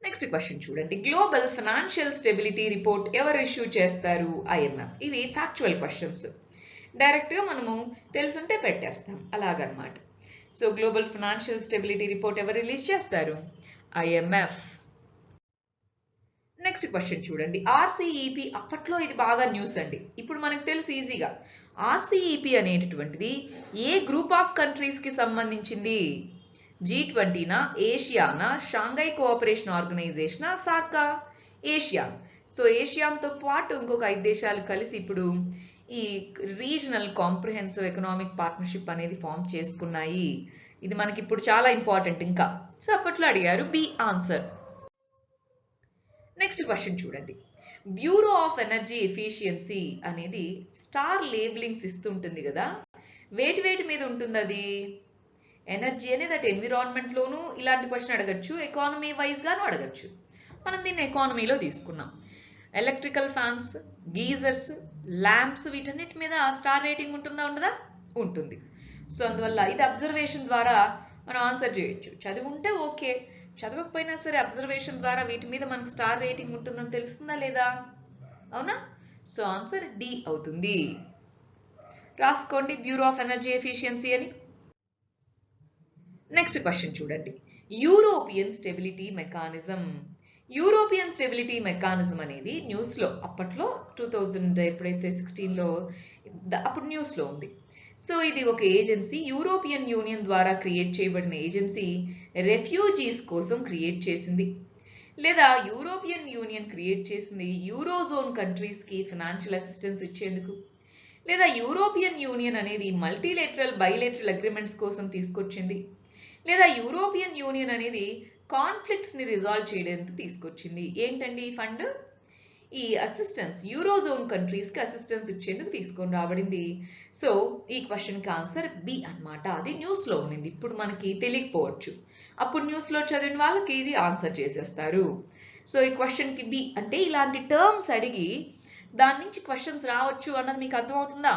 నెక్స్ట్ క్వశ్చన్ చూడండి, గ్లోబల్ ఫైనాన్షియల్ స్టెబిలిటీ రిపోర్ట్ ఎవరు ఇష్యూ చేస్తారు? IMF. ఇవి ఫ్యాక్చువల్ క్వశ్చన్స్, డైరెక్ట్గా మనము తెలుసుంటే పెట్టేస్తాం అలాగనమాట. So global financial stability report ఎవరు రిలీజ్ చేస్తారు? IMF. నెక్స్ట్ క్వశ్చన్ చూడండి, RCEP. అప్పట్లో ఇది బాగా న్యూస్ అండి, ఇప్పుడు మనకు తెలుసు ఈజీగా. RCEP అనేటటువంటిది ఏ గ్రూప్ ఆఫ్ కంట్రీస్కి సంబంధించింది? G20నా, ఏషియానా, Shanghai cooperation ఆర్గనైజేషనా, Sarka? Asia. So ఏషియాతో పాటు ఇంకొక 5 దేశాలు కలిసి ఇప్పుడు ఈ రీజనల్ కాంప్రిహెన్సివ్ ఎకనామిక్ పార్ట్నర్షిప్ అనేది ఫామ్ చేసుకున్నాయి. ఇది మనకి ఇప్పుడు చాలా ఇంపార్టెంట్ ఇంకా. సో అప్పట్లో అడిగారు, B ఆన్సర్. నెక్స్ట్ క్వశ్చన్ చూడండి, బ్యూరో ఆఫ్ ఎనర్జీ ఎఫిషియన్సీ అనేది స్టార్ లేబులింగ్స్ ఇస్తుంటుంది కదా, వేటి మీద ఉంటుంది అది? ఎనర్జీ అనేది అటు ఎన్విరాన్మెంట్లోనూ ఇలాంటి క్వశ్చన్ అడగచ్చు, ఎకానమీ వైజ్గాను అడగచ్చు. మనం దీన్ని ఎకానమీలో తీసుకున్నాం. ఎలక్ట్రికల్ ఫ్యాన్స్, గీజర్స్, ల్యాంప్స్ వీటన్నిటి మీద స్టార్ రేటింగ్ ఉంటుందా, ఉండదా? ఉంటుంది. సో అందువల్ల ఇది అబ్జర్వేషన్ ద్వారా మనం ఆన్సర్ చేయొచ్చు. చదివి ఉంటే ఓకే, చదవకపోయినా సరే అబ్జర్వేషన్ ద్వారా వీటి మీద మనకు స్టార్ రేటింగ్ ఉంటుందని తెలుస్తుందా లేదా? అవునా? సో ఆన్సర్ డి అవుతుంది. రాసుకోండి బ్యూరో ఆఫ్ ఎనర్జీ ఎఫిషియన్సీ అని. నెక్స్ట్ క్వశ్చన్ చూడండి. European stability mechanism. European stability mechanism అనేది న్యూస్లో అప్పట్లో 2000 ఎప్పుడైతే 16లో అప్పుడు న్యూస్లో ఉంది. సో ఇది ఒక ఏజెన్సీ, యూరోపియన్ యూనియన్ ద్వారా క్రియేట్ చేయబడిన ఏజెన్సీ రెఫ్యూజీస్ కోసం క్రియేట్ చేసింది. లేదా యూరోపియన్ యూనియన్ క్రియేట్ చేసింది యూరోజోన్ కంట్రీస్కి ఫైనాన్షియల్ అసిస్టెన్స్ ఇచ్చేందుకు. లేదా యూరోపియన్ యూనియన్ అనేది మల్టీలేటరల్ బైలేటరల్ అగ్రిమెంట్స్ కోసం తీసుకొచ్చింది. లేదా యూరోపియన్ యూనియన్ అనేది కాన్ఫ్లిక్ట్స్ ని రిజాల్వ్ చేయడానికి తీసుకొచ్చింది. ఏంటండి ఈ ఫండ్? ఈ అసిస్టెన్స్ యూరోజోన్ కంట్రీస్ కి అసిస్టెన్స్ ఇచ్చేందుకు తీసుకొని రాబడింది. సో ఈ క్వశ్చన్ కి ఆన్సర్ బి అన్నమాట. అది న్యూస్ లో ఉంది, ఇప్పుడు మనకి తెలియకపోవచ్చు. అప్పుడు న్యూస్ లో చదివిన వాళ్ళకి ఇది ఆన్సర్ చేసేస్తారు. సో ఈ క్వశ్చన్ కి బి అంటే ఇలాంటి టర్మ్స్ అడిగి దాని నుంచి క్వశ్చన్స్ రావచ్చు అన్నది మీకు అర్థమవుతుందా?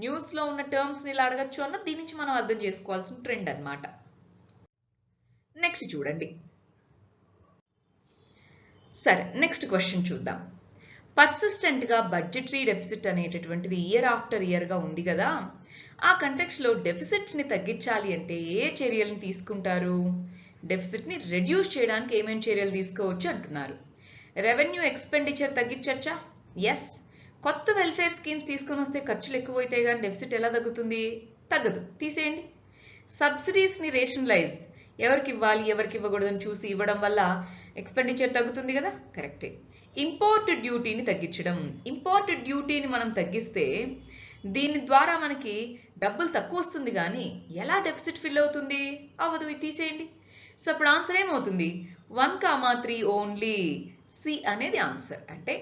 న్యూస్ లో ఉన్న టర్మ్స్ ని ఇలా అడగచ్చు అన్నది దీని నుంచి మనం అర్థం చేసుకోవాల్సిన ట్రెండ్ అన్నమాట. నెక్స్ట్ చూడండి. సరే, నెక్స్ట్ క్వశ్చన్ చూద్దాం. పర్సిస్టెంట్ గా బడ్జెటరీ డెఫిసిట్ అనేటటువంటిది ఇయర్ ఆఫ్టర్ ఇయర్ గా ఉంది కదా, ఆ కంటెక్స్ట్ లో డెఫిసిట్ ని తగ్గించాలి అంటే ఏ చర్యలను తీసుకుంటారు? డెఫిసిట్ ని రెడ్యూస్ చేయడానికి ఏమేమి చర్యలు తీసుకోవచ్చు అంటున్నారు. రెవెన్యూ ఎక్స్పెండిచర్ తగ్గించచ్చా? ఎస్. కొత్త వెల్ఫేర్ స్కీమ్స్ తీసుకొని వస్తే ఖర్చులు ఎక్కువైతే కానీ డెఫిసిట్ ఎలా తగ్గుతుంది? తగ్గదు, తీసేయండి. సబ్సిడీస్ ని రేషనలైజ్, ఎవరికి ఇవ్వాలి ఎవరికి ఇవ్వకూడదని చూసి ఇవ్వడం వల్ల ఎక్స్పెండిచర్ తగ్గుతుంది కదా, కరెక్టే. ఇంపోర్ట్ డ్యూటీని తగ్గించడం, ఇంపోర్ట్ డ్యూటీని మనం తగ్గిస్తే దీని ద్వారా మనకి డబ్బులు తక్కువ వస్తుంది కానీ ఎలా డెఫిసిట్ ఫిల్ అవుతుంది? అవ్వదు, ఇది తీసేయండి. సో అప్పుడు ఆన్సర్ ఏమవుతుంది? 1,3 ఓన్లీ. సి అనేది ఆన్సర్. అంటే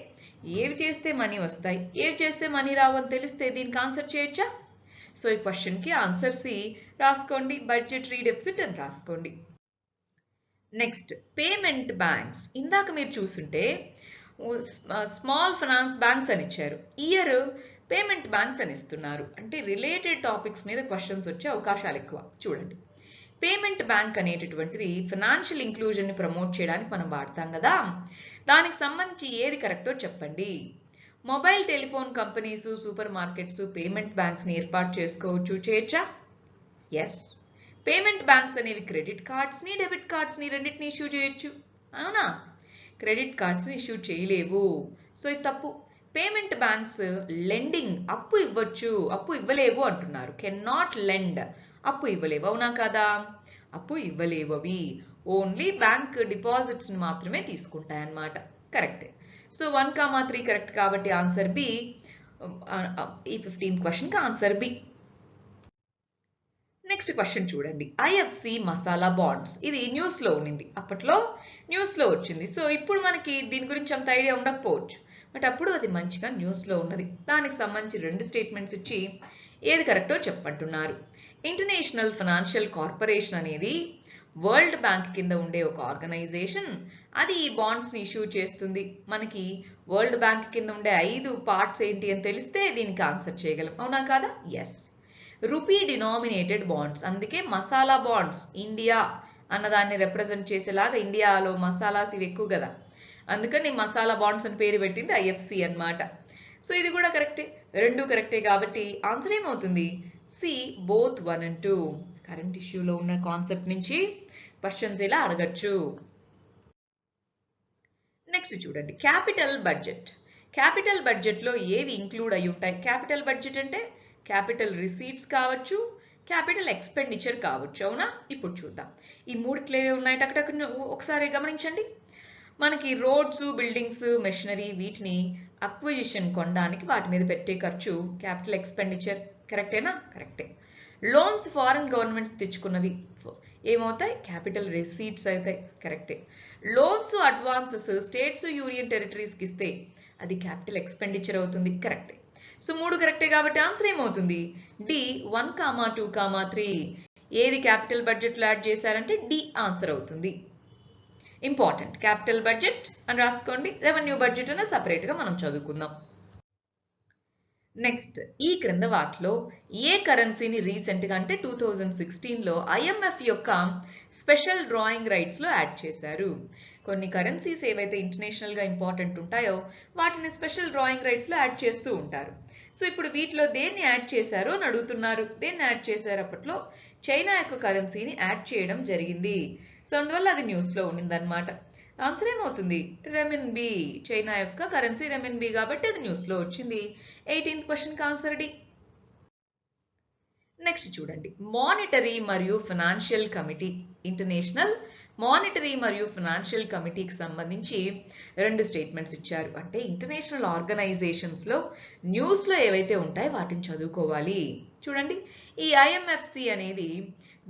ఏవి చేస్తే మనీ వస్తాయి, ఏవి చేస్తే మనీ రావు అని తెలిస్తే దీనికి ఆన్సర్ చేయొచ్చా? సో ఈ క్వశ్చన్ కి ఆన్సర్ సి రాసుకోండి, బడ్జెటరీ డెఫిసిట్ అని రాసుకోండి. Next payment banks. ఇందాక మీరు చూస్తుంటే స్మాల్ ఫైనాన్స్ బ్యాంక్స్ అని ఇచ్చారు, ఇయర్ పేమెంట్ బ్యాంక్స్ అని ఇస్తున్నారు. అంటే రిలేటెడ్ టాపిక్స్ మీద క్వశ్చన్స్ వచ్చే అవకాశాలు ఎక్కువ. చూడండి, పేమెంట్ బ్యాంక్ అనేటటువంటిది ఫైనాన్షియల్ ఇంక్లూజన్ ని ప్రమోట్ చేయడానికి మనం వాడతాం కదా, దానికి సంబంధించి ఏది కరెక్టో చెప్పండి. Mobile telephone companies, super markets payment banks ని ఏర్పాటు చేసుకోవచ్చు, చేయొచ్చా? ఎస్. పేమెంట్ బ్యాంక్స్ అనేవి క్రెడిట్ కార్డ్స్ ని డెబిట్ కార్డ్స్ ని రెండింటిని ఇష్యూ చేయొచ్చు, అవునా? క్రెడిట్ కార్డ్స్ ని ఇష్యూ చేయలేవు, సో ఇది తప్పు. పేమెంట్ బ్యాంక్స్ లెండింగ్, అప్పు ఇవ్వచ్చు, అప్పు ఇవ్వలేవు అంటున్నారు. కెన్ నాట్ లెండ్, అప్పు ఇవ్వలేవు, అవునా కాదా? అప్పు ఇవ్వలేవు, అవి ఓన్లీ బ్యాంక్ డిపాజిట్స్ ని మాత్రమే తీసుకుంటాయి అన్నమాట. కరెక్టే. సో 1,3 కరెక్ట్ కాబట్టి ఆన్సర్ బి. ఈ 15th క్వశ్చన్ కి ఆన్సర్ బి. నెక్స్ట్ క్వశ్చన్ చూడండి. ఐఎఫ్సి మసాలా బాండ్స్, ఇది న్యూస్ లో ఉన్నింది, అప్పట్లో న్యూస్ లో వచ్చింది. సో ఇప్పుడు మనకి దీని గురించి అంత ఐడియా ఉండకపోవచ్చు, బట్ అప్పుడు అది మంచిగా న్యూస్ లో ఉన్నది. దానికి సంబంధించి 2 స్టేట్మెంట్స్ ఇచ్చి ఏది కరెక్టో చెప్పంటున్నారు. ఇంటర్నేషనల్ ఫైనాన్షియల్ కార్పొరేషన్ అనేది వరల్డ్ బ్యాంక్ కింద ఉండే ఒక ఆర్గనైజేషన్, అది ఈ బాండ్స్ ని ఇష్యూ చేస్తుంది. మనకి వరల్డ్ బ్యాంక్ కింద ఉండే 5 పార్ట్స్ ఏంటి అని తెలిస్తే దీనికి ఆన్సర్ చేయగలం, అవునా కాదా? ఎస్. రూపీ డినామినేటెడ్ బాండ్స్, అందుకే మసాలా బాండ్స్, ఇండియా అన్నదాన్ని రిప్రజెంట్ చేసేలాగా, ఇండియాలో మసాలాస్ ఇవి ఎక్కువ కదా, అందుకని మసాలా బాండ్స్ అని పేరు పెట్టింది ఐఎఫ్సి అన్నమాట. సో ఇది కూడా కరెక్టే, 2 కరెక్టే కాబట్టి ఆన్సర్ ఏమవుతుంది? C, both 1 and 2. కరెంట్ ఇష్యూలో ఉన్న కాన్సెప్ట్ నుంచి క్వశ్చన్స్ ఇలా అడగచ్చు. నెక్స్ట్ చూడండి, క్యాపిటల్ బడ్జెట్. క్యాపిటల్ బడ్జెట్ లో ఏవి ఇంక్లూడ్ అయి ఉంటాయి? క్యాపిటల్ బడ్జెట్ అంటే క్యాపిటల్ రిసీట్స్ కావచ్చు, క్యాపిటల్ ఎక్స్పెండిచర్ కావచ్చు, అవునా? ఇప్పుడు చూద్దాం ఈ మూడిట్లో ఏవి ఉన్నాయి, టక్ ఒకసారి గమనించండి. మనకి రోడ్స్, బిల్డింగ్స్, మెషినరీ, వీటిని అక్విజిషన్ కొనడానికి వాటి మీద పెట్టే ఖర్చు క్యాపిటల్ ఎక్స్పెండిచర్, కరెక్టేనా? కరెక్టే. లోన్స్ ఫారెన్ గవర్నమెంట్స్ తెచ్చుకున్నవి ఏమవుతాయి? క్యాపిటల్ రిసీట్స్ అవుతాయి, కరెక్టే. లోన్స్, అడ్వాన్సెస్ స్టేట్స్, యూనియన్ టెరిటరీస్కి ఇస్తే అది క్యాపిటల్ ఎక్స్పెండిచర్ అవుతుంది, కరెక్టే. సో 3 కరెక్టే కాబట్టి ఆన్సర్ ఏమవుతుంది? డి, 1,2,3. ఏది క్యాపిటల్ బడ్జెట్లో యాడ్ చేశారంటే డి ఆన్సర్ అవుతుంది. ఇంపార్టెంట్, క్యాపిటల్ బడ్జెట్ అని రాసుకోండి, రెవెన్యూ బడ్జెట్ అనే సపరేట్ గా మనం చదువుకుందాం. నెక్స్ట్, ఈ క్రింద వాటిలో ఏ కరెన్సీని రీసెంట్ గా అంటే 2016లో ఐఎంఎఫ్ యొక్క స్పెషల్ డ్రాయింగ్ రైట్స్ లో యాడ్ చేశారు? కొన్ని కరెన్సీస్ ఏవైతే ఇంటర్నేషనల్ గా ఇంపార్టెంట్ ఉంటాయో వాటిని స్పెషల్ డ్రాయింగ్ రైట్స్ లో యాడ్ చేస్తూ ఉంటారు. సో ఇప్పుడు వీటిలో దేన్ని యాడ్ చేశారో అని అడుగుతున్నారు. దేన్ని యాడ్ చేశారు? అప్పట్లో చైనా యొక్క కరెన్సీని యాడ్ చేయడం జరిగింది. సో అందువల్ల అది న్యూస్ లో ఉండిందన్నమాట. ఆన్సర్ ఏమవుతుంది? రెమిన్బీ. చైనా యొక్క కరెన్సీ రెమిన్బీ కాబట్టి అది న్యూస్ లో వచ్చింది. 18th question answer D. Next చూడండి, మానిటరీ మరియు ఫైనాన్షియల్ కమిటీ, ఇంటర్నేషనల్ మానిటరీ మరియు ఫైనాన్షియల్ కమిటీకి సంబంధించి 2 స్టేట్మెంట్స్ ఇచ్చారు. అంటే ఇంటర్నేషనల్ ఆర్గనైజేషన్స్ లో న్యూస్ లో ఏవైతే ఉంటాయో వాటిని చదువుకోవాలి. చూడండి, ఈ ఐఎంఎఫ్సి అనేది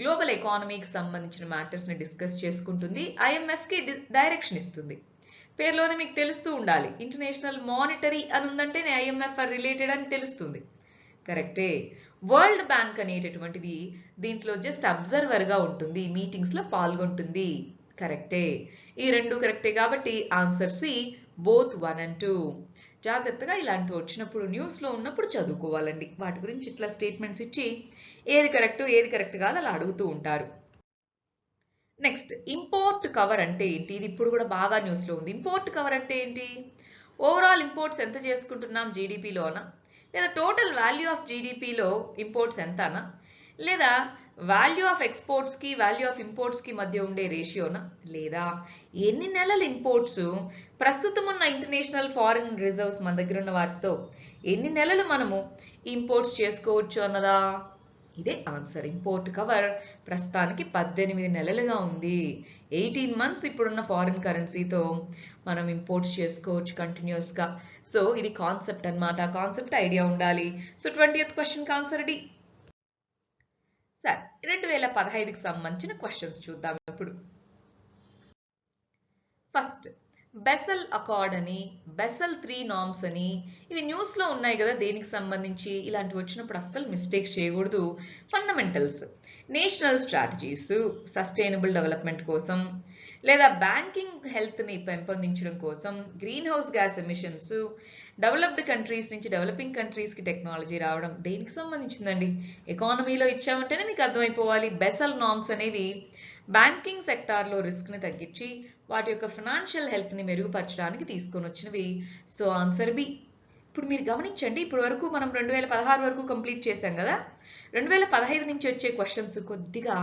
గ్లోబల్ ఎకానమీకి సంబంధించిన మ్యాటర్స్ ని డిస్కస్ చేసుకుంటుంది. ఐఎంఎఫ్ కి డైరెక్షన్ ఇస్తుంది. పేరులోనే మీకు తెలుస్తూ ఉండాలి, ఇంటర్నేషనల్ మానిటరీ అని ఉందంటేనే ఐఎంఎఫ్ రిలేటెడ్ అని తెలుస్తుంది. కరెక్టే. వరల్డ్ బ్యాంక్ అనేటటువంటిది దీంట్లో జస్ట్ అబ్జర్వర్ గా ఉంటుంది, మీటింగ్స్ లో పాల్గొంటుంది. కరెక్టే. ఈ 2 కరెక్టే కాబట్టి ఆన్సర్ సి, బోత్ 1 and 2. జాగ్రత్తగా ఇలాంటివి వచ్చినప్పుడు న్యూస్ లో ఉన్నప్పుడు చదువుకోవాలండి. వాటి గురించి ఇట్లా స్టేట్మెంట్స్ ఇచ్చి ఏది కరెక్ట్ కాదు అలా అడుగుతూ ఉంటారు. నెక్స్ట్, ఇంపోర్ట్ కవర్ అంటే ఏంటి? ఇది ఇప్పుడు కూడా బాగా న్యూస్ లో ఉంది. ఇంపోర్ట్ కవర్ అంటే ఏంటి? ఓవరాల్ ఇంపోర్ట్స్ ఎంత చేసుకుంటున్నాం జీడిపిలోనా, లేదా టోటల్ వాల్యూ ఆఫ్ జీడిపిలో ఇంపోర్ట్స్ ఎంతనా, లేదా వాల్యూ ఆఫ్ ఎక్స్పోర్ట్స్ కి వాల్యూ ఆఫ్ ఇంపోర్ట్స్ కి మధ్య ఉండే రేషియోనా, లేదా ఎన్ని నెలల ఇంపోర్ట్స్ ప్రస్తుతం ఉన్న ఇంటర్నేషనల్ ఫారిన్ రిజర్వ్స్ మన దగ్గర ఉన్న వాటితో ఎన్ని నెలలు మనము ఇంపోర్ట్స్ చేసుకోవచ్చు అన్నదా? ఇదే ఆన్సర్. ఇంపోర్ట్ కవర్ ప్రస్తుతానికి 18 నెలలుగా ఉంది. 18 months ఇప్పుడున్న ఫారిన్ కరెన్సీతో మనం ఇంపోర్ట్స్ చేసుకోవచ్చు కంటిన్యూస్ గా. సో ఇది కాన్సెప్ట్ అన్నమాట. కాన్సెప్ట్ ఐడియా ఉండాలి. So 20th question answer D. సరే, 2015కి సంబంధించిన క్వశ్చన్స్ చూద్దాం ఇప్పుడు. ఫస్ట్, బెసెల్ అకార్డ్ అని, బెసెల్ 3 నార్మ్స్ అని, ఇవి న్యూస్ లో ఉన్నాయి కదా. దేనికి సంబంధించి? ఇలాంటివి వచ్చినప్పుడు అస్సలు మిస్టేక్స్ చేయకూడదు. Fundamentals, national strategies sustainable development కోసం, లేదా బ్యాంకింగ్ హెల్త్ ని పెంపొందించడం కోసం, green house gas emissions, developed countries నుంచి డెవలపింగ్ కంట్రీస్ కి టెక్నాలజీ రావడం, దేనికి సంబంధించిందండి? ఎకానమీలో ఇచ్చామంటేనే మీకు అర్థమైపోవాలి. బెసెల్ నార్మ్స్ అనేవి బ్యాంకింగ్ సెక్టార్లో రిస్క్ ని తగ్గించి వాటి యొక్క ఫైనాన్షియల్ హెల్త్ ని మెరుగుపరచడానికి తీసుకొని వచ్చినవి. So answer B. ఇప్పుడు మీరు గమనించండి, ఇప్పుడు వరకు మనం 2016 వరకు కంప్లీట్ చేశాం కదా. 2015 నుంచి వచ్చే క్వశ్చన్స్ కొద్దిగా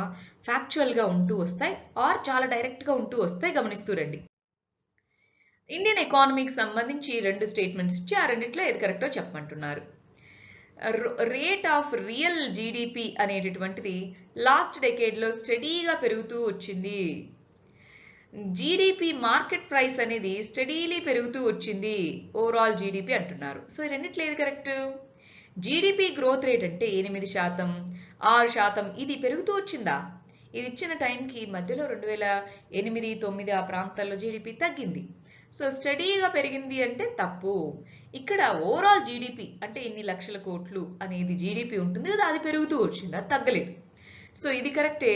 ఫ్యాక్చువల్ గా ఉంటూ వస్తాయి, ఆర్ చాలా డైరెక్ట్ గా ఉంటూ వస్తాయి. గమనిస్తూ రండి. ఇండియన్ ఎకానమీకి సంబంధించి 2 స్టేట్మెంట్స్ ఇచ్చి ఆ రెండిట్లో ఏది కరెక్టో చెప్పమంటున్నారు. రేట్ ఆఫ్ రియల్ జీడిపి అనేటటువంటిది లాస్ట్ డెకేడ్ లో స్టడీగా పెరుగుతూ వచ్చింది. జీడిపి మార్కెట్ ప్రైస్ అనేది స్టడీలీ పెరుగుతూ వచ్చింది. ఓవరాల్ జీడిపి అంటున్నారు. సో ఈ రెండిట్లో ఏది కరెక్ట్? జీడిపి గ్రోత్ రేట్ అంటే 8%, 6% ఇది పెరుగుతూ వచ్చిందా? ఇది ఇచ్చిన టైంకి మధ్యలో 2008, 2009 ఆ ప్రాంతాల్లో జీడిపి తగ్గింది. సో స్టడీగా పెరిగింది అంటే తప్పు. ఇక్కడ ఓవరాల్ జీడిపి అంటే ఎన్ని లక్షల కోట్లు అనేది జీడిపి ఉంటుంది కదా, అది పెరుగుతూ వచ్చింది, అది తగ్గలేదు. సో ఇది కరెక్టే.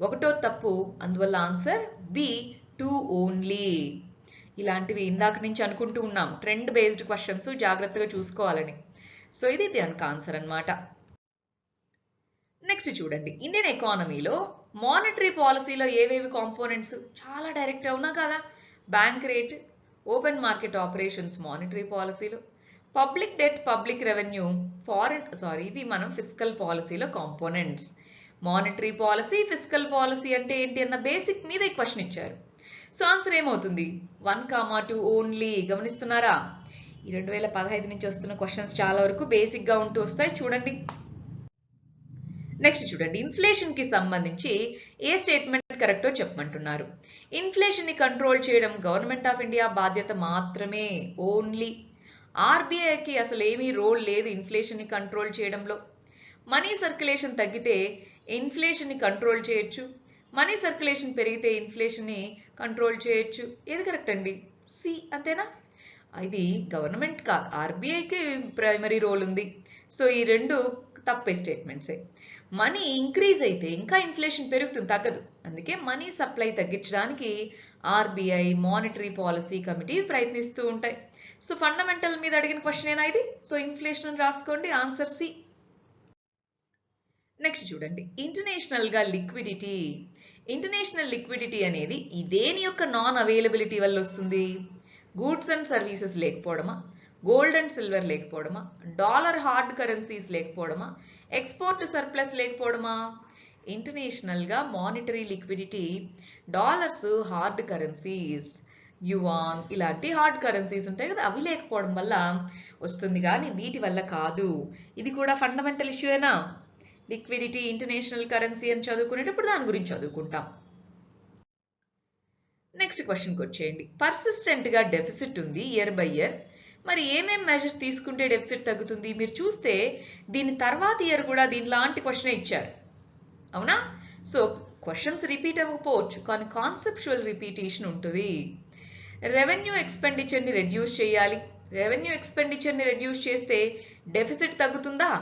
ఒకటో తప్పు. అందువల్ల ఆన్సర్ బి, 2 ఓన్లీ. ఇలాంటివి ఇందాక నుంచి అనుకుంటూ ఉన్నాం, ట్రెండ్ బేస్డ్ క్వశ్చన్స్ జాగ్రత్తగా చూసుకోవాలని. సో ఇది దానికి ఆన్సర్ అన్నమాట. నెక్స్ట్ చూడండి, ఇండియన్ ఎకానమీలో మానిటరీ పాలసీలో ఏవేవి కాంపోనెంట్స్? చాలా డైరెక్ట్ అవునా కదా. Bank rate, open market operations monetary పాలసీలో, పబ్లిక్ డెట్, పబ్లిక్ రెవెన్యూ, ఇవి మనం ఫిస్కల్ పాలసీలో components. Monetary policy, fiscal policy అంటే ఏంటి అన్న బేసిక్ మీద ఈ క్వశ్చన్ ఇచ్చారు. సో ఆన్సర్ ఏమవుతుంది? 1, 2 ఓన్లీ. గమనిస్తున్నారా? ఈ 2015 నుంచి వస్తున్న క్వశ్చన్స్ చాలా వరకు బేసిక్ గా ఉంటూ వస్తాయి. చూడండి. నెక్స్ట్ చూడండి, ఇన్ఫ్లేషన్ కి సంబంధించి ఏ స్టేట్మెంట్ కరెక్టో చెప్పమంటున్నారు. ఇన్ఫ్లేషన్ ని కంట్రోల్ చేయడం గవర్నమెంట్ ఆఫ్ ఇండియా బాధ్యత మాత్రమే, ఓన్లీ. ఆర్బీఐకి అసలు ఏమీ రోల్ లేదు ఇన్ఫ్లేషన్ ని కంట్రోల్ చేయడంలో. మనీ సర్క్యులేషన్ తగ్గితే ఇన్ఫ్లేషన్ ని కంట్రోల్ చేయొచ్చు, మనీ సర్క్యులేషన్ పెరిగితే ఇన్ఫ్లేషన్ ని కంట్రోల్ చేయొచ్చు. ఏది కరెక్ట్ అండి? సి, అంతేనా? ఇది గవర్నమెంట్ కా, ఆర్బీఐకి ప్రైమరీ రోల్ ఉంది. సో ఈ 2 తప్పే స్టేట్మెంట్సే. మనీ ఇంక్రీజ్ అయితే ఇంకా ఇన్ఫ్లేషన్ పెరుగుతుంది, తగ్గదు. అందుకే మనీ సప్లై తగ్గించడానికి ఆర్బీఐ, మానిటరీ పాలసీ కమిటీ ప్రయత్నిస్తూ ఉంటాయి. సో ఫండమెంటల్ మీద అడిగిన క్వశ్చన్ ఏనా ఇది? సో ఇన్ఫ్లేషన్ రాసుకోండి, ఆన్సర్ సి. నెక్స్ట్ చూడండి, ఇంటర్నేషనల్ గా లిక్విడిటీ ఇంటర్నేషనల్ లిక్విడిటీ అనేది దేని యొక్క నాన్ అవైలబిలిటీ వల్ల వస్తుంది? గూడ్స్ అండ్ సర్వీసెస్ లేకపోవడమా, గోల్డ్ అండ్ సిల్వర్ లేకపోవడమా, డాలర్ హార్డ్ కరెన్సీస్ లేకపోవడమా, ఎక్స్పోర్ట్ సర్ప్లస్ లేకపోవడమా? ఇంటర్నేషనల్గా monetary liquidity dollars, hard currencies, yuan ఇలాంటి హార్డ్ కరెన్సీస్ ఉంటాయి కదా, అవి లేకపోవడం వల్ల వస్తుంది కానీ వీటి వల్ల కాదు. ఇది కూడా ఫండమెంటల్ ఇష్యూయేనా? లిక్విడిటీ, ఇంటర్నేషనల్ కరెన్సీ అని చదువుకునేటప్పుడు దాని గురించి చదువుకుంటాం. నెక్స్ట్ క్వశ్చన్కి వచ్చేయండి. పర్సిస్టెంట్గా డెఫిసిట్ ఉంది ఇయర్ బై ఇయర్, మరి ఏమేం మెజర్స్ తీసుకుంటే డెఫిసిట్ తగ్గుతుంది? మీరు చూస్తే దీని తర్వాత ఇయర్ కూడా దీనిలాంటి క్వశ్చనే ఇచ్చారు, అవునా? సో క్వశ్చన్స్ రిపీట్ అవ్వకపోవచ్చు కానీ కాన్సెప్చువల్ రిపీటేషన్ ఉంటుంది. రెవెన్యూ ఎక్స్పెండిచర్ని రెడ్యూస్ చేయాలి. రెవెన్యూ ఎక్స్పెండిచర్ని రెడ్యూస్ చేస్తే డెఫిసిట్ తగ్గుతుందా?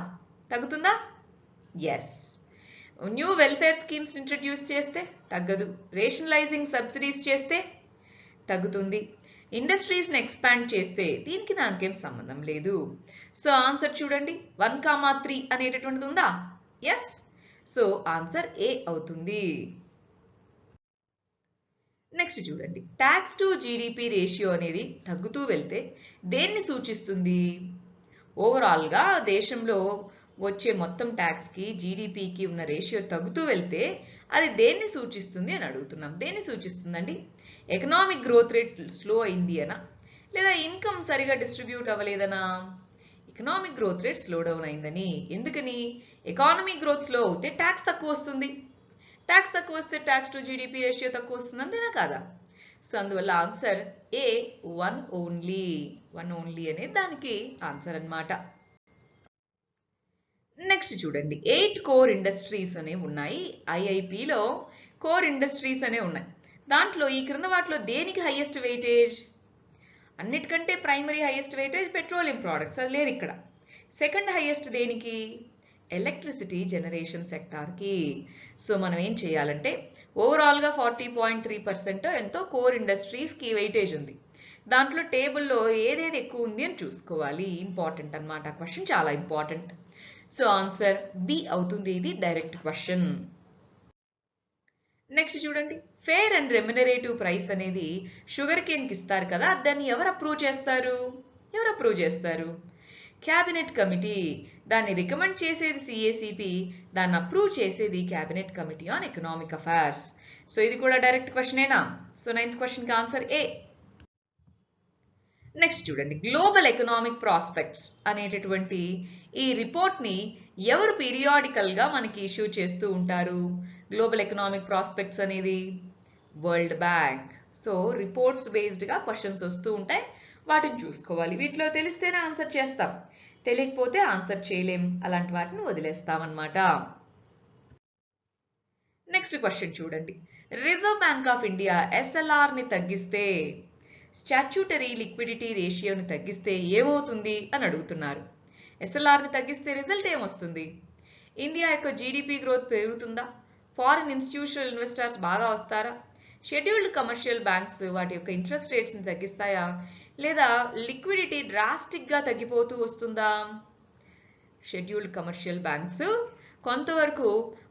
Yes. New welfare schemes introduce చేస్తే తగ్గదు. రేషనలైజింగ్ సబ్సిడీస్ చేస్తే తగ్గుతుంది. ఇండస్ట్రీస్ని ఎక్స్పాండ్ చేస్తే దీనికి దానికేం సంబంధం లేదు. సో ఆన్సర్ చూడండి, 1,3 అనేటటువంటిది ఉందా? ఎస్. సో ఆన్సర్ ఏ అవుతుంది. నెక్స్ట్ చూడండి, ట్యాక్స్ టు జీడిపి రేషియో అనేది తగ్గుతూ వెళ్తే దేన్ని సూచిస్తుంది? ఓవరాల్గా దేశంలో వచ్చే మొత్తం ట్యాక్స్కి జీడిపికి ఉన్న రేషియో తగ్గుతూ వెళ్తే అది దేన్ని సూచిస్తుంది అని అడుగుతున్నాం. దేన్ని సూచిస్తుందండి? ఎకనామిక్ గ్రోత్ రేట్ స్లో అయింది అనా, లేదా ఇన్కమ్ సరిగా డిస్ట్రిబ్యూట్ అవ్వలేదనా? Economic growth rate slow down అయిందని. ఎందుకని? ఎకానమిక్ గ్రోత్ స్లో అవుతే ట్యాక్స్ తక్కువ వస్తుంది, ట్యాక్స్ తక్కువ వస్తే ట్యాక్స్ టు జీడిపి రేషియో తక్కువ వస్తుంది, అంతేనా కాదా? సో అందువల్ల ఆన్సర్ ఏ 1 ఓన్లీ అనేది దానికి ఆన్సర్ అన్నమాట. నెక్స్ట్ చూడండి, 8 కోర్ ఇండస్ట్రీస్ అనేవి ఉన్నాయి. ఐఐపిలో కోర్ ఇండస్ట్రీస్ అనేవి ఉన్నాయి. దాంట్లో ఈ క్రింద వాటిలో దేనికి హైయెస్ట్ వెయిటేజ్? అన్నిటికంటే primary highest weightage petroleum products, అది లేదు ఇక్కడ. సెకండ్ హైయెస్ట్ దేనికి? ఎలక్ట్రిసిటీ జనరేషన్ సెక్టార్కి. సో మనం ఏం చేయాలంటే ఓవరాల్గా 40.3% ఎంతో కోర్ ఇండస్ట్రీస్కి వెయిటేజ్ ఉంది. దాంట్లో టేబుల్లో ఏదేది ఎక్కువ ఉంది అని చూసుకోవాలి. ఇంపార్టెంట్ అన్నమాట, క్వశ్చన్ చాలా ఇంపార్టెంట్. సో ఆన్సర్ బి అవుతుంది. ఇది డైరెక్ట్ క్వశ్చన్. నెక్స్ట్ చూడండి, ఫేర్ అండ్ రెమ్యునరేటివ్ ప్రైస్ అనేది షుగర్ కేన్కి ఇస్తారు కదా, దాన్ని ఎవరు అప్రూవ్ చేస్తారు? Cabinet committee. దాన్ని రికమెండ్ చేసేది సిఏసిపి, దాన్ని అప్రూవ్ చేసేది cabinet committee on economic affairs. So ఇది కూడా డైరెక్ట్ క్వశ్చనేనా? సో 9th క్వశ్చన్కి ఆన్సర్ ఏ. నెక్స్ట్ చూడండి, గ్లోబల్ ఎకనామిక్ ప్రాస్పెక్ట్స్ అనేటటువంటి ఈ రిపోర్ట్ని ఎవరు పీరియాడికల్గా మనకి ఇష్యూ చేస్తూ ఉంటారు? గ్లోబల్ ఎకనామిక్ ప్రాస్పెక్ట్స్ అనేది వరల్డ్ బ్యాంక్. సో రిపోర్ట్స్ బేస్డ్గా క్వశ్చన్స్ వస్తూ ఉంటాయి, వాటిని చూసుకోవాలి. వీటిలో తెలిస్తేనే ఆన్సర్ చేస్తాం, తెలియకపోతే ఆన్సర్ చేయలేం, అలాంటి వాటిని వదిలేస్తామన్నమాట. నెక్స్ట్ క్వశ్చన్ చూడండి, రిజర్వ్ బ్యాంక్ ఆఫ్ ఇండియా ఎస్ఎల్ఆర్ని తగ్గిస్తే, స్టాట్యూటరీ లిక్విడిటీ రేషియోని తగ్గిస్తే ఏమవుతుంది అని అడుగుతున్నారు. ఎస్ఎల్ఆర్ని తగ్గిస్తే రిజల్ట్ ఏమొస్తుంది? ఇండియా యొక్క జీడిపి గ్రోత్ పెరుగుతుందా? ఫారిన్ ఇన్స్టిట్యూషనల్ ఇన్వెస్టర్స్ బాగా వస్తారా? షెడ్యూల్డ్ కమర్షియల్ బ్యాంక్స్ వాటి యొక్క ఇంట్రెస్ట్ రేట్స్ని తగ్గిస్తాయా? లేదా లిక్విడిటీ డ్రాస్టిక్గా తగ్గిపోతూ వస్తుందా? షెడ్యూల్డ్ కమర్షియల్ బ్యాంక్స్ కొంతవరకు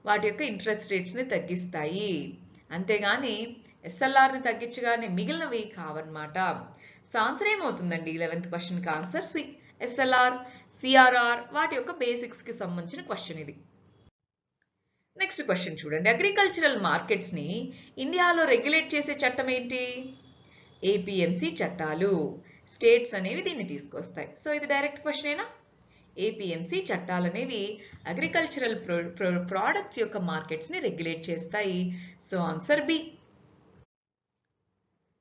వాటి యొక్క ఇంట్రెస్ట్ రేట్స్ని తగ్గిస్తాయి, అంతేగాని ఎస్ఎల్ఆర్ని తగ్గించగానే మిగిలినవి కావన్నమాట. సో ఆన్సర్ ఏమవుతుందండి? 11th క్వశ్చన్కి ఆన్సర్ సి. ఎస్ఎల్ఆర్, సిఆర్ఆర్ వాటి యొక్క బేసిక్స్కి సంబంధించిన క్వశ్చన్ ఇది. నెక్స్ట్ క్వశ్చన్ చూడండి, అగ్రికల్చరల్ మార్కెట్స్ని ఇండియాలో రెగ్యులేట్ చేసే చట్టం ఏంటి? ఏపీఎంసీ చట్టాలు. స్టేట్స్ అనేవి దీన్ని తీసుకొస్తాయి. సో ఇది డైరెక్ట్ క్వశ్చనేనా? ఏపీఎంసీ చట్టాలు అనేవి అగ్రికల్చరల్ ప్రోడక్ట్స్ యొక్క మార్కెట్స్ని రెగ్యులేట్ చేస్తాయి. So answer B.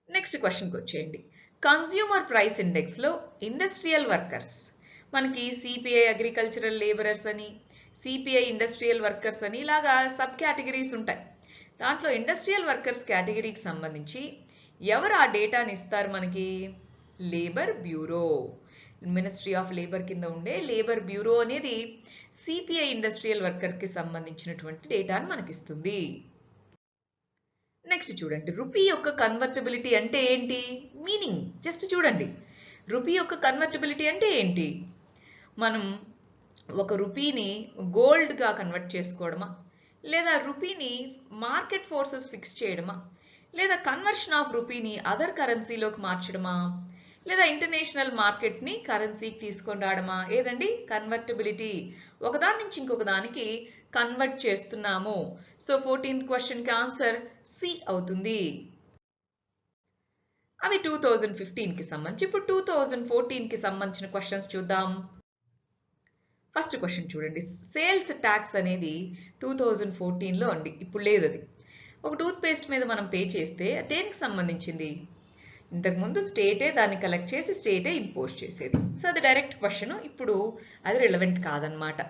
నెక్స్ట్ క్వశ్చన్కి వచ్చేయండి, కన్స్యూమర్ ప్రైస్ ఇండెక్స్లో ఇండస్ట్రియల్ వర్కర్స్, మనకి సిపిఐ అగ్రికల్చరల్ లేబరర్స్ అని, సిపిఐ ఇండస్ట్రియల్ వర్కర్స్ అని ఇలాగా సబ్ కేటగిరీస్ ఉంటాయి. దాంట్లో ఇండస్ట్రియల్ వర్కర్స్ కేటగిరీకి సంబంధించి ఎవరు ఆ డేటాని ఇస్తారు మనకి? Labour bureau. Ministry of labour కింద ఉండే లేబర్ బ్యూరో అనేది సిపిఐ ఇండస్ట్రియల్ వర్కర్కి సంబంధించినటువంటి డేటాను మనకిస్తుంది. నెక్స్ట్ చూడండి, రూపీ యొక్క కన్వర్టబిలిటీ అంటే ఏంటి? మీనింగ్ జస్ట్ చూడండి, రూపీ యొక్క కన్వర్టబిలిటీ అంటే ఏంటి? మనం ఒక రూపీని గోల్డ్గా కన్వర్ట్ చేసుకోవడమా, లేదా రూపీని మార్కెట్ ఫోర్సెస్ ఫిక్స్ చేయడమా, లేదా కన్వర్షన్ ఆఫ్ రూపీని అదర్ కరెన్సీలోకి మార్చడమా, లేదా ఇంటర్నేషనల్ మార్కెట్ని కరెన్సీకి తీసుకొని రావడమా? ఏదండి? కన్వర్టబిలిటీ. ఒకదాని నుంచి ఇంకొక దానికి కన్వర్ట్ చేస్తున్నాము. సో 14th క్వశ్చన్కి ఆన్సర్ సి అవుతుంది. అవి 2015కి సంబంధించి. ఇప్పుడు 2014కి సంబంధించిన క్వశ్చన్స్ చూద్దాం. ఫస్ట్ క్వశ్చన్ చూడండి. సేల్స్ ట్యాక్స్ అనేది 2014లో అండి, ఇప్పుడు లేదు. అది ఒక టూత్ పేస్ట్ మీద మనం పే చేస్తే దేనికి సంబంధించింది? ఇంతకుముందు స్టేటే దాన్ని కలెక్ట్ చేసి స్టేటే ఇంపోజ్ చేసేది. సో అది డైరెక్ట్ క్వశ్చన్, ఇప్పుడు అది రిలవెంట్ కాదనమాట.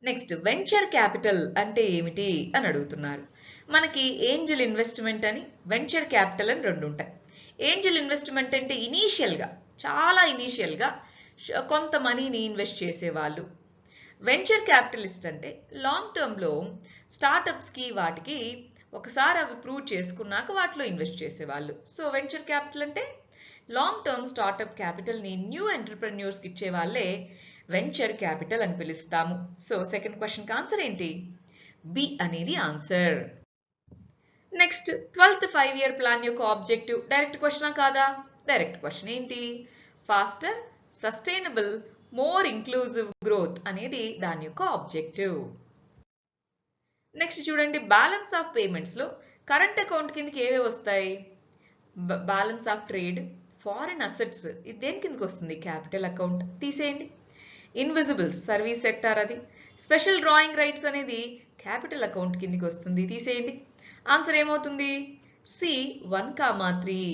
నెక్స్ట్, వెంచర్ క్యాపిటల్ అంటే ఏమిటి అని అడుగుతున్నారు. మనకి ఏంజల్ ఇన్వెస్ట్మెంట్ అని, వెంచర్ క్యాపిటల్ అని రెండు ఉంటాయి. ఏంజల్ ఇన్వెస్ట్మెంట్ అంటే ఇనీషియల్గా, చాలా ఇనీషియల్గా కొంత మనీని ఇన్వెస్ట్ చేసేవాళ్ళు. వెంచర్ క్యాపిటలిస్ట్ అంటే లాంగ్ టర్మ్లో స్టార్టప్స్కి వాటికి ఒకసారి అవి ప్రూవ్ చేసుకున్నాక వాటిలో ఇన్వెస్ట్ చేసేవాళ్ళు. సో వెంచర్ క్యాపిటల్ అంటే లాంగ్ టర్మ్ స్టార్టప్ క్యాపిటల్ని న్యూ ఎంటర్ప్రెన్యూర్స్కి ఇచ్చే వాళ్ళే వెంచర్ క్యాపిటల్ అని పిలుస్తాము. సో సెకండ్ క్వశ్చన్కి ఆన్సర్ ఏంటి? బి అనేది answer. Next, 12th 5-year plan యొక్క ఆబ్జెక్టివ్ డైరెక్ట్ క్వశ్చనా కాదా? డైరెక్ట్ క్వశ్చన్ ఏంటి? Faster, sustainable, more inclusive growth అనేది దాని యొక్క ఆబ్జెక్టివ్. నెక్స్ట్ చూడండి, బ్యాలెన్స్ ఆఫ్ పేమెంట్స్లో కరెంట్ అకౌంట్ కిందకి ఏవే వస్తాయి? Balance of trade, foreign assets, ఇది దేని కిందకి వస్తుంది? క్యాపిటల్ అకౌంట్, తీసేయండి. ఇన్విజిబుల్స్, సర్వీస్ సెక్టార్, అది. స్పెషల్ డ్రాయింగ్ రైట్స్ అనేది క్యాపిటల్ అకౌంట్ కిందకి వస్తుంది, తీసేయండి. ఆన్సర్ ఏమవుతుంది? సి 1,3.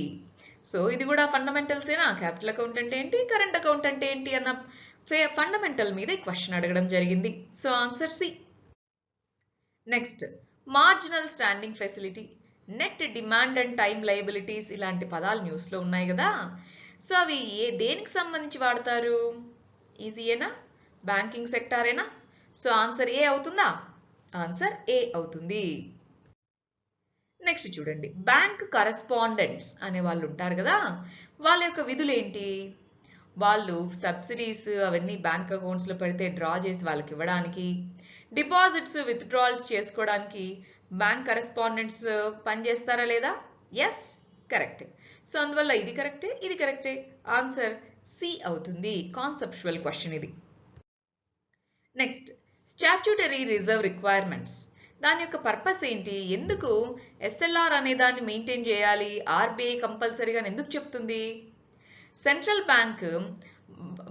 సో ఇది కూడా ఫండమెంటల్స్ ఏనా? క్యాపిటల్ అకౌంట్ అంటే ఏంటి, కరెంట్ అకౌంట్ అంటే ఏంటి అన్న ఫండమెంటల్ మీద ఈ క్వశ్చన్ అడగడం జరిగింది. So answer C. Next, marginal standing facility, net demand and time liabilities, ఇలాంటి పదాలు న్యూస్లో ఉన్నాయి కదా. సో అవి దేనికి సంబంధించి వాడతారు? ఈజీయేనా? బ్యాంకింగ్ సెక్టారేనా? సో ఆన్సర్ ఏ అవుతుందా? ఆన్సర్ ఏ అవుతుంది. నెక్స్ట్ చూడండి, బ్యాంక్ కరెస్పాండెంట్స్ అనే వాళ్ళు ఉంటారు కదా, వాళ్ళ యొక్క విధులు ఏంటి? వాళ్ళు సబ్సిడీస్ అవన్నీ బ్యాంక్ అకౌంట్స్లో పెడితే డ్రా చేసి వాళ్ళకి ఇవ్వడానికి, డిపాజిట్స్ విత్డ్రాల్స్ చేసుకోవడానికి బ్యాంక్ కరెస్పాండెంట్స్ పనిచేస్తారా లేదా? Yes, correct. సో అందువల్ల ఇది కరెక్టే, ఇది కరెక్టే. ఆన్సర్ సి అవుతుంది. కాన్సెప్చువల్ క్వశ్చన్ ఇది. నెక్స్ట్, స్టాట్యూటరీ రిజర్వ్ రిక్వైర్మెంట్స్, దాని యొక్క పర్పస్ ఏంటి? ఎందుకు ఎస్ఎల్ఆర్ అనే దాన్ని మెయింటైన్ చేయాలి? ఆర్బీఐ కంపల్సరీగా ఎందుకు చెప్తుంది? సెంట్రల్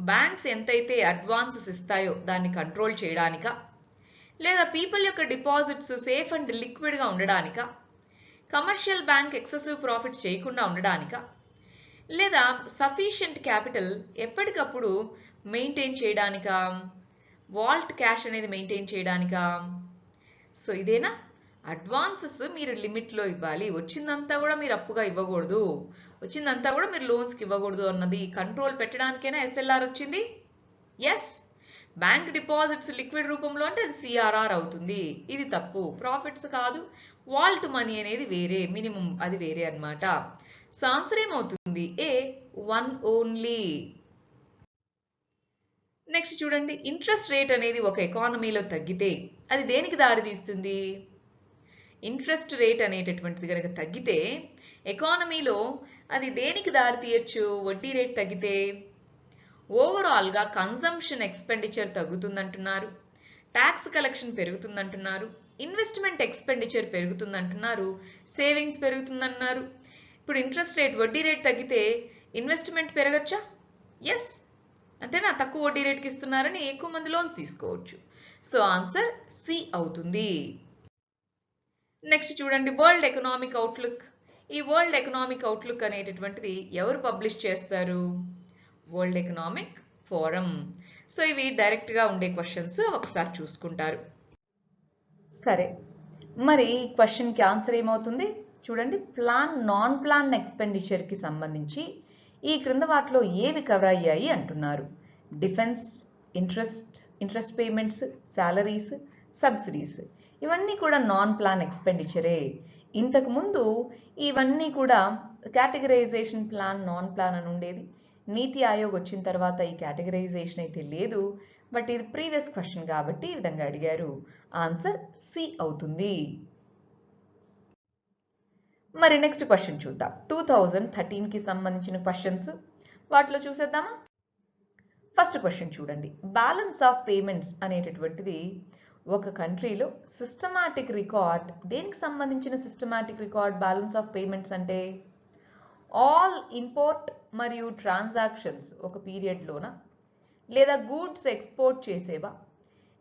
బ్యాంక్స్ ఎంతైతే అడ్వాన్సెస్ ఇస్తాయో దాన్ని కంట్రోల్ చేయడానికా, లేదా పీపుల్ యొక్క డిపాజిట్స్ సేఫ్ అండ్ లిక్విడ్గా ఉండడానికా, కమర్షియల్ బ్యాంక్ ఎక్సెసివ్ ప్రాఫిట్స్ చేయకుండా ఉండడానికా, లేదా సఫిషియంట్ క్యాపిటల్ ఎప్పటికప్పుడు మెయింటైన్ చేయడానికా, వాల్ట్ క్యాష్ అనేది మెయింటైన్ చేయడానికా? సో ఇదేనా? అడ్వాన్సెస్ మీరు లిమిట్లో ఇవ్వాలి, వచ్చిందంతా కూడా మీరు అప్పుగా ఇవ్వకూడదు, వచ్చిందంతా కూడా మీరు లోన్స్కి ఇవ్వకూడదు అన్నది కంట్రోల్ పెట్టడానికైనా ఎస్ఎల్ఆర్ వచ్చింది. ఎస్, బ్యాంక్ డిపాజిట్స్ లిక్విడ్ రూపంలో అంటే అది సిఆర్ఆర్ అవుతుంది. ఇది తప్పు, ప్రాఫిట్స్ కాదు. వాల్ట్ మనీ అనేది వేరే, మినిమం అది వేరే అన్నమాట. సో ఆన్సర్ ఏమవుతుంది? ఏ 1 ఓన్లీ. నెక్స్ట్ చూడండి, ఇంట్రెస్ట్ రేట్ అనేది ఒక ఎకానమీలో తగ్గితే అది దేనికి దారితీస్తుంది? ఇంట్రెస్ట్ రేట్ అనేటటువంటిది కనుక తగ్గితే ఎకానమీలో అది దేనికి దారితీయచ్చు? వడ్డీ రేట్ తగ్గితే ఓవరాల్గా కన్జంప్షన్ ఎక్స్పెండిచర్ తగ్గుతుందంటున్నారు, ట్యాక్స్ కలెక్షన్ పెరుగుతుందంటున్నారు, ఇన్వెస్ట్మెంట్ ఎక్స్పెండిచర్ పెరుగుతుందంటున్నారు, సేవింగ్స్ పెరుగుతుందన్నారు. ఇప్పుడు ఇంట్రెస్ట్ రేట్, వడ్డీ రేట్ తగ్గితే ఇన్వెస్ట్మెంట్ పెరగచ్చా? ఎస్, అంతేనా? తక్కువ వడ్డీ రేట్కి ఇస్తున్నారని ఎక్కువ మంది లోన్స్ తీసుకోవచ్చు. సో ఆన్సర్ సి అవుతుంది. నెక్స్ట్ చూడండి, వరల్డ్ ఎకనామిక్ అవుట్లుక్. ఈ వరల్డ్ ఎకనామిక్ అవుట్లుక్ అనేటటువంటిది ఎవరు పబ్లిష్ చేస్తారు? World economic forum. సో ఇవి డైరెక్ట్గా ఉండే క్వశ్చన్స్, ఒకసారి చూసుకుంటారు. సరే, మరి ఈ క్వశ్చన్కి ఆన్సర్ ఏమవుతుంది? చూడండి, ప్లాన్ నాన్ ప్లాన్ ఎక్స్పెండిచర్కి సంబంధించి ఈ క్రింద వాటిలో ఏవి కవర్ అయ్యాయి అంటున్నారు? Defence, interest payments, salaries, subsidies, ఇవన్నీ కూడా నాన్ ప్లాన్ ఎక్స్పెండిచరే. ఇంతకుముందు ఇవన్నీ కూడా కేటగరైజేషన్ ప్లాన్, నాన్ ప్లాన్ అని ఉండేది. నీతి ఆయోగ్ వచ్చిన తర్వాత ఈ కేటగరైజేషన్ అయితే లేదు, బట్ ఇది ప్రీవియస్ క్వశ్చన్ కాబట్టి ఈ విధంగా అడిగారు. ఆన్సర్ సి అవుతుంది. మరి నెక్స్ట్ క్వశ్చన్ చూద్దాం. 2013కి సంబంధించిన క్వశ్చన్స్ వాటిలో చూసేద్దామా. ఫస్ట్ క్వశ్చన్ చూడండి. బ్యాలెన్స్ ఆఫ్ పేమెంట్స్ అనేటటువంటిది ఒక కంట్రీలో సిస్టమాటిక్ రికార్డ్. దేనికి సంబంధించిన systematic record balance of payments అంటే? ఆల్ ఇంపోర్ట్ మరియు ట్రాన్సాక్షన్స్ ఒక పీరియడ్లోన, లేదా గూడ్స్ ఎక్స్పోర్ట్ చేసేవా,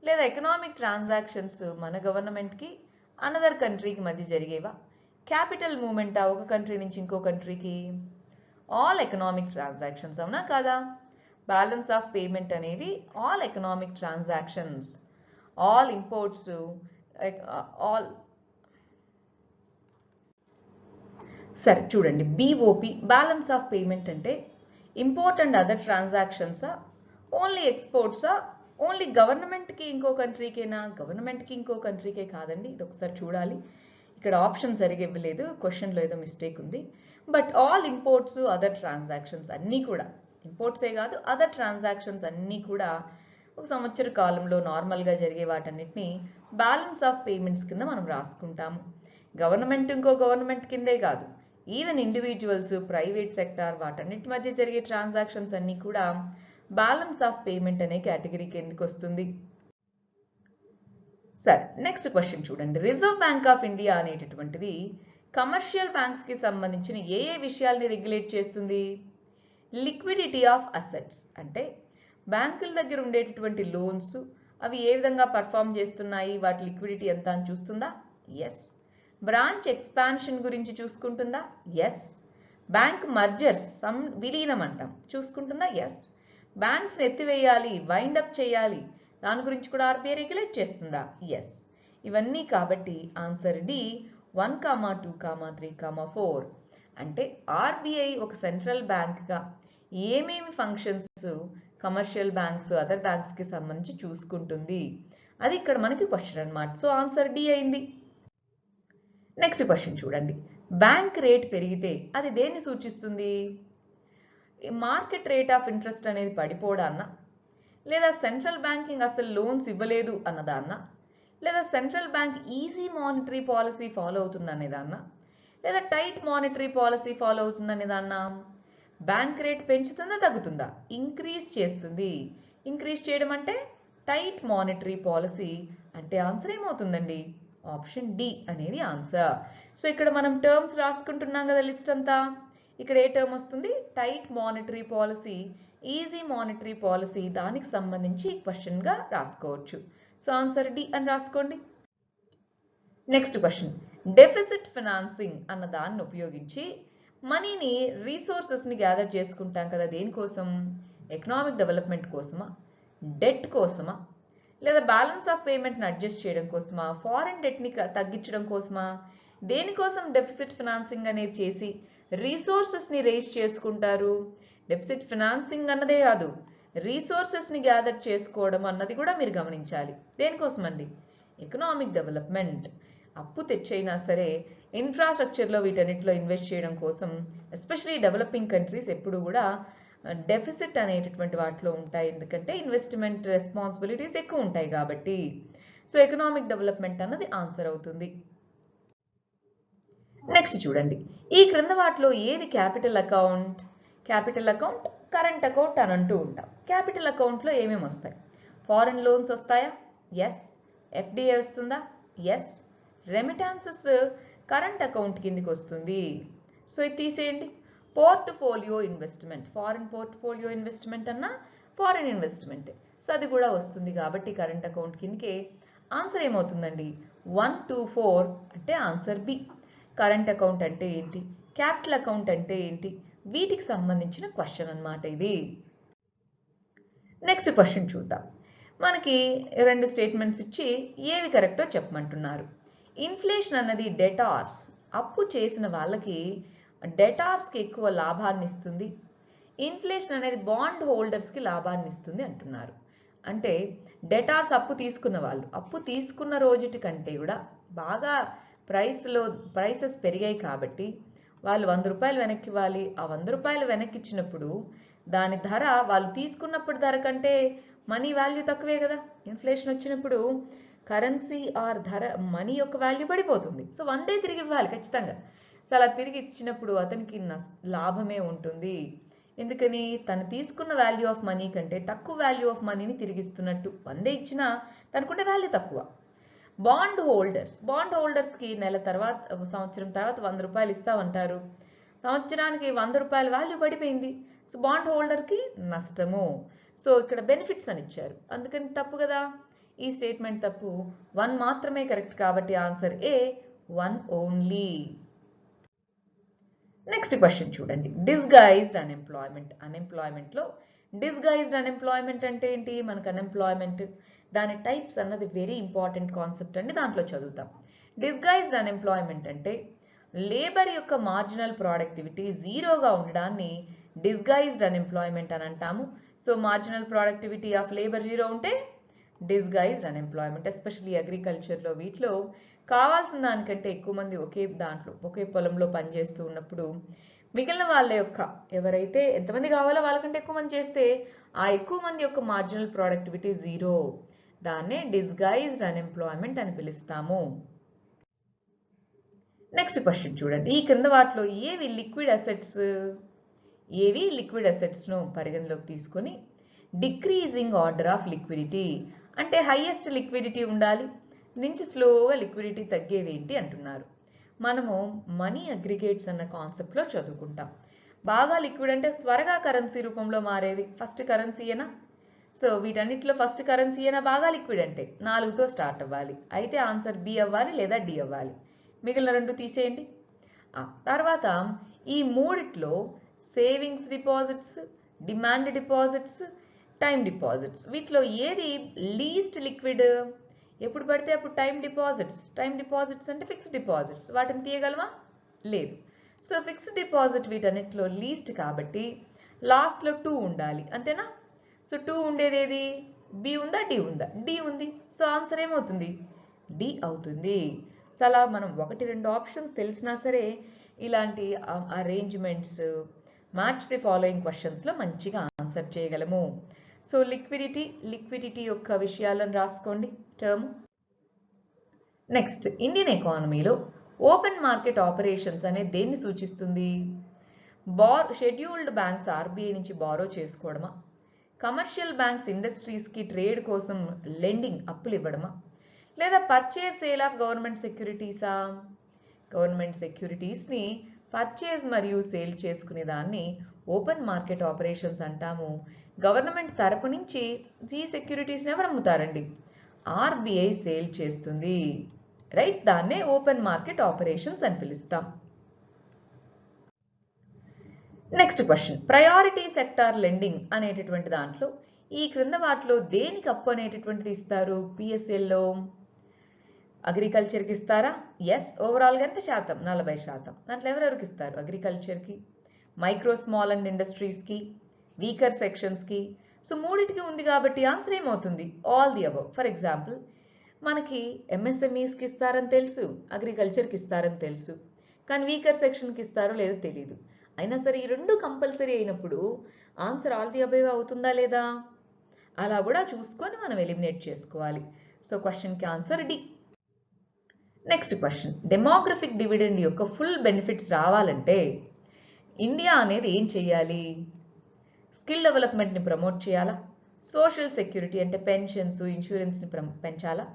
లేదా ఎకనామిక్ ట్రాన్సాక్షన్స్ మన గవర్నమెంట్కి అనదర్ కంట్రీకి మధ్య జరిగేవా, క్యాపిటల్ మూమెంటా ఒక కంట్రీ నుంచి ఇంకో కంట్రీకి? ఆల్ ఎకనామిక్ ట్రాన్సాక్షన్స్, అవునా కాదా? బ్యాలెన్స్ ఆఫ్ పేమెంట్ అనేవి all economic transactions, all imports, all. సరే చూడండి, బీఓపి బ్యాలెన్స్ ఆఫ్ పేమెంట్ అంటే ఇంపోర్ట్ అండ్ అదర్ ట్రాన్సాక్షన్సా, ఓన్లీ ఎక్స్పోర్ట్సా, ఓన్లీ గవర్నమెంట్కి ఇంకో కంట్రీకేనా? గవర్నమెంట్కి ఇంకో కంట్రీకే కాదండి, ఇది ఒకసారి చూడాలి. ఇక్కడ ఆప్షన్ సరిగా ఇవ్వలేదు, క్వశ్చన్లో ఏదో మిస్టేక్ ఉంది. But all imports other transactions అన్నీ కూడా, ఇంపోర్ట్సే కాదు అదర్ ట్రాన్సాక్షన్స్ అన్నీ కూడా ఒక సంవత్సర కాలంలో నార్మల్గా జరిగే వాటన్నిటిని బ్యాలెన్స్ ఆఫ్ పేమెంట్స్ కింద మనం రాసుకుంటాము. గవర్నమెంట్ ఇంకో గవర్నమెంట్ కిందే కాదు, ఈవెన్ ఇండివిజువల్స్, ప్రైవేట్ సెక్టార్ వాటన్నిటి మధ్య జరిగే ట్రాన్సాక్షన్స్ అన్నీ కూడా బ్యాలెన్స్ ఆఫ్ పేమెంట్ అనే కేటగిరీ కిందకి వస్తుంది. సరే నెక్స్ట్ క్వశ్చన్ చూడండి. రిజర్వ్ బ్యాంక్ ఆఫ్ ఇండియా అనేటటువంటిది కమర్షియల్ బ్యాంక్స్కి సంబంధించిన ఏ ఏ విషయాల్ని రెగ్యులేట్ చేస్తుంది? లిక్విడిటీ ఆఫ్ అసెట్స్ అంటే బ్యాంకుల దగ్గర ఉండేటటువంటి లోన్స్ అవి ఏ విధంగా పర్ఫామ్ చేస్తున్నాయి, వాటి లిక్విడిటీ ఎంత అని చూస్తుందా? ఎస్. బ్రాంచ్ ఎక్స్పాన్షన్ గురించి చూసుకుంటుందా? ఎస్. బ్యాంక్ మర్జర్స్, విలీనం అంటాం, చూసుకుంటుందా? ఎస్. బ్యాంక్స్ ఎత్తివేయాలి, వైండప్ చేయాలి, దాని గురించి కూడా ఆర్బీఐ రెగ్యులేట్ చేస్తుందా? ఎస్. ఇవన్నీ కాబట్టి ఆన్సర్ డి 1, 2, 3, 4. అంటే ఆర్బీఐ ఒక సెంట్రల్ బ్యాంక్గా ఏమేమి ఫంక్షన్స్ కమర్షియల్ బ్యాంక్స్ అదర్ బ్యాంక్స్కి సంబంధించి చూసుకుంటుంది, అది ఇక్కడ మనకి క్వశ్చన్ అన్నమాట. సో ఆన్సర్ డి అయింది. నెక్స్ట్ క్వశ్చన్ చూడండి. బ్యాంక్ రేట్ పెరిగితే అది దేన్ని సూచిస్తుంది? మార్కెట్ రేట్ ఆఫ్ ఇంట్రెస్ట్ అనేది పడిపోవడాన్న, లేదా సెంట్రల్ బ్యాంకింగ్ అసలు లోన్స్ ఇవ్వలేదు అన్నదాన్న, లేదా central bank easy monetary policy follow అవుతుందనేదాన్న, లేదా టైట్ మానిటరీ పాలసీ ఫాలో అవుతుందనేదాన్న? బ్యాంక్ రేట్ పెంచుతుందా తగ్గుతుందా? ఇంక్రీజ్ చేస్తుంది. ఇంక్రీజ్ చేయడం అంటే టైట్ మానిటరీ పాలసీ. అంటే ఆన్సర్ ఏమవుతుందండి? ఆప్షన్ డి అనేది ఆన్సర్. సో ఇక్కడ మనం టర్మ్స్ రాసుకుంటున్నాం కదా లిస్ట్ అంతా. ఇక్కడ ఏ టర్మ్ వస్తుంది? Tight monetary policy, easy monetary policy, దానికి సంబంధించి క్వశ్చన్గా రాసుకోవచ్చు. సో ఆన్సర్ డి అని రాసుకోండి. Next question. డెఫిసిట్ ఫినాన్సింగ్ అన్న దాన్ని ఉపయోగించి మనీని, రీసోర్సెస్ని గ్యాదర్ చేసుకుంటాం కదా, దేనికోసం? ఎకనామిక్ డెవలప్మెంట్ కోసమా, డెట్ కోసమా, లేదా బ్యాలెన్స్ ఆఫ్ పేమెంట్ని అడ్జస్ట్ చేయడం కోసమా, ఫారెన్ డెట్ని తగ్గించడం కోసమా? దేనికోసం డెఫిసిట్ ఫినాన్సింగ్ అనేది చేసి రీసోర్సెస్ని రేజ్ చేసుకుంటారు? డెఫిసిట్ ఫినాన్సింగ్ అన్నదే కాదు, రీసోర్సెస్ని గ్యాదర్ చేసుకోవడం అన్నది కూడా మీరు గమనించాలి. దేనికోసం అండి? Economic development. అప్పు తెచ్చైనా సరే ఇన్ఫ్రాస్ట్రక్చర్లో వీటన్నిటిలో ఇన్వెస్ట్ చేయడం కోసం, ఎస్పెషలీ డెవలపింగ్ కంట్రీస్ ఎప్పుడు కూడా డెఫిసిట్ అనేటటువంటి వాటిలో ఉంటాయి, ఎందుకంటే ఇన్వెస్ట్మెంట్ రెస్పాన్సిబిలిటీస్ ఎక్కువ ఉంటాయి కాబట్టి. సో ఎకనామిక్ డెవలప్మెంట్ అన్నది ఆన్సర్ అవుతుంది. నెక్స్ట్ చూడండి. ఈ క్రింద వాటిలో ఏది capital account? Capital account, current account అని అంటూ ఉంటాం. క్యాపిటల్ అకౌంట్లో ఏమేమి వస్తాయి? ఫారెన్ లోన్స్ వస్తాయా? ఎస్. ఎఫ్డిఐ వస్తుందా? ఎస్. రెమిటాన్సెస్ కరెంట్ అకౌంట్ కిందికి వస్తుంది. సో ఇది తీసేయండి. Portfolio investment, foreign portfolio investment అన్నా ఫారెన్ ఇన్వెస్ట్మెంట్, సో అది కూడా వస్తుంది కాబట్టి కరెంట్ అకౌంట్ కిందకే. ఆన్సర్ ఏమవుతుందండి? 1, 2, 4 అంటే ఆన్సర్ బి. కరెంట్ అకౌంట్ అంటే ఏంటి, క్యాపిటల్ అకౌంట్ అంటే ఏంటి, వీటికి సంబంధించిన క్వశ్చన్ అన్నమాట ఇది. నెక్స్ట్ క్వశ్చన్ చూద్దాం. మనకి 2 స్టేట్మెంట్స్ ఇచ్చి ఏవి కరెక్టో చెప్పమంటున్నారు. ఇన్ఫ్లేషన్ అన్నది డెటార్స్, అప్పు చేసిన వాళ్ళకి డెటార్స్కి ఎక్కువ లాభాన్ని ఇస్తుంది. ఇన్ఫ్లేషన్ అనేది బాండ్ హోల్డర్స్కి లాభాన్ని ఇస్తుంది అంటున్నారు. అంటే డెటార్స్ అప్పు తీసుకున్న వాళ్ళు, అప్పు తీసుకున్న రోజుటి కంటే కూడా బాగా ప్రైసెస్ పెరిగాయి కాబట్టి వాళ్ళు 100 రూపాయలు వెనక్కి ఇవ్వాలి. ఆ 100 రూపాయలు వెనక్కి ఇచ్చినప్పుడు దాని ధర వాళ్ళు తీసుకున్నప్పుడు ధర కంటే మనీ వాల్యూ తక్కువే కదా. ఇన్ఫ్లేషన్ వచ్చినప్పుడు కరెన్సీ ఆర్ ధర మనీ యొక్క వాల్యూ పడిపోతుంది. సో 100 తిరిగి ఇవ్వాలి ఖచ్చితంగా. సో అలా తిరిగి ఇచ్చినప్పుడు అతనికి లాభమే ఉంటుంది. ఎందుకని తను తీసుకున్న వాల్యూ ఆఫ్ మనీ కంటే తక్కువ వాల్యూ ఆఫ్ మనీని తిరిగిస్తున్నట్టు. 100 ఇచ్చినా తనకుండే వాల్యూ తక్కువ. బాండ్ హోల్డర్స్కి నెల తర్వాత సంవత్సరం తర్వాత 100 రూపాయలు ఇస్తామంటారు. సంవత్సరానికి 100 రూపాయల వాల్యూ పడిపోయింది. సో బాండ్ హోల్డర్కి నష్టము. సో ఇక్కడ బెనిఫిట్స్ అని ఇచ్చారు, అందుకని తప్పు కదా. ఈ స్టేట్మెంట్ తప్పు. 1 మాత్రమే కరెక్ట్ కాబట్టి answer A 1 only. Next question చూడండి. Disguised unemployment. అన్ఎంప్లాయ్మెంట్లో డిస్గైజ్డ్ అన్ఎంప్లాయ్మెంట్ అంటే ఏంటి? మనకు అన్ఎంప్లాయ్మెంట్ దాని టైప్స్ అన్నది వెరీ ఇంపార్టెంట్ కాన్సెప్ట్ అండి, దాంట్లో చదువుతాం. డిస్గైజ్డ్ అన్ఎంప్లాయ్మెంట్ అంటే లేబర్ యొక్క మార్జినల్ ప్రొడక్టివిటీ జీరోగా ఉండడాన్ని డిస్గైజ్డ్ అన్ఎంప్లాయ్మెంట్ అని అంటాము. So marginal productivity of labour zero ఉంటే డిస్గైజ్డ్ అన్ఎంప్లాయ్మెంట్. ఎస్పెషల్లీ అగ్రికల్చర్లో వీటిలో కావాల్సిన దానికంటే ఎక్కువ మంది ఒకే పొలంలో పనిచేస్తూ ఉన్నప్పుడు మిగిలిన వాళ్ళ యొక్క ఎవరైతే ఎంతమంది కావాలో వాళ్ళకంటే ఎక్కువ మంది చేస్తే ఆ ఎక్కువ మంది యొక్క మార్జినల్ ప్రొడక్టివిటీ జీరో, దాన్నే డిస్గైజ్డ్ అన్ఎంప్లాయ్మెంట్ అని పిలుస్తాము. నెక్స్ట్ క్వశ్చన్ చూడండి. ఈ కింద వాటిలో ఏవి లిక్విడ్ అసెట్స్ను పరిగణలోకి తీసుకొని డిక్రీజింగ్ ఆర్డర్ ఆఫ్ లిక్విడిటీ అంటే హైయెస్ట్ లిక్విడిటీ ఉండాలి నుంచి స్లోగా లిక్విడిటీ తగ్గేవి ఏంటి అంటున్నారు. మనము మనీ అగ్రిగేట్స్ అన్న కాన్సెప్ట్లో చదువుకుంటాం. బాగా లిక్విడ్ అంటే త్వరగా కరెన్సీ రూపంలో మారేది ఫస్ట్ కరెన్సీయేనా? సో వీటన్నిటిలో ఫస్ట్ కరెన్సీయేనా బాగా లిక్విడ్ అంటే? 4తో స్టార్ట్ అవ్వాలి. అయితే ఆన్సర్ బి అవ్వాలి లేదా డి అవ్వాలి. మిగిలిన 2 తీసేయండి. తర్వాత ఈ మూడిట్లో savings deposits, demand deposits, time deposits వీటిలో ఏది లీస్ట్ లిక్విడ్? ఎప్పుడు పడితే అప్పుడు టైం డిపాజిట్స్ అంటే ఫిక్స్డ్ డిపాజిట్స్, వాటిని తీయగలమా? లేదు. సో ఫిక్స్డ్ డిపాజిట్ వీటన్నిటిలో లీస్ట్ కాబట్టి లాస్ట్లో 2 ఉండాలి, అంతేనా? సో 2 ఉండేది ఏది? బి ఉందా డి ఉందా? డి ఉంది. సో ఆన్సర్ ఏమవుతుంది? డి అవుతుంది. సో అలా మనం 1-2 ఆప్షన్స్ తెలిసినా సరే ఇలాంటి అరేంజ్మెంట్స్ మ్యాచ్ ది ఫాలోయింగ్ క్వశ్చన్స్లో మంచిగా ఆన్సర్ చేయగలము. సో లిక్విడిటీ యొక్క విషయాలను రాసుకోండి టర్మ్. నెక్స్ట్, ఇండియన్ ఎకానమీలో ఓపెన్ మార్కెట్ ఆపరేషన్స్ అనేది దేన్ని సూచిస్తుంది? షెడ్యూల్డ్ బ్యాంక్స్ ఆర్బీఐ నుంచి బారో చేసుకోవడమా, కమర్షియల్ బ్యాంక్స్ ఇండస్ట్రీస్కి ట్రేడ్ కోసం లెండింగ్ అప్పులు ఇవ్వడమా, లేదా పర్చేజ్ సేల్ ఆఫ్ గవర్నమెంట్ సెక్యూరిటీసా? గవర్నమెంట్ సెక్యూరిటీస్ని పర్చేజ్ మరియు సేల్ చేసుకునే దాన్ని ఓపెన్ మార్కెట్ ఆపరేషన్స్ అంటాము. గవర్నమెంట్ తరపు నుంచి ఈ సెక్యూరిటీస్ని ఎవరు అమ్ముతారండి? ఆర్బీఐ సేల్ చేస్తుంది, రైట్? దాన్నే ఓపెన్ మార్కెట్ ఆపరేషన్స్ అని పిలుస్తాం. Next question, priority sector lending అనేటటువంటి దాంట్లో ఈ క్రింద వాటిలో దేనికి అప్పు అనేటటువంటిది ఇస్తారు? పిఎస్ఎల్లో అగ్రికల్చర్కి ఇస్తారా? ఎస్. ఓవరాల్గా ఎంత శాతం? 40%. దాంట్లో ఎవరెవరికి ఇస్తారు? అగ్రికల్చర్కి, మైక్రో స్మాల్ అండ్ ఇండస్ట్రీస్కి, వీకర్ సెక్షన్స్కి. సో మూడిటికి ఉంది కాబట్టి ఆన్సర్ ఏమవుతుంది? All the above. For example మనకి ఎంఎస్ఎంఈస్కి ఇస్తారని తెలుసు, అగ్రికల్చర్కి ఇస్తారని తెలుసు, కానీ వీకర్ సెక్షన్కి ఇస్తారో లేదో తెలియదు. అయినా సరే ఈ 2 కంపల్సరీ అయినప్పుడు ఆన్సర్ ఆల్ ది అబవ్ అవుతుందా లేదా? అలా కూడా చూసుకొని మనం ఎలిమినేట్ చేసుకోవాలి. సో క్వశ్చన్కి answer D. Next question, demographic dividend యొక్క ఫుల్ బెనిఫిట్స్ రావాలంటే ఇండియా అనేది ఏం చేయాలి? స్కిల్ డెవలప్మెంట్ని ప్రమోట్ చేయాలా, సోషల్ సెక్యూరిటీ అంటే పెన్షన్స్, ఇన్సూరెన్స్ని పెంచాలా,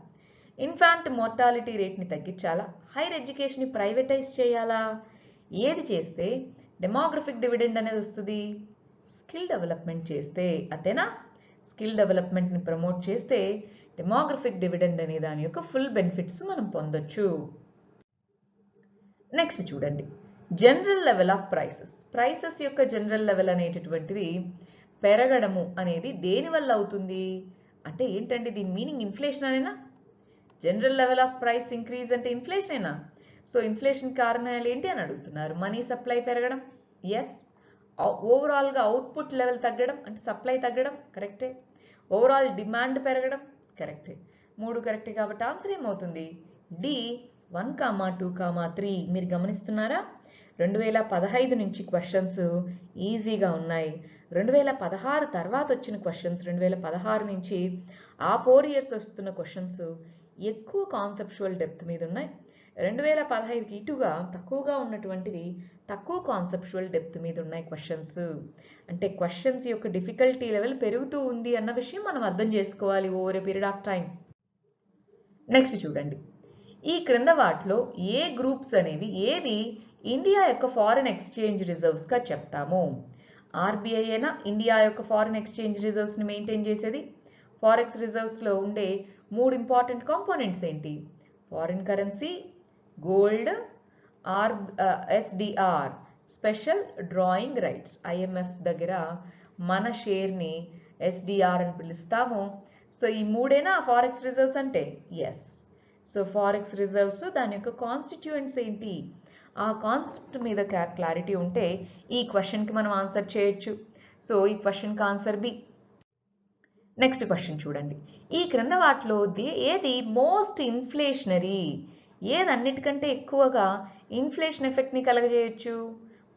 ఇన్ఫాంట్ మోర్టాలిటీ రేట్ని తగ్గించాలా, హైయర్ ఎడ్యుకేషన్ని ప్రైవేటైజ్ చేయాలా? ఏది చేస్తే డెమోగ్రఫిక్ డివిడెండ్ అనేది వస్తుంది? స్కిల్ డెవలప్మెంట్ చేస్తే, అంతేనా? స్కిల్ డెవలప్మెంట్ని ప్రమోట్ చేస్తే డెమోగ్రఫిక్ డివిడెండ్ అనే దాని యొక్క ఫుల్ బెనిఫిట్స్ మనం పొందొచ్చు. నెక్స్ట్ చూడండి, జనరల్ లెవెల్ ఆఫ్ ప్రైసెస్ యొక్క జనరల్ లెవెల్ అనేటటువంటిది పెరగడము అనేది దేని వల్ల అవుతుంది అంటే ఏంటంటే దీని మీనింగ్ ఇన్ఫ్లేషన్ అనేనా? General level of price increase అంటే ఇన్ఫ్లేషనేనా? సో ఇన్ఫ్లేషన్ కారణాలు ఏంటి అని అడుగుతున్నారు. మనీ సప్లై పెరగడం, ఎస్. ఓవరాల్గా అవుట్పుట్ లెవెల్ తగ్గడం అంటే సప్లై తగ్గడం, కరెక్టే. ఓవరాల్ డిమాండ్ పెరగడం, కరెక్టే. 3 కరెక్టే కాబట్టి ఆన్సర్ ఏమవుతుంది? డి 1, 2, 3. మీరు గమనిస్తున్నారా? 2015 నుంచి క్వశ్చన్స్ ఈజీగా ఉన్నాయి. 2016 తర్వాత వచ్చిన క్వశ్చన్స్, 2016 నుంచి ఆ 4 ఇయర్స్ వస్తున్న క్వశ్చన్స్ ఎక్కువ కాన్సెప్చువల్ డెప్త్ మీద ఉన్నాయి. 2015కి ఇటుగా తక్కువగా ఉన్నటువంటివి తక్కువ కాన్సెప్చువల్ డెప్త్ మీద ఉన్నాయి క్వశ్చన్స్. అంటే క్వశ్చన్స్ యొక్క డిఫికల్టీ లెవెల్ పెరుగుతూ ఉంది అన్న విషయం మనం అర్థం చేసుకోవాలి over a period of time. Next చూడండి, ఈ క్రింద వాటిలో ఏ గ్రూప్స్ అనేవి ఏవి ఇండియా యొక్క ఫారిన్ ఎక్స్చేంజ్ రిజర్వ్స్గా చెప్తాము? ఆర్బీఐ అయినా ఇండియా యొక్క ఫారిన్ ఎక్స్చేంజ్ రిజర్వ్స్ని మెయింటైన్ చేసేది? ఫారెక్స్ రిజర్వ్స్లో ఉండే 3 ఇంపార్టెంట్ కాంపోనెంట్స్ ఏంటి? Foreign currency, gold, SDR special drawing rights. IMF దగ్గర మన షేర్ని ఎస్డిఆర్ అని పిలుస్తాము. సో ఈ 3ఏనా ఫారెక్స్ రిజర్వ్స్ అంటే? ఎస్. సో ఫారెక్స్ రిజర్వ్స్ దాని యొక్క కాన్స్టిట్యూయెంట్స్ ఏంటి, ఆ కాన్సెప్ట్ మీద క్లారిటీ ఉంటే ఈ క్వశ్చన్కి మనం ఆన్సర్ చేయొచ్చు. సో ఈ క్వశ్చన్కి ఆన్సర్ బి. నెక్స్ట్ క్వశ్చన్ చూడండి, ఈ క్రింద వాటిలో ఏది మోస్ట్ ఇన్ఫ్లేషనరీ? ఏది అన్నిటికంటే ఎక్కువగా ఇన్ఫ్లేషన్ ఎఫెక్ట్ని కలగజేయచ్చు?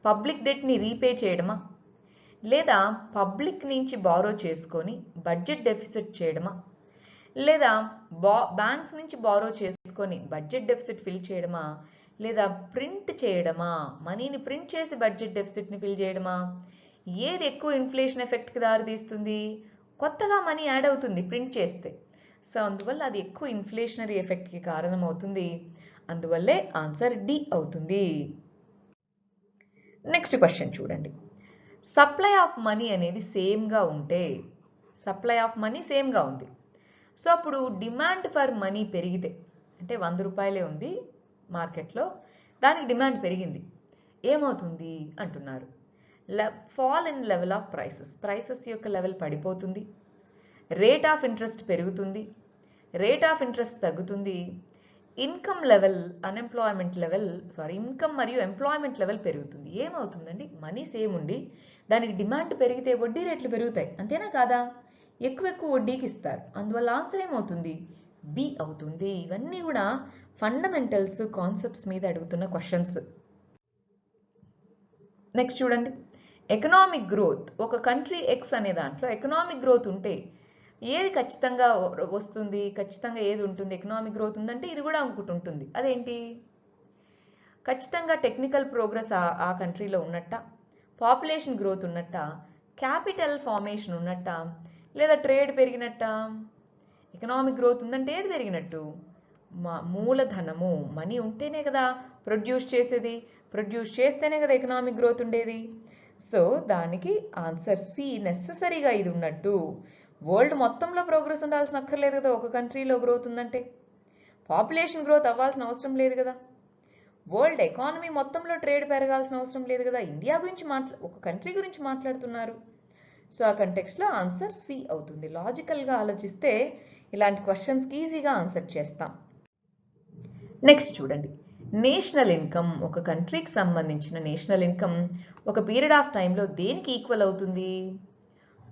పబ్లిక్ డెట్ని రీపే చేయడమా, లేదా పబ్లిక్ నుంచి బారో చేసుకొని బడ్జెట్ డెఫిసిట్ చేయడమా, లేదా బ్యాంక్స్ నుంచి బారో చేసుకొని బడ్జెట్ డెఫిసిట్ ఫిల్ చేయడమా, లేదా ప్రింట్ చేయడమా, మనీని ప్రింట్ చేసి బడ్జెట్ డెఫిసిట్ని ఫిల్ చేయడమా? ఏది ఎక్కువ ఇన్ఫ్లేషన్ ఎఫెక్ట్కి దారితీస్తుంది? కొత్తగా మనీ యాడ్ అవుతుంది ప్రింట్ చేస్తే. సో అందువల్ల అది ఎక్కువ ఇన్ఫ్లేషనరీ ఎఫెక్ట్కి కారణమవుతుంది. అందువల్లే ఆన్సర్ డి అవుతుంది. నెక్స్ట్ క్వశ్చన్ చూడండి, సప్లై ఆఫ్ మనీ అనేది సేమ్గా ఉంటే, సప్లై ఆఫ్ మనీ సేమ్గా ఉంది, సో అప్పుడు డిమాండ్ ఫర్ మనీ పెరిగితే, అంటే 100 రూపాయలే ఉంది మార్కెట్లో, దానికి డిమాండ్ పెరిగింది, ఏమవుతుంది అంటున్నారు? Fall in level of prices, prices యొక్క లెవెల్ పడిపోతుంది, రేట్ ఆఫ్ ఇంట్రెస్ట్ పెరుగుతుంది, రేట్ ఆఫ్ ఇంట్రెస్ట్ తగ్గుతుంది, ఇన్కమ్ లెవెల్ ఇన్కమ్ మరియు ఎంప్లాయ్మెంట్ లెవెల్ పెరుగుతుంది. ఏమవుతుందండి? మనీ సేమ్ ఉండి దానికి డిమాండ్ పెరిగితే వడ్డీ రేట్లు పెరుగుతాయి, అంతేనా కాదా? ఎక్కువ వడ్డీకి ఇస్తారు, అందువల్ల ఆన్సర్ ఏమవుతుంది? బి అవుతుంది. ఇవన్నీ కూడా ఫండమెంటల్స్ కాన్సెప్ట్స్ మీద అడుగుతున్న క్వశ్చన్స్. నెక్స్ట్ చూడండి, ఎకనామిక్ గ్రోత్, ఒక కంట్రీ ఎక్స్ అనే దాంట్లో ఎకనామిక్ గ్రోత్ ఉంటే ఏది ఖచ్చితంగా వస్తుంది, ఖచ్చితంగా ఏది ఉంటుంది? ఎకనామిక్ గ్రోత్ ఉందంటే ఇది కూడా ఒకటి ఉంటుంది, అదేంటి? ఖచ్చితంగా టెక్నికల్ ప్రోగ్రెస్ ఆ కంట్రీలో ఉన్నట్ట, పాపులేషన్ గ్రోత్ ఉన్నట్ట, క్యాపిటల్ ఫార్మేషన్ ఉన్నట్ట, లేదా ట్రేడ్ పెరిగినట్ట? ఎకనామిక్ గ్రోత్ ఉందంటే ఏది పెరిగినట్టు? మూలధనము, మనీ ఉంటేనే కదా ప్రొడ్యూస్ చేసేది, ప్రొడ్యూస్ చేస్తేనే కదా ఎకనామిక్ గ్రోత్ ఉండేది. సో దానికి ఆన్సర్ సి, నెససరీగా ఇది ఉన్నట్టు. వరల్డ్ మొత్తంలో ప్రోగ్రెస్ ఉండాల్సిన అక్కర్లేదు కదా ఒక కంట్రీలో గ్రోత్ ఉందంటే, పాపులేషన్ గ్రోత్ అవ్వాల్సిన అవసరం లేదు కదా, వరల్డ్ ఎకానమీ మొత్తంలో ట్రేడ్ పెరగాల్సిన అవసరం లేదు కదా, ఇండియా గురించి ఒక కంట్రీ గురించి మాట్లాడుతున్నారు. సో ఆ కంటెక్స్ట్లో ఆన్సర్ సి అవుతుంది. లాజికల్గా ఆలోచిస్తే ఇలాంటి క్వశ్చన్స్కి ఈజీగా ఆన్సర్ చేస్తాం. నెక్స్ట్ చూడండి, నేషనల్ ఇన్కమ్, ఒక కంట్రీకి సంబంధించిన నేషనల్ ఇన్కమ్ ఒక పీరియడ్ ఆఫ్ టైంలో దేనికి ఈక్వల్ అవుతుంది?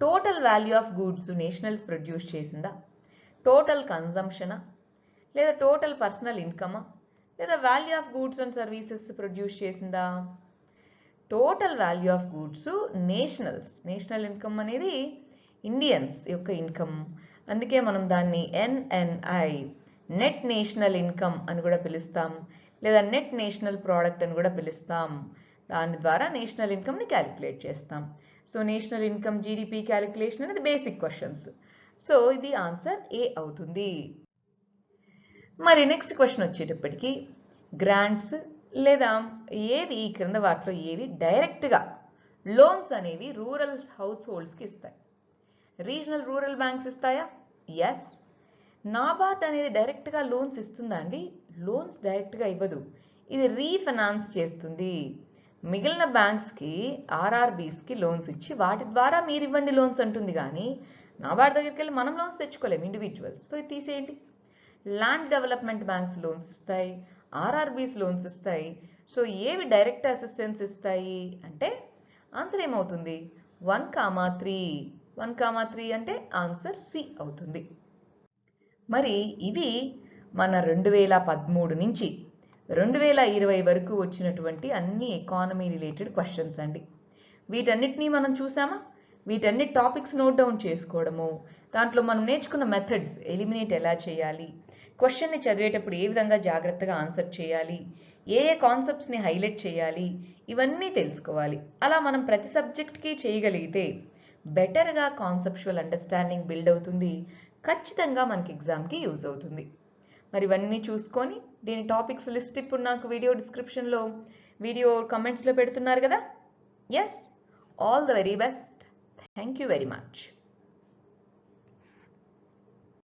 Total value of goods nationals produce చేసిందా, టోటల్ కన్జంప్షనా, లేదా టోటల్ పర్సనల్ ఇన్కమా, లేదా value of goods and services produce చేసిందా? Total value of goods national income అనేది ఇండియన్స్ యొక్క ఇన్కమ్, అందుకే మనం దాన్ని ఎన్ఎన్ఐ నెట్ నేషనల్ ఇన్కమ్ అని కూడా పిలుస్తాం, లేదా నెట్ నేషనల్ ప్రోడక్ట్ అని కూడా పిలుస్తాం. దాని ద్వారా నేషనల్ ఇన్కమ్ని క్యాలిక్యులేట్ చేస్తాం. So national income GDP calculation అనేది బేసిక్ క్వశ్చన్స్. సో ఇది ఆన్సర్ ఏ అవుతుంది. మరి నెక్స్ట్ క్వశ్చన్ వచ్చేటప్పటికి గ్రాంట్స్ లేదా ఏవి ఈ క్రింద వాటిలో ఏవి డైరెక్ట్గా లోన్స్ అనేవి రూరల్ హౌస్ హోల్డ్స్కి ఇస్తాయి? రీజనల్ రూరల్ బ్యాంక్స్ ఇస్తాయా? ఎస్. నాబార్డ్ అనేది డైరెక్ట్గా లోన్స్ ఇస్తుందా అండి? లోన్స్ డైరెక్ట్గా ఇవ్వదు, ఇది రీఫైనాన్స్ చేస్తుంది. మిగిలిన బ్యాంక్స్కి ఆర్ఆర్బీస్కి లోన్స్ ఇచ్చి వాటి ద్వారా మీరు ఇవ్వండి లోన్స్ అంటుంది, కానీ నాబార్డ్ దగ్గరికి వెళ్ళి మనం లోన్స్ తెచ్చుకోలేము ఇండివిజువల్స్. సో ఇది తీసేయండి. ల్యాండ్ డెవలప్మెంట్ బ్యాంక్స్ లోన్స్ ఇస్తాయి, ఆర్ఆర్బీస్ లోన్స్ ఇస్తాయి. సో ఏవి డైరెక్ట్ అసిస్టెన్స్ ఇస్తాయి అంటే ఆన్సర్ ఏమవుతుంది? 1,3. 1,3 అంటే ఆన్సర్ సి అవుతుంది. మరి ఇవి మన 2013 నుంచి 2020 వరకు వచ్చినటువంటి అన్ని ఎకానమీ రిలేటెడ్ క్వశ్చన్స్ అండి. వీటన్నిటినీ మనం చూసామా? వీటన్ని టాపిక్స్ నోట్ డౌన్ చేసుకోవడము, దాంట్లో మనం నేర్చుకున్న మెథడ్స్ ఎలిమినేట్ ఎలా చేయాలి, క్వశ్చన్ని చదివేటప్పుడు ఏ విధంగా జాగ్రత్తగా ఆన్సర్ చేయాలి, ఏ కాన్సెప్ట్స్ని హైలైట్ చేయాలి, ఇవన్నీ తెలుసుకోవాలి. అలా మనం ప్రతి సబ్జెక్ట్కి చేయగలిగితే బెటర్గా కాన్సెప్చువల్ అండర్స్టాండింగ్ బిల్డ్ అవుతుంది, ఖచ్చితంగా మనకి ఎగ్జామ్కి యూజ్ అవుతుంది. మరి ఇవన్నీ చూసుకొని దీని టాపిక్స్ లిస్ట్ ఇప్పుడు నాకు వీడియో కమెంట్స్లో పెడుతున్నారు కదా. Yes, all the very best. Thank you very much.